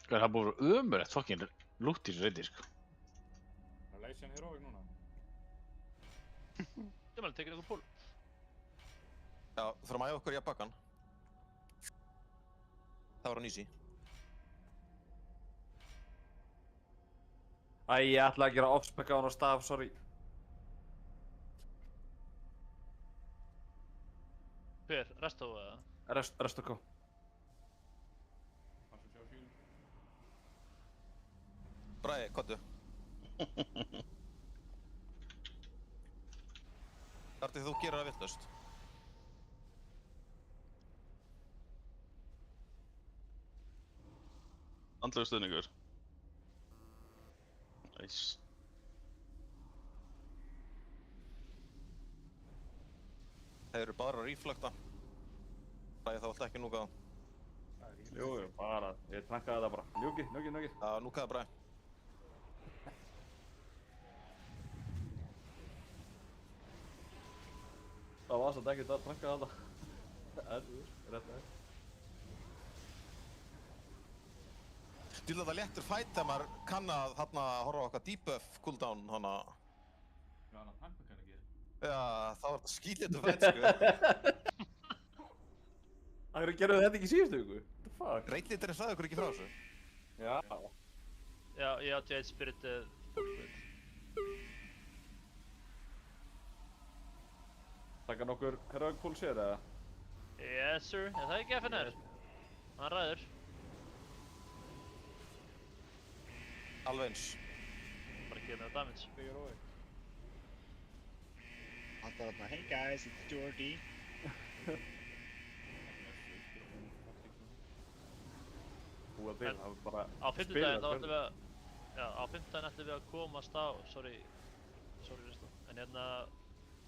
Það búið ömurlegt fucking lútt í þessu reyndi, sko. Það er Legion Heroic núna. Ég meðal tekið ykkur púl. Já, þurfum að æfa okkur í að baka hann. Það var hann easy. Æ, ég ætla að gera offspec á hann á staf, sorry. Hver? Resto eða? Rest okkur. Bragi, kottu. Þar til þú gerir það villust. Andlegur stuðningur. Nice. Þeir eru bara að reflekta. Bragi, þá viltu ekki núka það. Jú, bara. Ég tankaði það bara. Njúki. Já, núkaði Bragi. Það var samt ekkert að tranka þarna. En, rétt veginn. Til þetta léttur fætt þegar maður kann að horfa á okkar debuff cooldown hana. Já, hann tanka kann ekki. Já, þá var þetta skýtléttur fætt, sko. Það gerðu þetta ekki í síðustu viku? What the fuck? Reitliturinn sagði okkur ekki frá þessu. Já. Já, ég átti eitt spiritið. Taka nokkur heroic pulse hér, eða? Yes sir, er það ekki FNR? Hann ræður. Alveg eins. Bara gefa mér damage. Alltaf þarna, hey guys, it's Jordy. Búa til, það var bara... Á fimmtudaginn þá ætlum við að... Já, á fimmtudaginn ætlum við að komast á... Sorry, Risto. En hérna...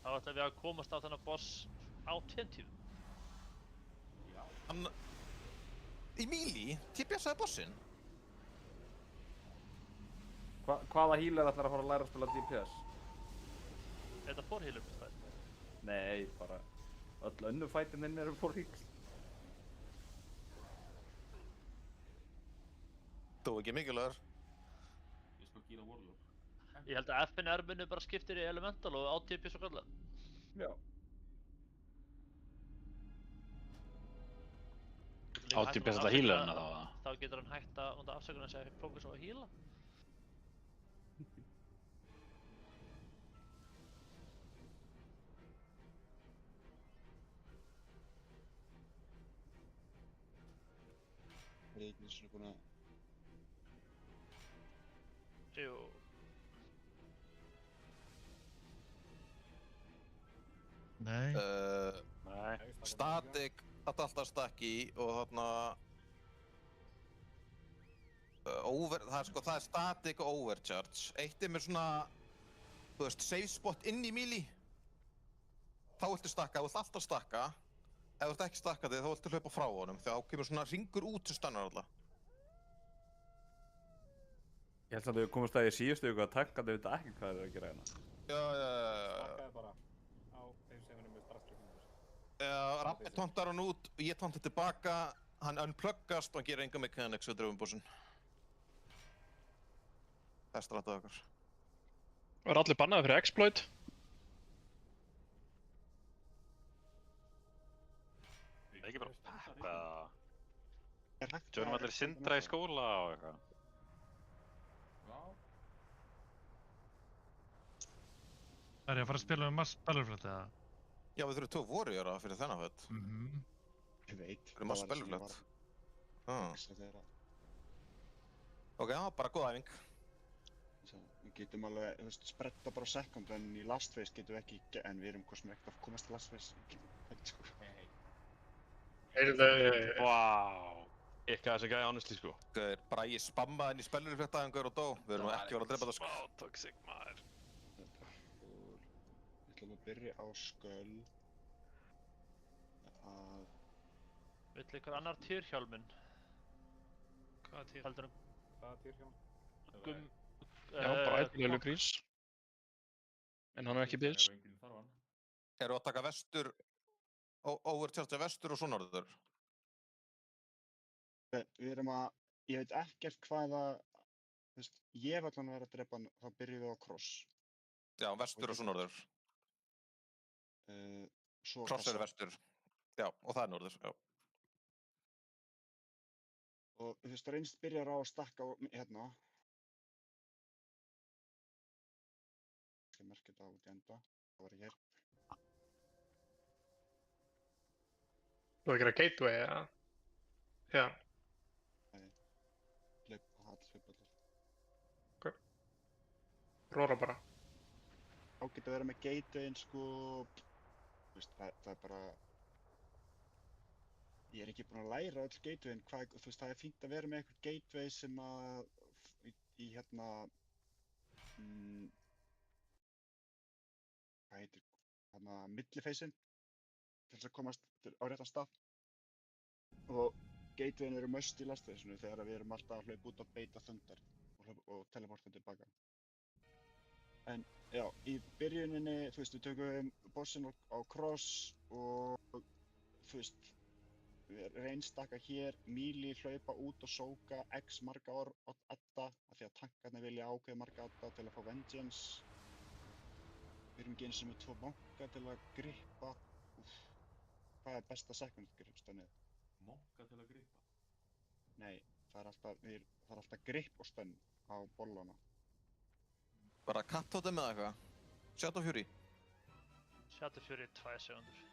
Þá ætlum við að komast á þennan boss á 20. Hann... Í melee? TPS-aði bossinn? Hvaða healer ætlar að fara að læra að spila DPS? Er þetta 4 healer stæl? Nei, bara... Öll önnu fætin inn eru 4 heals. Þú ekki mikilvægur. Ég skal gera Warlock. Ég held að FNR muni bara skiptir í Elemental og ATP svo kallað. Já. ATP er þetta healerina þá? Þá getur hann hægt að nota afsökunar að segja fókus á að heala. Er ég ekki svona búin að... Jú. Nei. Nei. Static, þetta alltaf stakki og þarna... það er static og overcharge. Eitt er með svona... Þú veist, save spot inn í melee. Þá viltu stakka, þú vilt alltaf stakka. Ef þú vilt ekki stakka þig, þá viltu hlaupa frá honum. Þegar þá kemur svona hringur út sem stannar alltaf. Ég held að þau komast að í síðustu viku að takka þau veit ekki hvað þeir eru að gera hérna. Já. Takkaði bara á þeim sem er með starfstökunum. Rappi tóntar hann út og ég tóntar tilbaka. Hann unpluggast og hann gerir enga mechanics við draugumbossinn. Það er strættað okkar. Er allir bannaði fyrir exploit? Ekki bara peppa eða... Tjónum allir Sindra í skóla og eitthvað. Það er ég að fara að spila með Mass Bellerflöt eða? Já, við þurfum 2 warriora fyrir þennan fett. Ég veit. Það er Mass Bellerflöt. Ok, já, bara góð æfing. Við getum alveg, þú veist, spretta bara second, en í last phase getum við ekki, en við erum hvað sem ekkert að komast til last phase. Wow. Eitthvað þessi gæði honestly, sko. Gauður, bara ég spammaði henni í Bellerflöt-aðein, gauður og dó. Við erum ekki verið að drepa það, sko. Toxic, maður. Við ætlum að byrja á sköll. Vill ykkur annar týrhjálminn? Hvaða týr? Hvaða týrhjálm? Já, bara ætlulega grís. En hann er ekki bitch. Eru að taka vestur, overcharge vestur og svo norður? Við erum að, ég veit ekkert hvaða, þú veist, ég hef allan verið að drepa hann, þá byrjum við á cross. Já, vestur og svo norður. Cross eru vestur. Já, og það er norður, já. Og þú veist, reynst byrjar á að stakka hérna. Ég merki þetta út í enda, það var ég hér. Þú að gera gateway, eða? Já. Nei. Hlaup og hall, hlaup allir. Ok. Róra bara. Þá getur verið með gatewayin, sko... Þú veist, það er bara... Ég er ekki búinn að læra öll gatewayin, þú veist, það er fínt að vera með eitthvað gateway sem að... í hérna... Hvað heitir... Hérna, millifacin. Til þess að komast á réttan stað. Og gatewayin eru must í last phase-inu þegar við erum alltaf að hlaupa út á beita þundar og teleporta tilbaka. En já, í byrjuninni, þú veist, við tökum bossinn á cross og þú veist, reynstaka hér, melee hlaupa út og sóka x marga adda af því að tankarnir vilja ákveða marga adda til að fá vengeance. Við erum ekki eins og með 2 monka til að grippa. Hvað er besta second grip-stönnið? Monka til að grippa? Nei, það er alltaf grip og stönn á bollana. Bara kattótið með eitthvað? Shadow Fury? Shadow Fury 2 sekundur.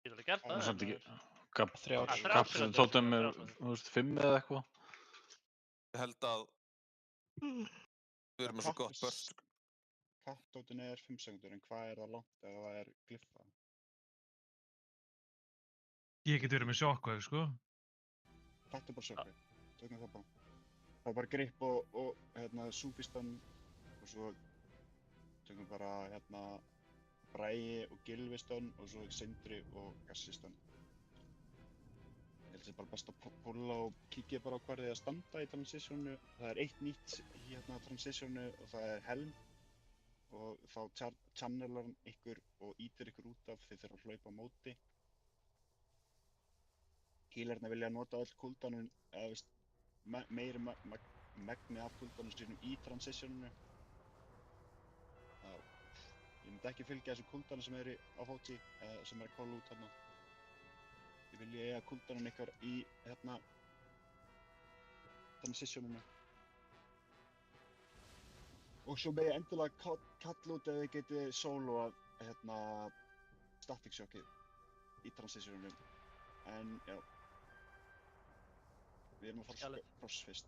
Ég get alveg gert það. Það er samt ekki... Kapsinn tóttum er, þú veist, 5 eða eitthvað. Ég held að... Við erum með svo gott burst. Kattótin er 5 sekundur, en hvað er það langt ef það er glyffa? Ég get verið með shockwave, sko. Taktu bara shockwave. Tökum það bara. Það er bara grip og súfistan og svo tökum bara Bragi og Gylfi-stönn og svo Sindri og Gassi-stönn. Ég held að það er bara best að púlla og kíkja bara á hvað þið að standa í transitionu. Það er eitt nýtt í transitionu og það er helm. Og þá channelar hann ykkur og ýtir ykkur út af þið þurfa að hlaupa á móti. Healerna vilja nota öll cooldownun, eða veist, meiri megni af cooldownum sínum í transitioninu. Ég myndi ekki fylgja þessu cooldownum sem eru á Fauci, eða sem að calla út hérna. Ég vilja eiga cooldownun ykkar í transitioninu. Og svo með ég endilega kalla út ef þið getið soloað static shockið í transitioninu. En já. Við erum að fara cross fyrst.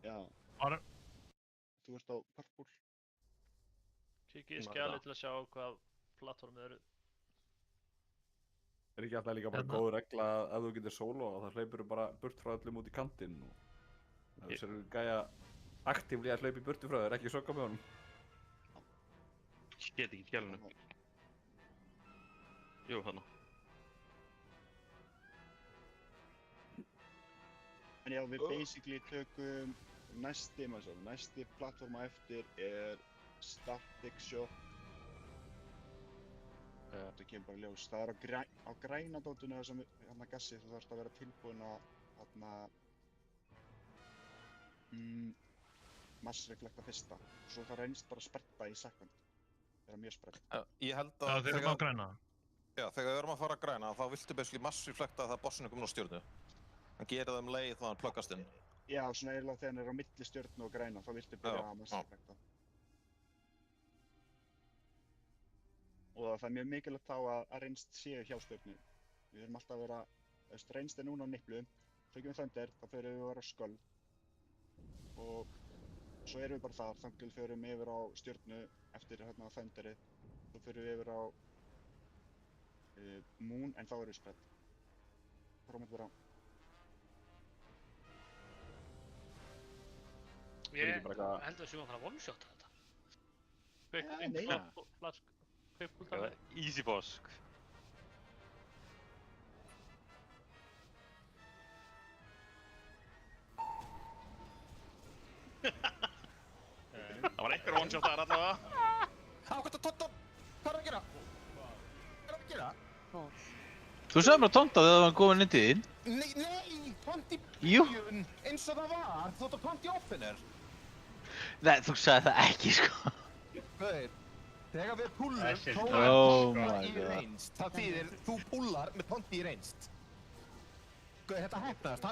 Já. Þú ert á purple. Kikið í skjalið til að sjá hvað plattformið eru. Er ekki alltaf líka bara góð regla að ef þú getur solo og það hleypur bara burt frá öllum út í kantinn og þess að gæja aktíflega að hlaupa í burtu frá þér, ekki sokka með honum. Ég get ekki í skjælinu. Jú, þarna. En já, við basically tökum næsti plattforma eftir er Static Shock. Þetta kemur bara í ljós. Það er á græna dótinu sem Gassi, þú þarfst að vera tilbúin að massreflekta fyrsta. Svo það reynst bara að spretta í sekund. Vera mjög sprett. Ég held að... Já, þeir eru á græna. Já, þegar við erum að fara að græna, þá viltu basically massreflekta það bossinu komin á stjörnu. Hann gerir það leið þá hann pluggast inn. Já, svona eiginlega þegar hann er á milli stjörnu og græna, þá viltu byrja að massreflekta. Og það er mjög mikilvægt þá að reynst séu hjá stjörnu. Við erum alltaf að vera, reynst er núna á nipplu, tökum við Thunder, þá förum við að vera á Skull. Og svo erum við bara þar, þannig förum við yfir á stjörnu eftir Thunderið. Svo förum við yfir á Moon, en þá erum við spredd. Prófum við vera á. Ég held að við séum að fara að one-shota þetta. Easy boss. Það var einhver one-shot þar allavega. Hvað er að gera? Hvað er að gera? Þú sagði bara Tonta þegar það var komin inn til þín. Nei, Tonti Jú. byrjun, eins og það var, þú ert Tonti opener. Nei, þú sagði það ekki, sko. Gauðir, þegar við pullum Oh í reynst, það þýðir þú pullar með Tonti í reynst. Gauðir, þetta hefnaðist,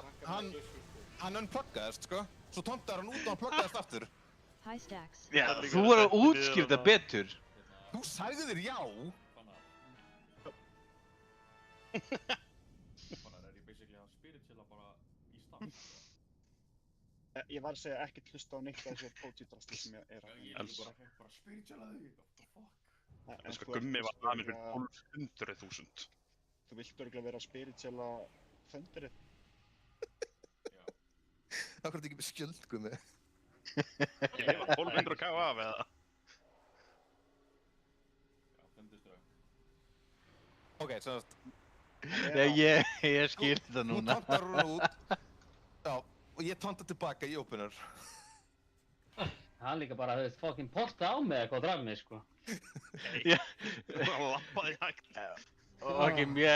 hann unpluggaðist, sko. Svo Tontar hann út og hann pluggaðist aftur. High stacks. Já, þú voru að útskýrta betur. Þú sagði þér já. Þannig er ég basically að spirituala bara í stað. Ég var að segja ekkert hlusta á neitt af þessu pótjudrasli sem ég er að Bara spirituala þig, what the fuck? Sko, Gummi var aðeins fyrir 1200.000. Þú vilt örgulega vera að spirituala Thunderið? Það er ekki með skjöld, Gummi. Ég lifa 1200k af eða? Já, Thunderströg. Ok, semast. Ég skil það núna. Þú tontar hún út. Já, og ég tontar tilbaka í opener. Hann líka bara, þú veist, fucking porta á mig eitthvað og draf mig, sko. Það lappaði hægt. Ok, ég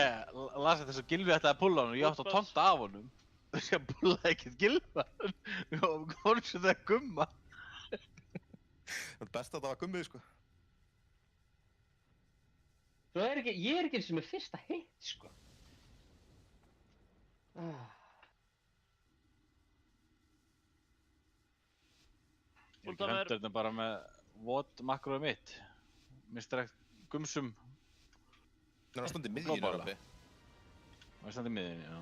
las þetta svo Gylfi ætlaði að pulla hann og ég átti að tonta af honum. Þess að pullaði ekkert Gylfa. Og hún sem það gumma. Það er best að það var gummið, sko. Svo ég er ekki eins og með fyrsta hitt, sko. Ég hendur þetta bara með vot makroið mitt. Mistur ekkert gumsum. Það er að standa í miðjunni, Rabbi. Það er standa í miðjunni, já.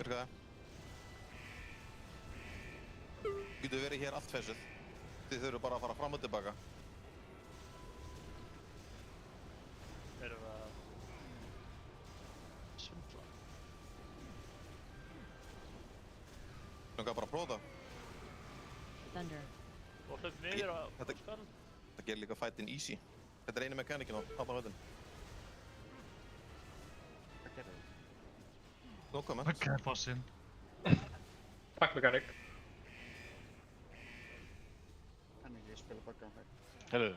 Virkaði. Getur verið hér allt fessið. Þið þurfum bara að fara fram og tilbaka. Erum við að svindla? Langar bara að prófa það. Thunder. Og hlöfum yfir á skall. Það gerir líka fightinn easy. Þetta er einu mekaníkin á allan veitin. Hvað gerir þið? No comment. Buggaði bossinn. Takk mekaník. Kann ekki spila bugga á mig. Herru.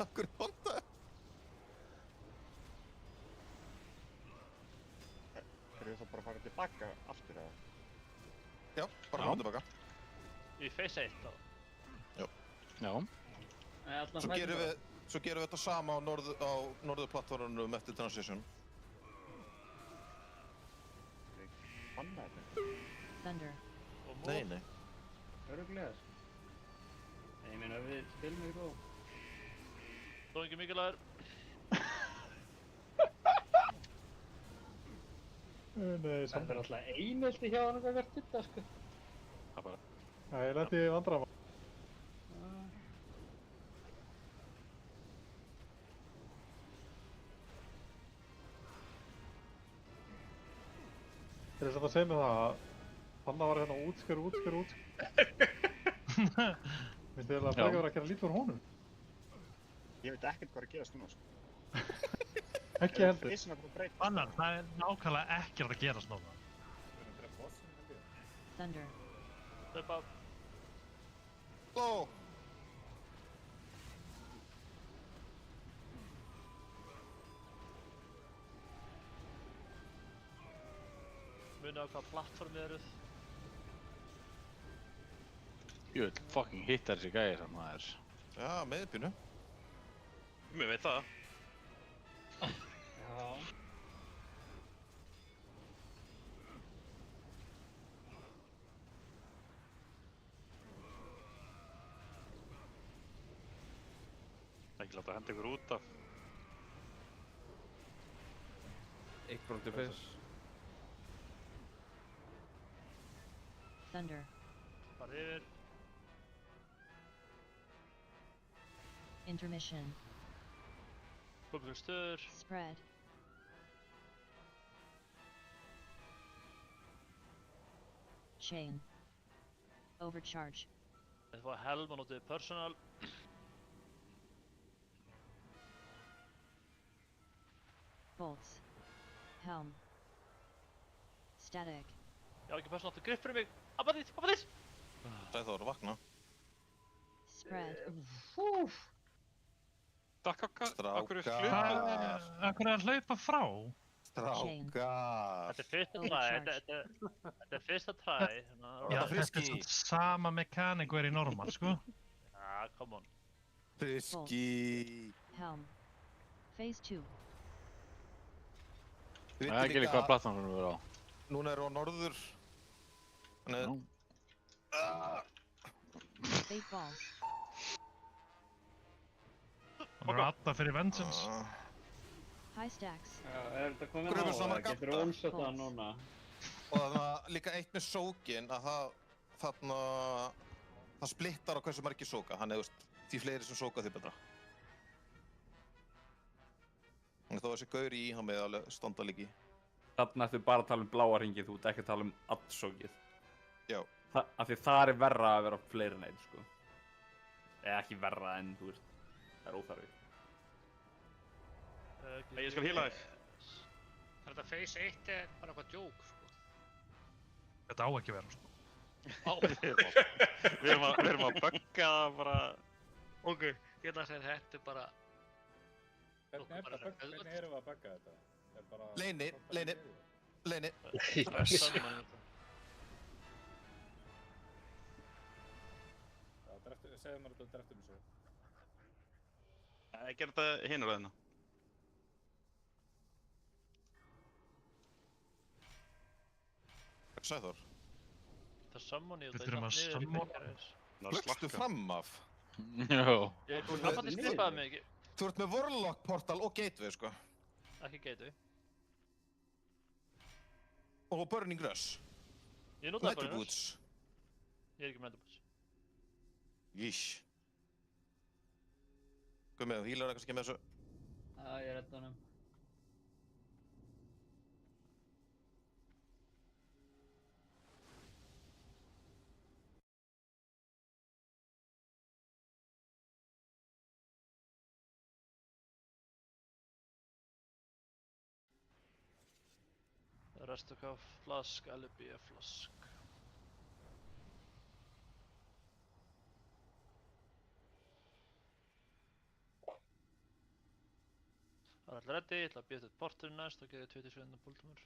Akkur hóndaði? Erum við þá bara að fara tilbaka aftur eða? Já, bara fram og tilbaka. Í phase 1 þá? Já. Svo gerum við þetta sama á norðurplattformunum eftir transition. Banna þetta? Thunder. Nei, nei. Örugglega, sko. Nei, ég meina, við spilum ekki góð. Þó ekki mikilvægur. Nei, Þetta er alltaf einelti hjá hann að verða þetta, sko. Það bara. Já, ég lenti í vandræðamál. Þeir eru svona að segja mig það að Panna var hérna útsker. Finnst þið að frekar vera að gera lítið úr honum? Ég veit ekkert hvað er að gerast núna, sko. Ekki heldur. Annar, það er nákvæmlega ekkert að gerast núna. Thunder. Hlaupa. Go! Munið á hvað plattformið eruð. Jöld, fucking hittar þessi gæði saman það er. Já, meðpínu. Mér veit það. Já. Ekki láta henda ykkur út af. Eitt brúnt í fyrst. Thunder. Bara yfir. Intermission. Komið fyrir stöður. Spread. Chain. Overcharge. Þetta var helm og notið personal. Bolts. Helm. Static. Ég á ekki personal til grip fyrir mig. Abba þitt! Sæþór, vakna. Spread. Akkur er Strákar. Akkur er að hlaupa frá? Strákar. Þetta er fyrsta træ, þetta er fyrsta træ. Já, þetta er sama mekaníku er í normal, sko. Já, come on. Friski. Helm. Phase 2. Það er ekki líka hvaða plattform við erum á. Núna erum við á norður. Þannig... Eight balls. Það eru alltaf fyrir Vengeance. High stacks. Já, þetta komið á það? Getur þú umsett það núna? Og það er líka eitt með sókin að það splittar á hversu margir sóka. Þannig að því fleiri sem sóka því betra. Þannig þó þessi gauri í hann með alveg standa líki. Þarna ertu bara að tala um bláa hringið, þú ert ekki að tala um allsókið. Já. Af því þar er verra að vera fleiri en einn, sko. Eða ekki verra en, þú veist, það er óþarfi. Ég skal hýla þig. Þetta Phase 1 er bara eitthvað djók, sko. Þetta á ekki vera, sko. Við erum að bugga það bara... Ok, ég ætla að segja þetta er bara... Hvernig erum við að bugga þetta? Leini. Segðu mér þetta dreftum svo. Ég gerði þetta hinur að hérna. Sæþór. Það sammoni Við þurfum að sammona. Flöggstu fram af? Já. Það fannst stipaði mig ekki. Þú ert með Warlock portal og Gateway, sko. Ekki Gateway. Og Burning Rush. Ég notaði Metal Boots. Ég er ekki með Metal Boots. Jísh. Hvað með þú? Hýlar það kannski með þessu? Já, ég er redda honum. Restoka flask, alibi flask. Það er alltaf reddi, ég ætla að býða þetta porturinn næst og geða 27. púltumur.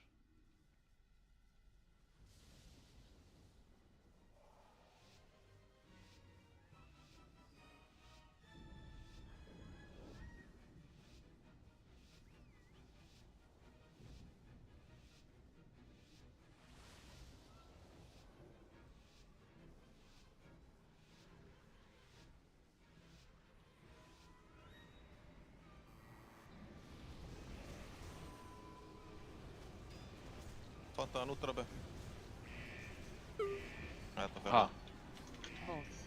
Tóntaðan út, Robby. Þetta fyrir. Bolts.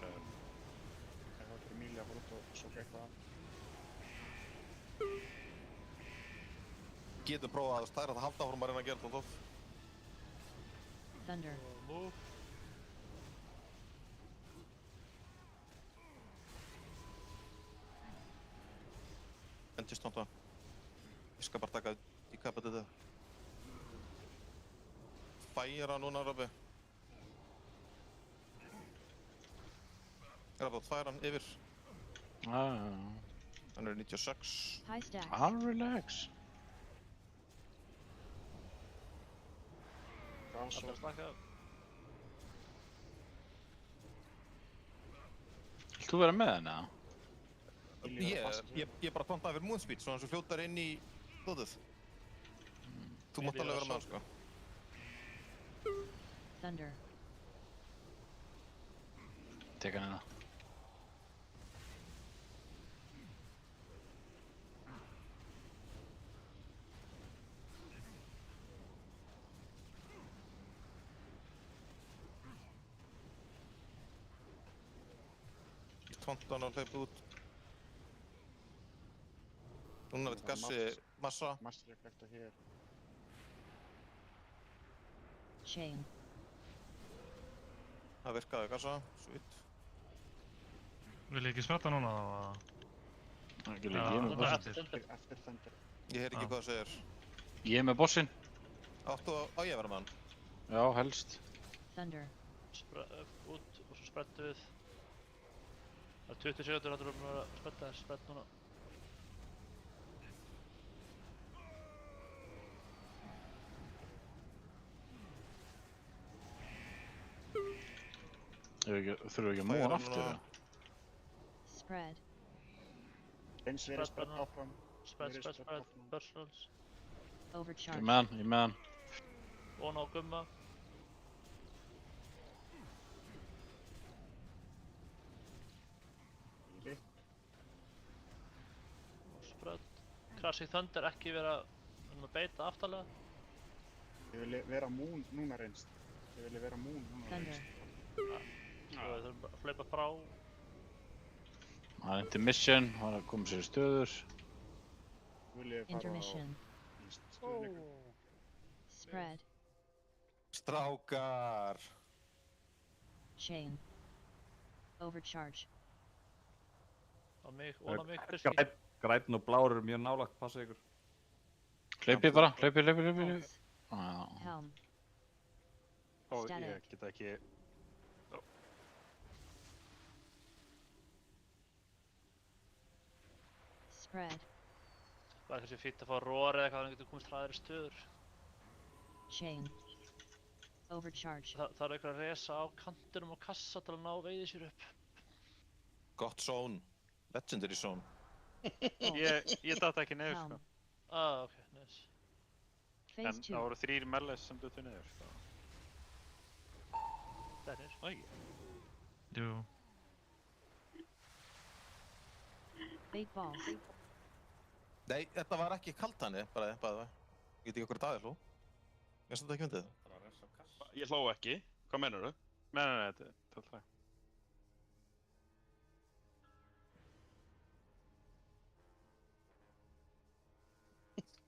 Það var fyrir Emilia að fara út og svo eitthvað. Getur prófað að stæra það halda áfram að reyna að gera þetta. Thunder. Move. Endist tónta. Ég skal bara taka í kappa þetta. Færa núna, Robby. Robby, færa hann yfir. Hann er 96. High stacks. Relax. Allir slaka upp. Vilt þú vera með henni, Ég bara tóntaði fyrir Moonspeed, svona eins og fljótar inn í þótið. Þú mátt alveg vera með hann, sko. Thunder. Tek hann hérna. Tóntan og hleypa út. Núna er þetta gassi massa. Master reflektor hér. Chain. Það virkaði gassa, sweet. Vil ég ekki spretta núna þá? Ekki líka, ég er með bossinn. Eftir Thunder. Ég heyr ekki hvað það segir. Ég er með bossinn. Áttu á ég að vera með hann? Já, helst. Thunder. Út og svo sprettu við. Það er 20 sekundur að þú að spretta þess sprett núna. Þurfum við ekki að múa hann aftur? Spread. Eins verið sprett áfram. Spread, personals. Overcharge. Ég með hann. Von á gumma. Spread. Crashing Thunder, ekki vera að beita aftalega. Ég vil vera Moon núna reynst. Ég vil vera Moon núna reynst. Svo við þurfum að hlaupa frá. Það er intermission, hann er að koma sér í stöður. Vil ég fara á Intermission. stöðleikum. Spread. Strákar. Chain. Overcharge. Á mig, ofan á mig, Birki. Grænn og blár eru mjög nálægt, passa ykkur. Hlaupið bara, hlaupið. Helm. Ó, ég Static. get ekki... Spread. Það er kannski fínt að fá roar eða eitthvað, þannig að getur komist hraðari stöður. Chain. Overcharge. Það er eitthvað að resa á kantinum og kassa til að ná veiði sér upp. Gott zone. Legendary zone. Ég datt ekki niður, sko. Ok, nice. En það voru 3 meles sem duttu niður, sko. Það er niður. Það ekki? Jú. Bait balls. Nei, þetta var ekki kaltani, bara það. Ég veit ekki okkur dagur hlú. Ég finnst þetta ekki myndið. Ég hló ekki. Hvað meinarðu? Nei, þetta er alltaf.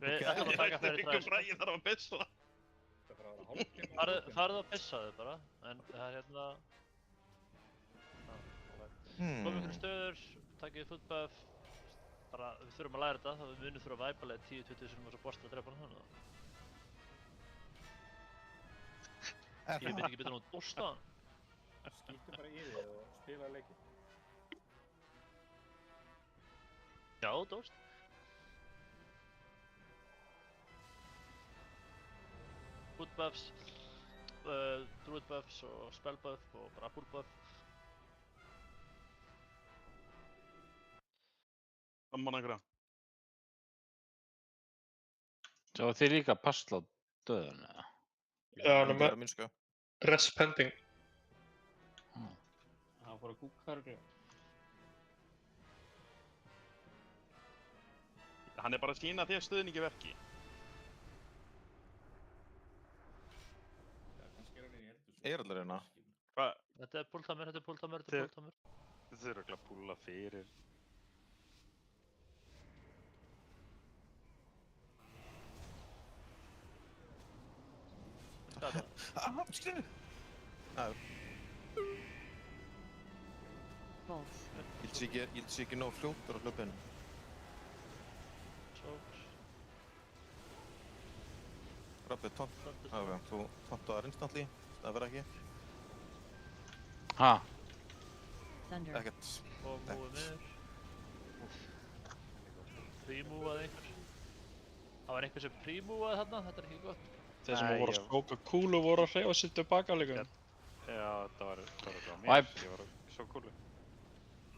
Við ætlum að taka fyrir træs. Ég þarf að pissa. Farðu að pissa þau bara, en það er hérna... Komum ykkur stöður, takkið footbuff. Bara, við þurfum að læra þetta, þá við munum þurfa að væpa leið 10-20 sinum og svo bosta að drepa hann þannig. Ég veit ekki betur en að bosta hann. Skýttu bara í þig og spila leikinn. Já, dóst. Foot buffs, druid buffs og spell buff og bara full buff. Amman einhverja. Svo þið líka passla á döðun, eða? Já, hann er með rest pending. Hann fór að kúka örglega. Hann er bara að sýna þér stuðningi verki. Er allir hérna? Hvað? Þetta er púltamur. Þið þurfa örugglega að púlla fyrir. Hvað er það? Bolts. Ég held sé ekki nóg fljótur á hlaupinu. Soaks. Rabbi, þú tóntaðar instantly, það verður ekki. Ha? Thunder. Ekkert. Og múið niður. Prímúaði einhver. Það var einhver sem prímúaði þarna, þetta er ekki gott. Þeir sem voru að skóka kúlu voru að hreyfa sig tilbaka líka. Já, þetta var ekki á mér. Væp. Ég var að sóka kúlu.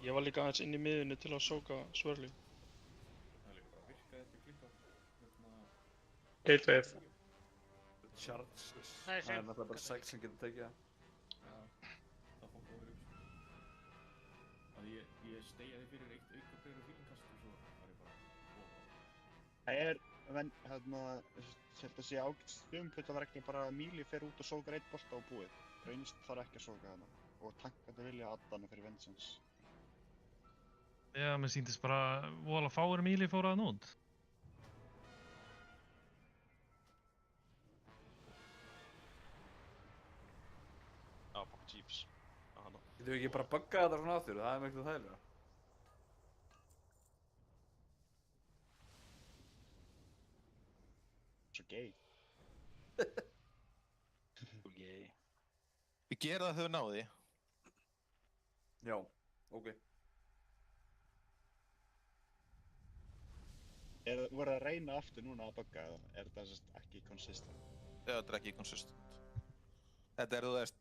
Ég var líka aðeins inn í miðunni til að sóka svörli. Það er líka bara virkað eftir klikka. Gatewave. Charge. Nei, Það er náttúrulega bara 6 sem getur tekið það. Já, það fór góður upp. Að ég steigjaði fyrir eitt aukabreyður og fílinkast og svo var ég bara Það er, þetta sé ágætt stumputaverkni bara að Míli fer út og sókar eitt bolta á búið. Reynist þarf ekki að sóka þarna. Og tankandi vilja addana fyrir Vengeance. Já, mér sýndist bara vola fáir Míli fóru að nót. Já, fuck Chiefs. Getum við ekki bara bugga þetta svona aftur, það er miklu þægilega. Svo gay. Svo gay. Við gerum það þegar við náðum því. Já, ok. Voru að reyna aftur núna að bugga eða er þetta ekki consistent? Já, þetta er ekki consistent. Þetta er, þú veist,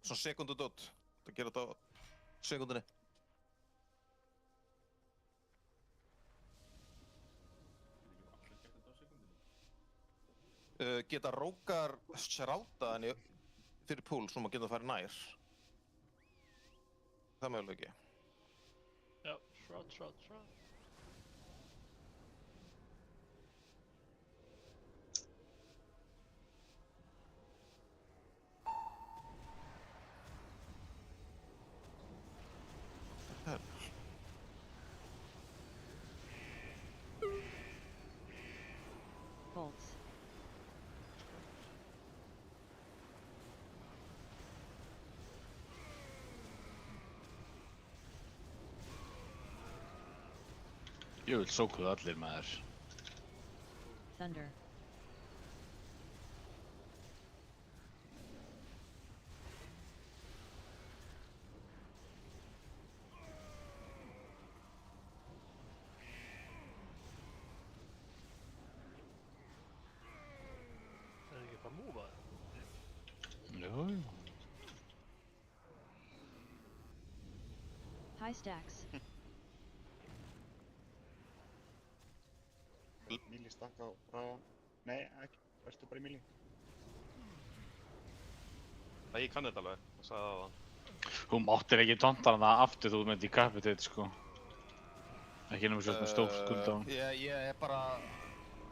svona sekundu dot. Það gerir þetta á sekundinni. Geta rókar sráta henni fyrir púl svo maður geta að fara nær. Það er möguleiki. Já, shroud. Bolts. Ég vil sókuðu allir maður. Thunder. Það ekki bara múfa það? Jú. High stacks. Míli stakk á Braga. Nei, ekki. Vertu bara í Míli. Það ég kann þetta alveg, það sagði það áðan. Þú máttir ekki tonta hana aftur þú með decapitate sko. Ekki nema svo stór skuld á hann. Ég er bara...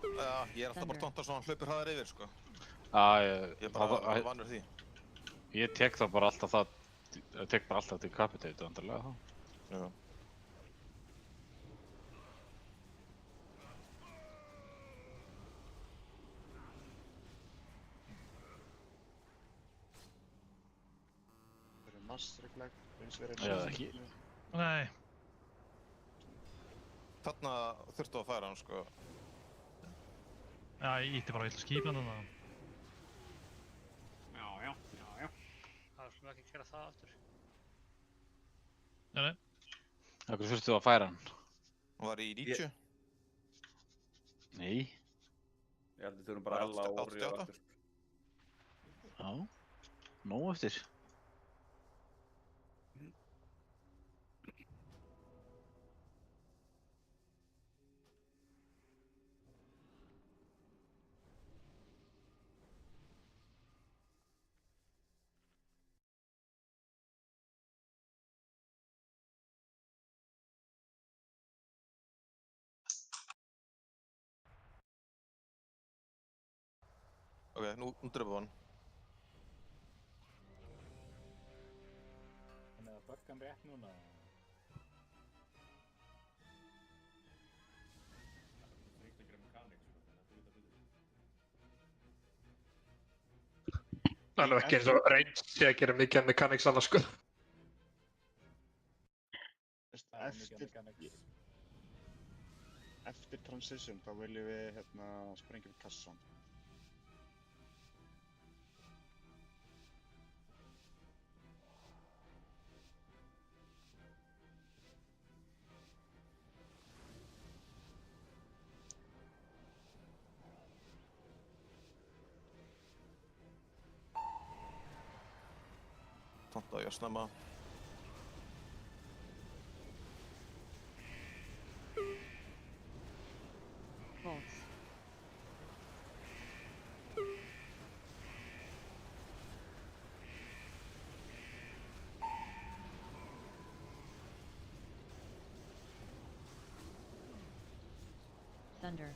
Já, ég er alltaf bara tonta svo hann hlaupir hraðar yfir sko. Ég er bara vanur því. Ég tek það bara alltaf það... Ég tek bara alltaf decapitate vandarlega þá. Já. Það eru massreglægt, eins verið ekki. Nei. Þarna þurftu að færa hann sko. Já, ég ítti bara vill skýpna þarna. Já. Það skulum ekki gera það aftur. Nei. Akkur þurftu að færa hann? Hann var í 90? Nei. Ég held að við þurfum bara Ella og Orri á eftir. Já. Nóg eftir. Ok, nú dröfum hann. Þannig að bögga hann rétt núna. Það er nú ekki eins og reynd sé að gera mikið af mechanics annars sko. Eftir transition þá viljum við sprengja við kassan. Tonta ég snemma. Bolts. Thunder.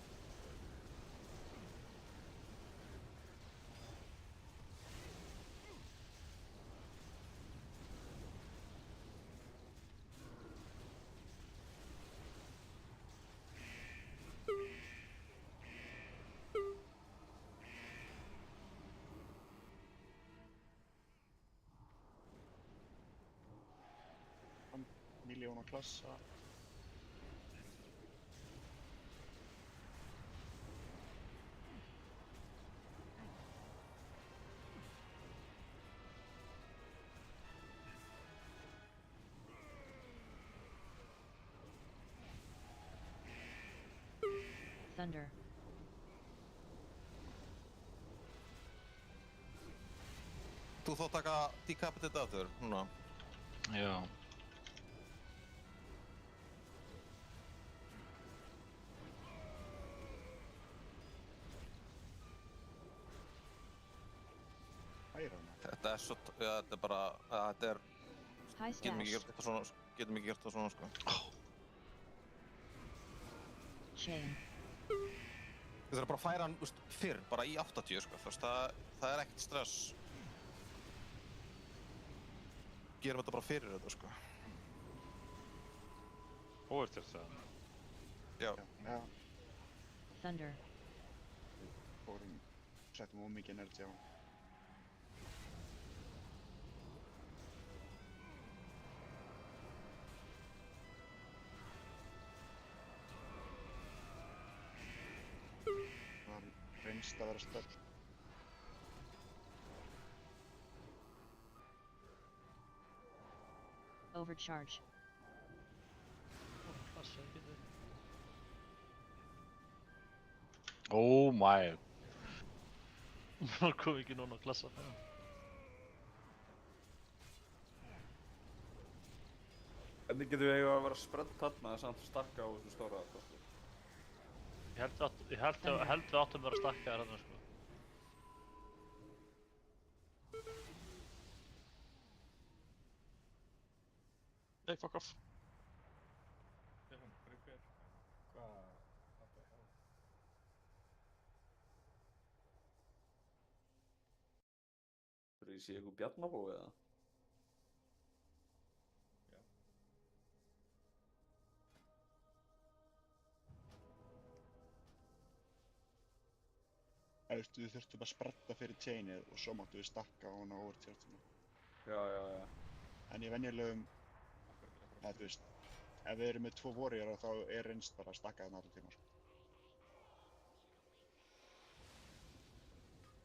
Miljóna klassa. Thunder. Þú þá taka decapitate aftur, núna? Já. Þetta er svo, ja, þetta er bara, þetta er, High getum ekki stash. gert þetta svona, getum ekki gert þetta svona, sko. Chain. Við þurfum bara að færa hann, þú veist, fyrr, bara í 80, sko, þú veist, það er ekkert stress. Gerum þetta bara fyrir þetta, sko. Óvertjart það. Já. Já. Thunder. Fórum, settum ómikið energy á hann. finnst að vera stöld. Overcharge. Oh my. Það kom ekki núna að klassa. Hvernig getum við að vera spredd þarna en samt stakka á þessu stóra kostu? Ég held við áttum að vera stakkaðir þarna sko. Hey, fuck off. Þú ég sé eitthvað bjarnabói eða? Við þurftum að spretta fyrir chainið og svo máttum við stakka á hana overcharge-inu. Já. En í venjulegum, ef við erum með 2 warriora þá er reynst bara að stakka þarna allir tíma.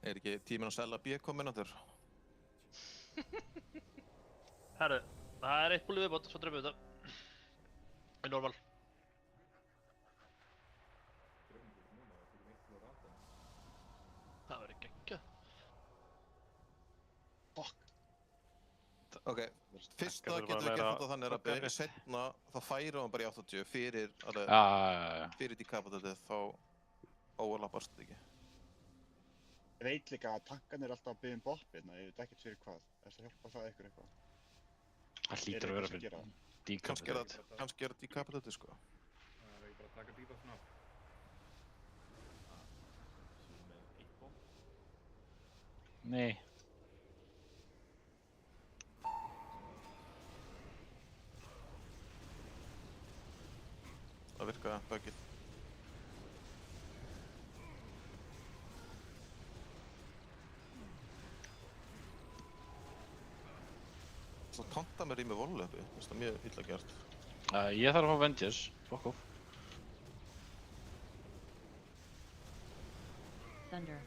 Er ekki tíminn að selja B komin áttur? Herru, það er 1 búlið viðbót, svo drefum við þetta. Í normal. Það verður geggjað. Fuck. Ok, fyrsta getum við gert þetta þannig að setna þá færum við bara í 80 fyrir decapitated þá overlappast þetta ekki. Ég veit líka að tankarnir er alltaf að biðja boppina, ég veit ekkert fyrir hvað. Það hjálpa það ykkur eitthvað. Það hlýtur að vera fyrir decapitated. Kannski er decapitated sko. Það er ekki bara að taka debuffn af. Nei. Það virkaði böggið. Svo tonta mér í mig volöpi, það er mjög illa gert. Ég þarf að fá Vengeance, fuck off. Thunder.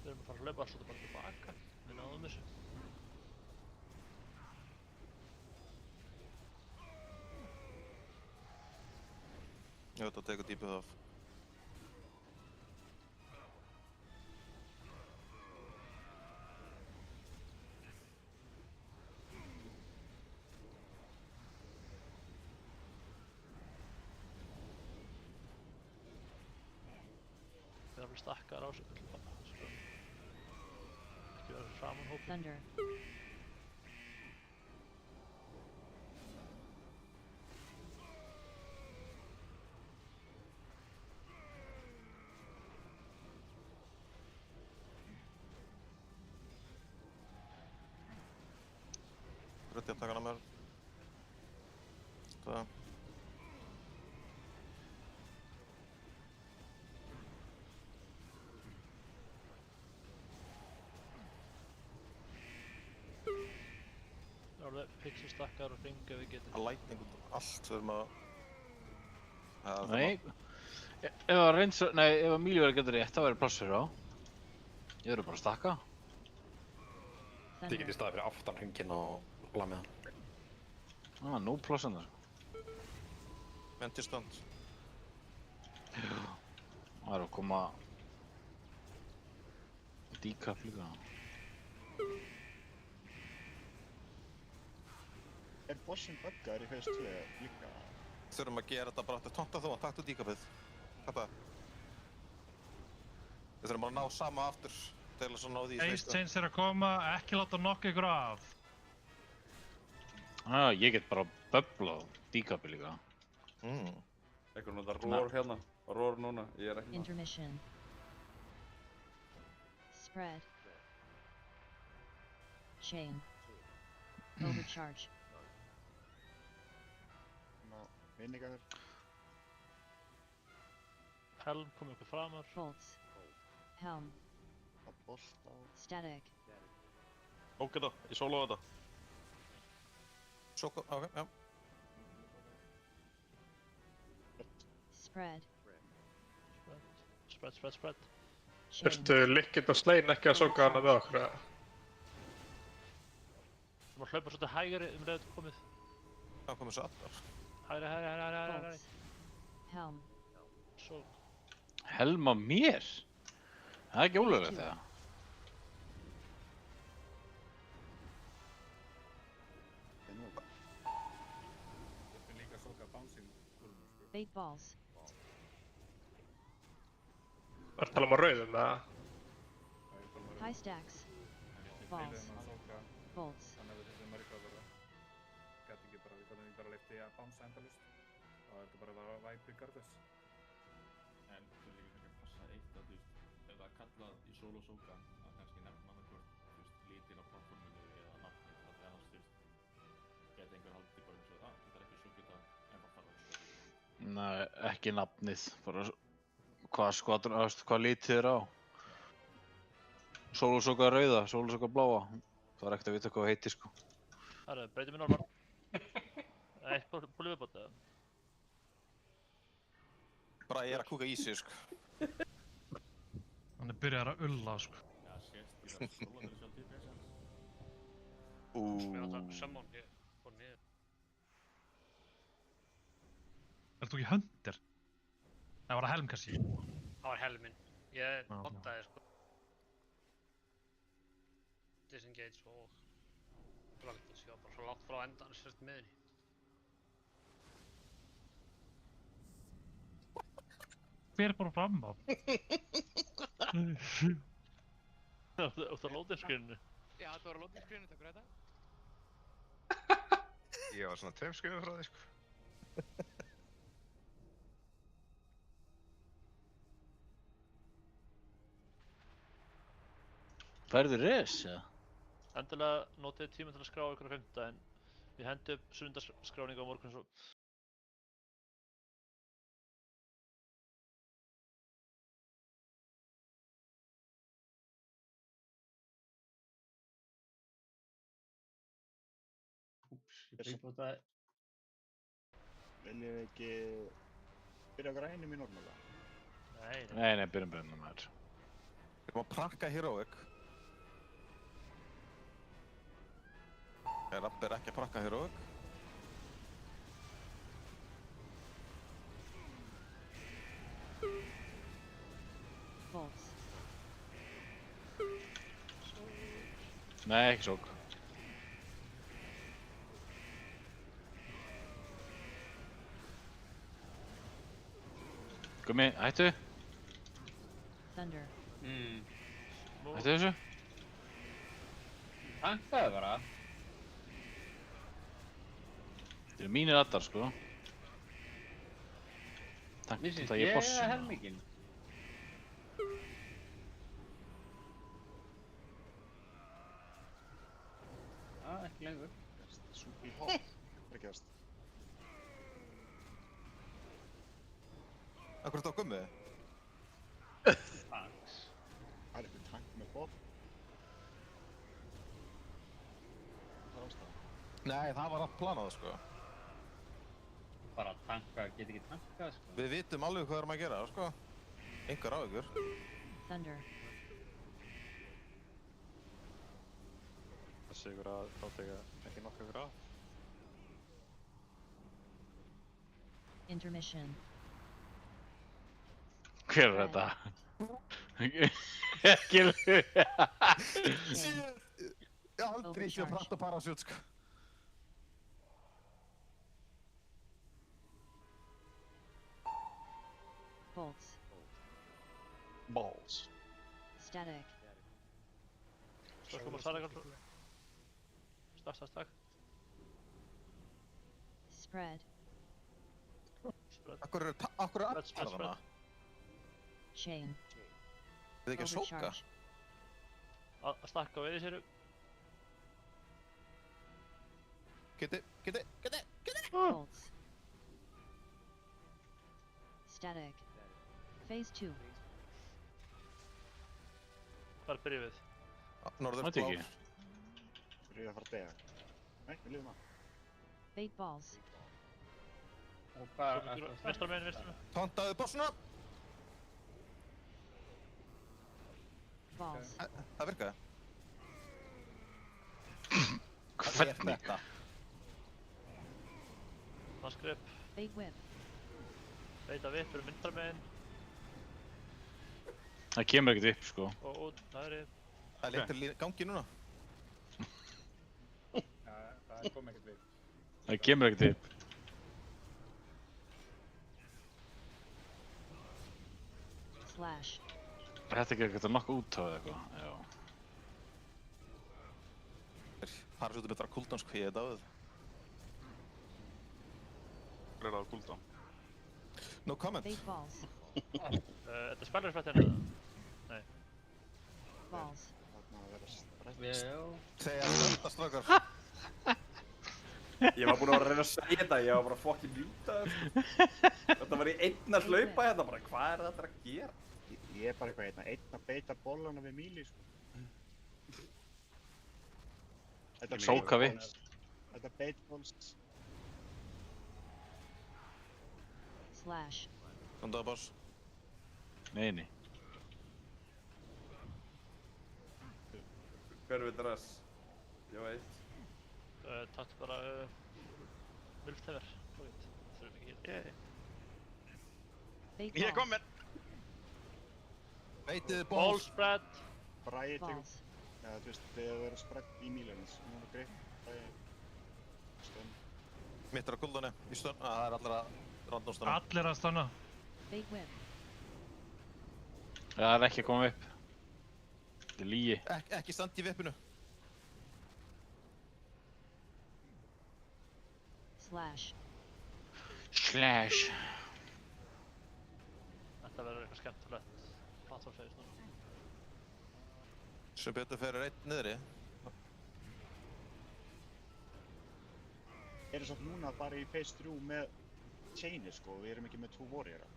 Við erum að fara að hlaupa alltaf bara tilbaka. Við náðum þessu. Ég veit að teka dýpið af. Við erum alveg stakkaðar á sig. Ekki vera framan hópið. Thunder. Rötti að taka hana mér. Það. Það er alveg pixel stakkar og ring ef við getum. Að lightning út af allt við erum að... Nei. Ef að Míli verður getur rétt, það verður pláss fyrir á. Ég verður bara að stakka. Þið getið staðið fyrir aftan hringinn og lamið hann. Nú plássan þar. Ventilstand. Það er að koma... decap líka. Er bossinn buggaður í phase 2 líka? Þurfum að gera þetta bara aftur. Tonta þú, taktu decapið. Þetta. Við þurfum að ná sama aftur til þess að ná því í Ace Chains er að koma, ekki láta nokka ykkur af. Ég get bara böblað decapi líka. Eitthvað notar roar hérna. Roar núna, ég er ekki ná. Intermission. Spread. Chain. Overcharge. Vinningar. Helm kom ykkur framar. Bolts. Helm. Bolt á. Static. Ok þetta, ég sólaði þetta. Sóka, ok, já. Spread. Spread. Þurftu Lickit og Slein ekki að sóka hana við okkur, eða? Þú má hlaupa svolítið hægari leið þetta komið. Það komið svo allar. Hægri. Helm. Sók. Helm á mér? Það er ekki ólöglegt það. Ég finn líka að sóka bouncing kúlunum, sko. Bait balls. Það er að tala um á rauðum, eða? High stacks. Balls. Bolts. Þannig að við þessum mörg að verða. Gæti ekki bara, við gáðum ekki bara leyft í að bounce endalust. Þá er þetta bara að vera vibe regardless. En þú er líka kannski að passa eitt að, ef það er kallað í solo sóka, að kannski nefna annarkvort, litin á plattforminu eða nafnið, af því annars, geti einhver haldið bara eins og það, þetta er ekki svo geta en bara fara. Nei, ekki nafnið. Bara hvað lítið er á. Sólosóka rauða, sólosóka bláa. Það er ekkert að vita hvað það heitir, sko. Það er breytið mér normal. Eitt púli viðbót, eða? Bara ég er að kúka í sig, sko. Hann er byrjar að ulla, sko. Já, sést í það sóla þegar sjálf til þess að. Mér átt að summon, ég fór niður. Er þú ekki hundir? Það var að helm kannski? Það var helminn. Ég bottaði, sko. Disengage og Blöndus, ég var bara svo látt frá endan sérst miðunni. Hver er bara fram á? Út á loading screeninu? Já, þetta var á loading screeninu, takk fyrir þetta. Ég var svona 2 skrifum frá því, sko. Færðu res, eða? Endilega notið tíma til að skrá ykkur á 5. en við hendum upp sunnudagsskráningu á morgun svo. Viljum við ekki byrja á grænum í normála? Nei, byrjum maður. Við erum að prakka Heroic. Rapp er ekki að prakka Heroic. Bolts. Nei, ekki sók. Gummi, hættu. Thunder. Hættu þessu. Tankaðu bara. Þetta eru mínir addar, sko. Takk, þetta ég boss. Ég er helminginn. Já, ekki lengur. Súpi hopp. Reykjast. Akkur þetta á Gummi? Tanks. Það er eitthvað tank með hopp. Það er ástæða. Nei, það var allt planað, sko. Bara tanka, get ekki tankað, sko. Við vitum alveg hvað við erum að gera, sko. Engar áhyggjur. Thunder. Það sigur að þáttega ekki nokkuð fyrir af. Intermission. Hver er þetta? Ekki alveg. Ég har aldrei séð hratt og parasjút, sko. Bolts. Balls. Static. Stakk. Spread. Akkur er allir þarna? Chain. Þið ekki að sóka? Að stakka við þessu. Geti. Bolts. Static. Phase 2. Hvar byrjum við? Norður Mætti blá. ekki. Fyrir ég að fara að deyja? Nei, við lifum að. Bait balls. Og hvað? Vestra meginn. Tontaðu bossuna! Balls. Það virkaði. Hvernig? Maskrip. Bait whip. Beita vipp fyrir myndra meginn. Það kemur ekkert upp, sko. Og út, hægri. Það er leitt í gangi núna. Það kom ekkert við. Það kemur ekkert upp. Slash. Þetta er ekki að nokka út á eða eitthvað, já. Parasútur betra cooldown hvað ég þetta á þið. Hvað er það á cooldown? No comment. Bait balls. Þetta er spellersprett hérna? Nei. Balls. Segja þetta strákar. Ég var búinn að reyna að segja þetta, ég var bara fucking mjútaður sko. Þetta var í einn að hlaupa hérna bara, hvað er þetta að gera? Ég er bara eitthvað einn að beita bollana við Míli sko. Sóka við. Þetta bait balls. Slash. Kondaðu boss. Nei. Hver við dress? Ég veit. Takk bara Multiver. Þurfum ekki hér. Ég er kominn! Beitið Ball balls. spread. Bragi tegur. Já, þú veist, þegar það eru spread í Mílanins. Núna greið. Bragi. Stönn. Mitt er á cooldownni. Í stönn. Það er allir að random stunna. Allir að stunna. Bait whip. Það er ekki að koma upp. Þetta er lygi. Ekki standi í vippinu. Slash. Slash. Þetta verður eitthvað skemmtilegt. Platform phase núna. Sem betur fyrir einn niðri. Erum samt núna bara í phase 3 með chainir sko, við erum ekki með 2 warriora.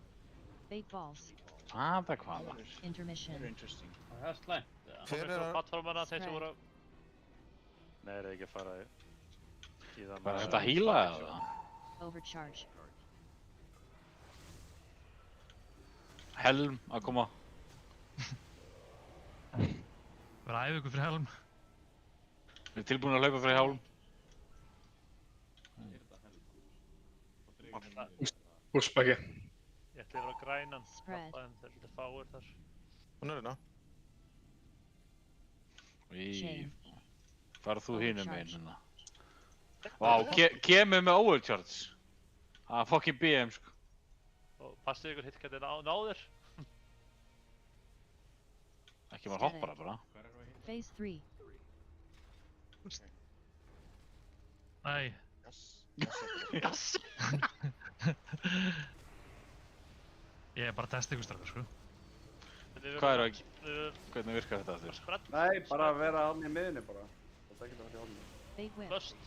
Bait balls. Hvaða? Intermission. Very interesting. Það er slæmt. Hver er það? Platformana, þeir sem voru... Nei, er ekki að fara í það. Hvað er þetta að heala eða? Overcharge. Helm að koma. Verða að æfa ykkur fyrir helm. Við erum tilbúin að hlaupa fyrir helm. Húsbæki. Ég ætla yfir á grænan. Spread. Það er svolítið fáir þar. Hún er hérna. Farð þú hinum einn hérna. Vá, kemur með overcharge. Það er fucking BM sko. Og passið ykkur hitt gæti náðir. Ekki maður hoppara bara. Phase 3. Æ. Jass. Ég er bara að testa ykkur strákar sko. Hvað er það? Hvernig virkar þetta þér? Nei, bara að vera hann í miðunni bara. Þetta er ekki að vera í honum. Bait whip. Bust.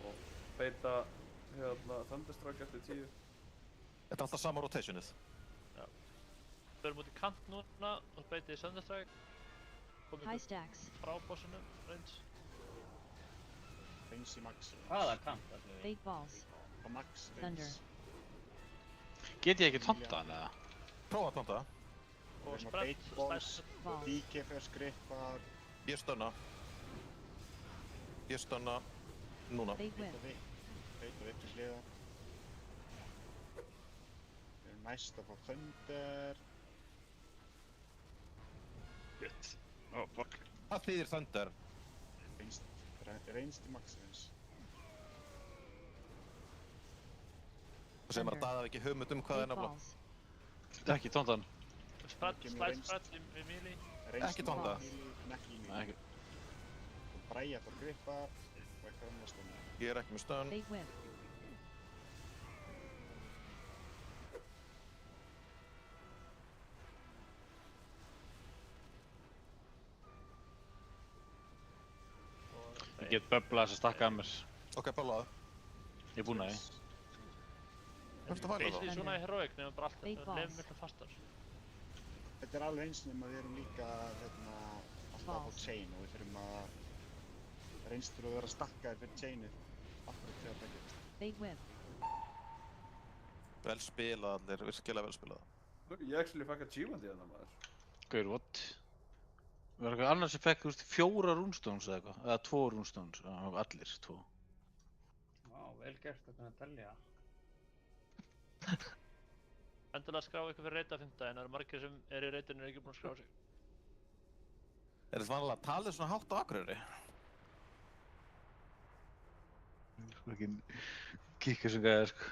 Og beita hérna Thunderstruck eftir 10. Þetta er alltaf sama rotationið. Já. Förum út í kant núna og beitið Thunderstrike. High stacks. Frá bossinum, range. Range í max. Hvaða kant? Bait balls. Á max Thunder. range. Get ég ekki tonta hann eða? Prófa að tonta. Og spread, Bait balls. Balls. DK fyrir skrippar. Ég stunna. Ég stunna. Núna. Bait whip. Beit og vipp til hliða. Við erum næst að fá Thunder. Shit. Oh, fuck. Hvað þýðir Thunder? Reynst í max range. Það segir maður að Daða hafi ekki hugmynd hvað það er nafnilega. Ekki tonta hann. Spread, slide spread við Míli. Ekki tonta. Ekki Nei, Míli. Bræja fyrir grippar og eitthvað annað stunna. Ég er ekki með stun. Bait whip. ég get böblað þess að stakka að mér. Ok, böblaðu. Ég er búinn að því. Hvernig það Basically svona í Heroic nefnum bara Bait alltaf balls. nefnum miklu fastar. Þetta er alveg eins nema við erum líka alltaf á chain og við þurfum að reynst fyrir að vera stakkaðir fyrir chainið akkurat þegar það gerist. Bait whip. Vel spilað allir, virkilega vel spilað. Ég actually fekk achievement í þarna maður. Gaur, what? Var eitthvað annars sem fekk, þú veist, 4 runestones eða eitthvað? Eða 2 runestones, allir 2. Vá, vel gert að kunna telja. Endilega skrá ykkur fyrir reyta 5. en það eru margir sem eru í reytinu og ekki búin að skrá sig. Er þetta vanlega að tala svona hátt á Akureyri? Fucking kikka sem gæði, sko.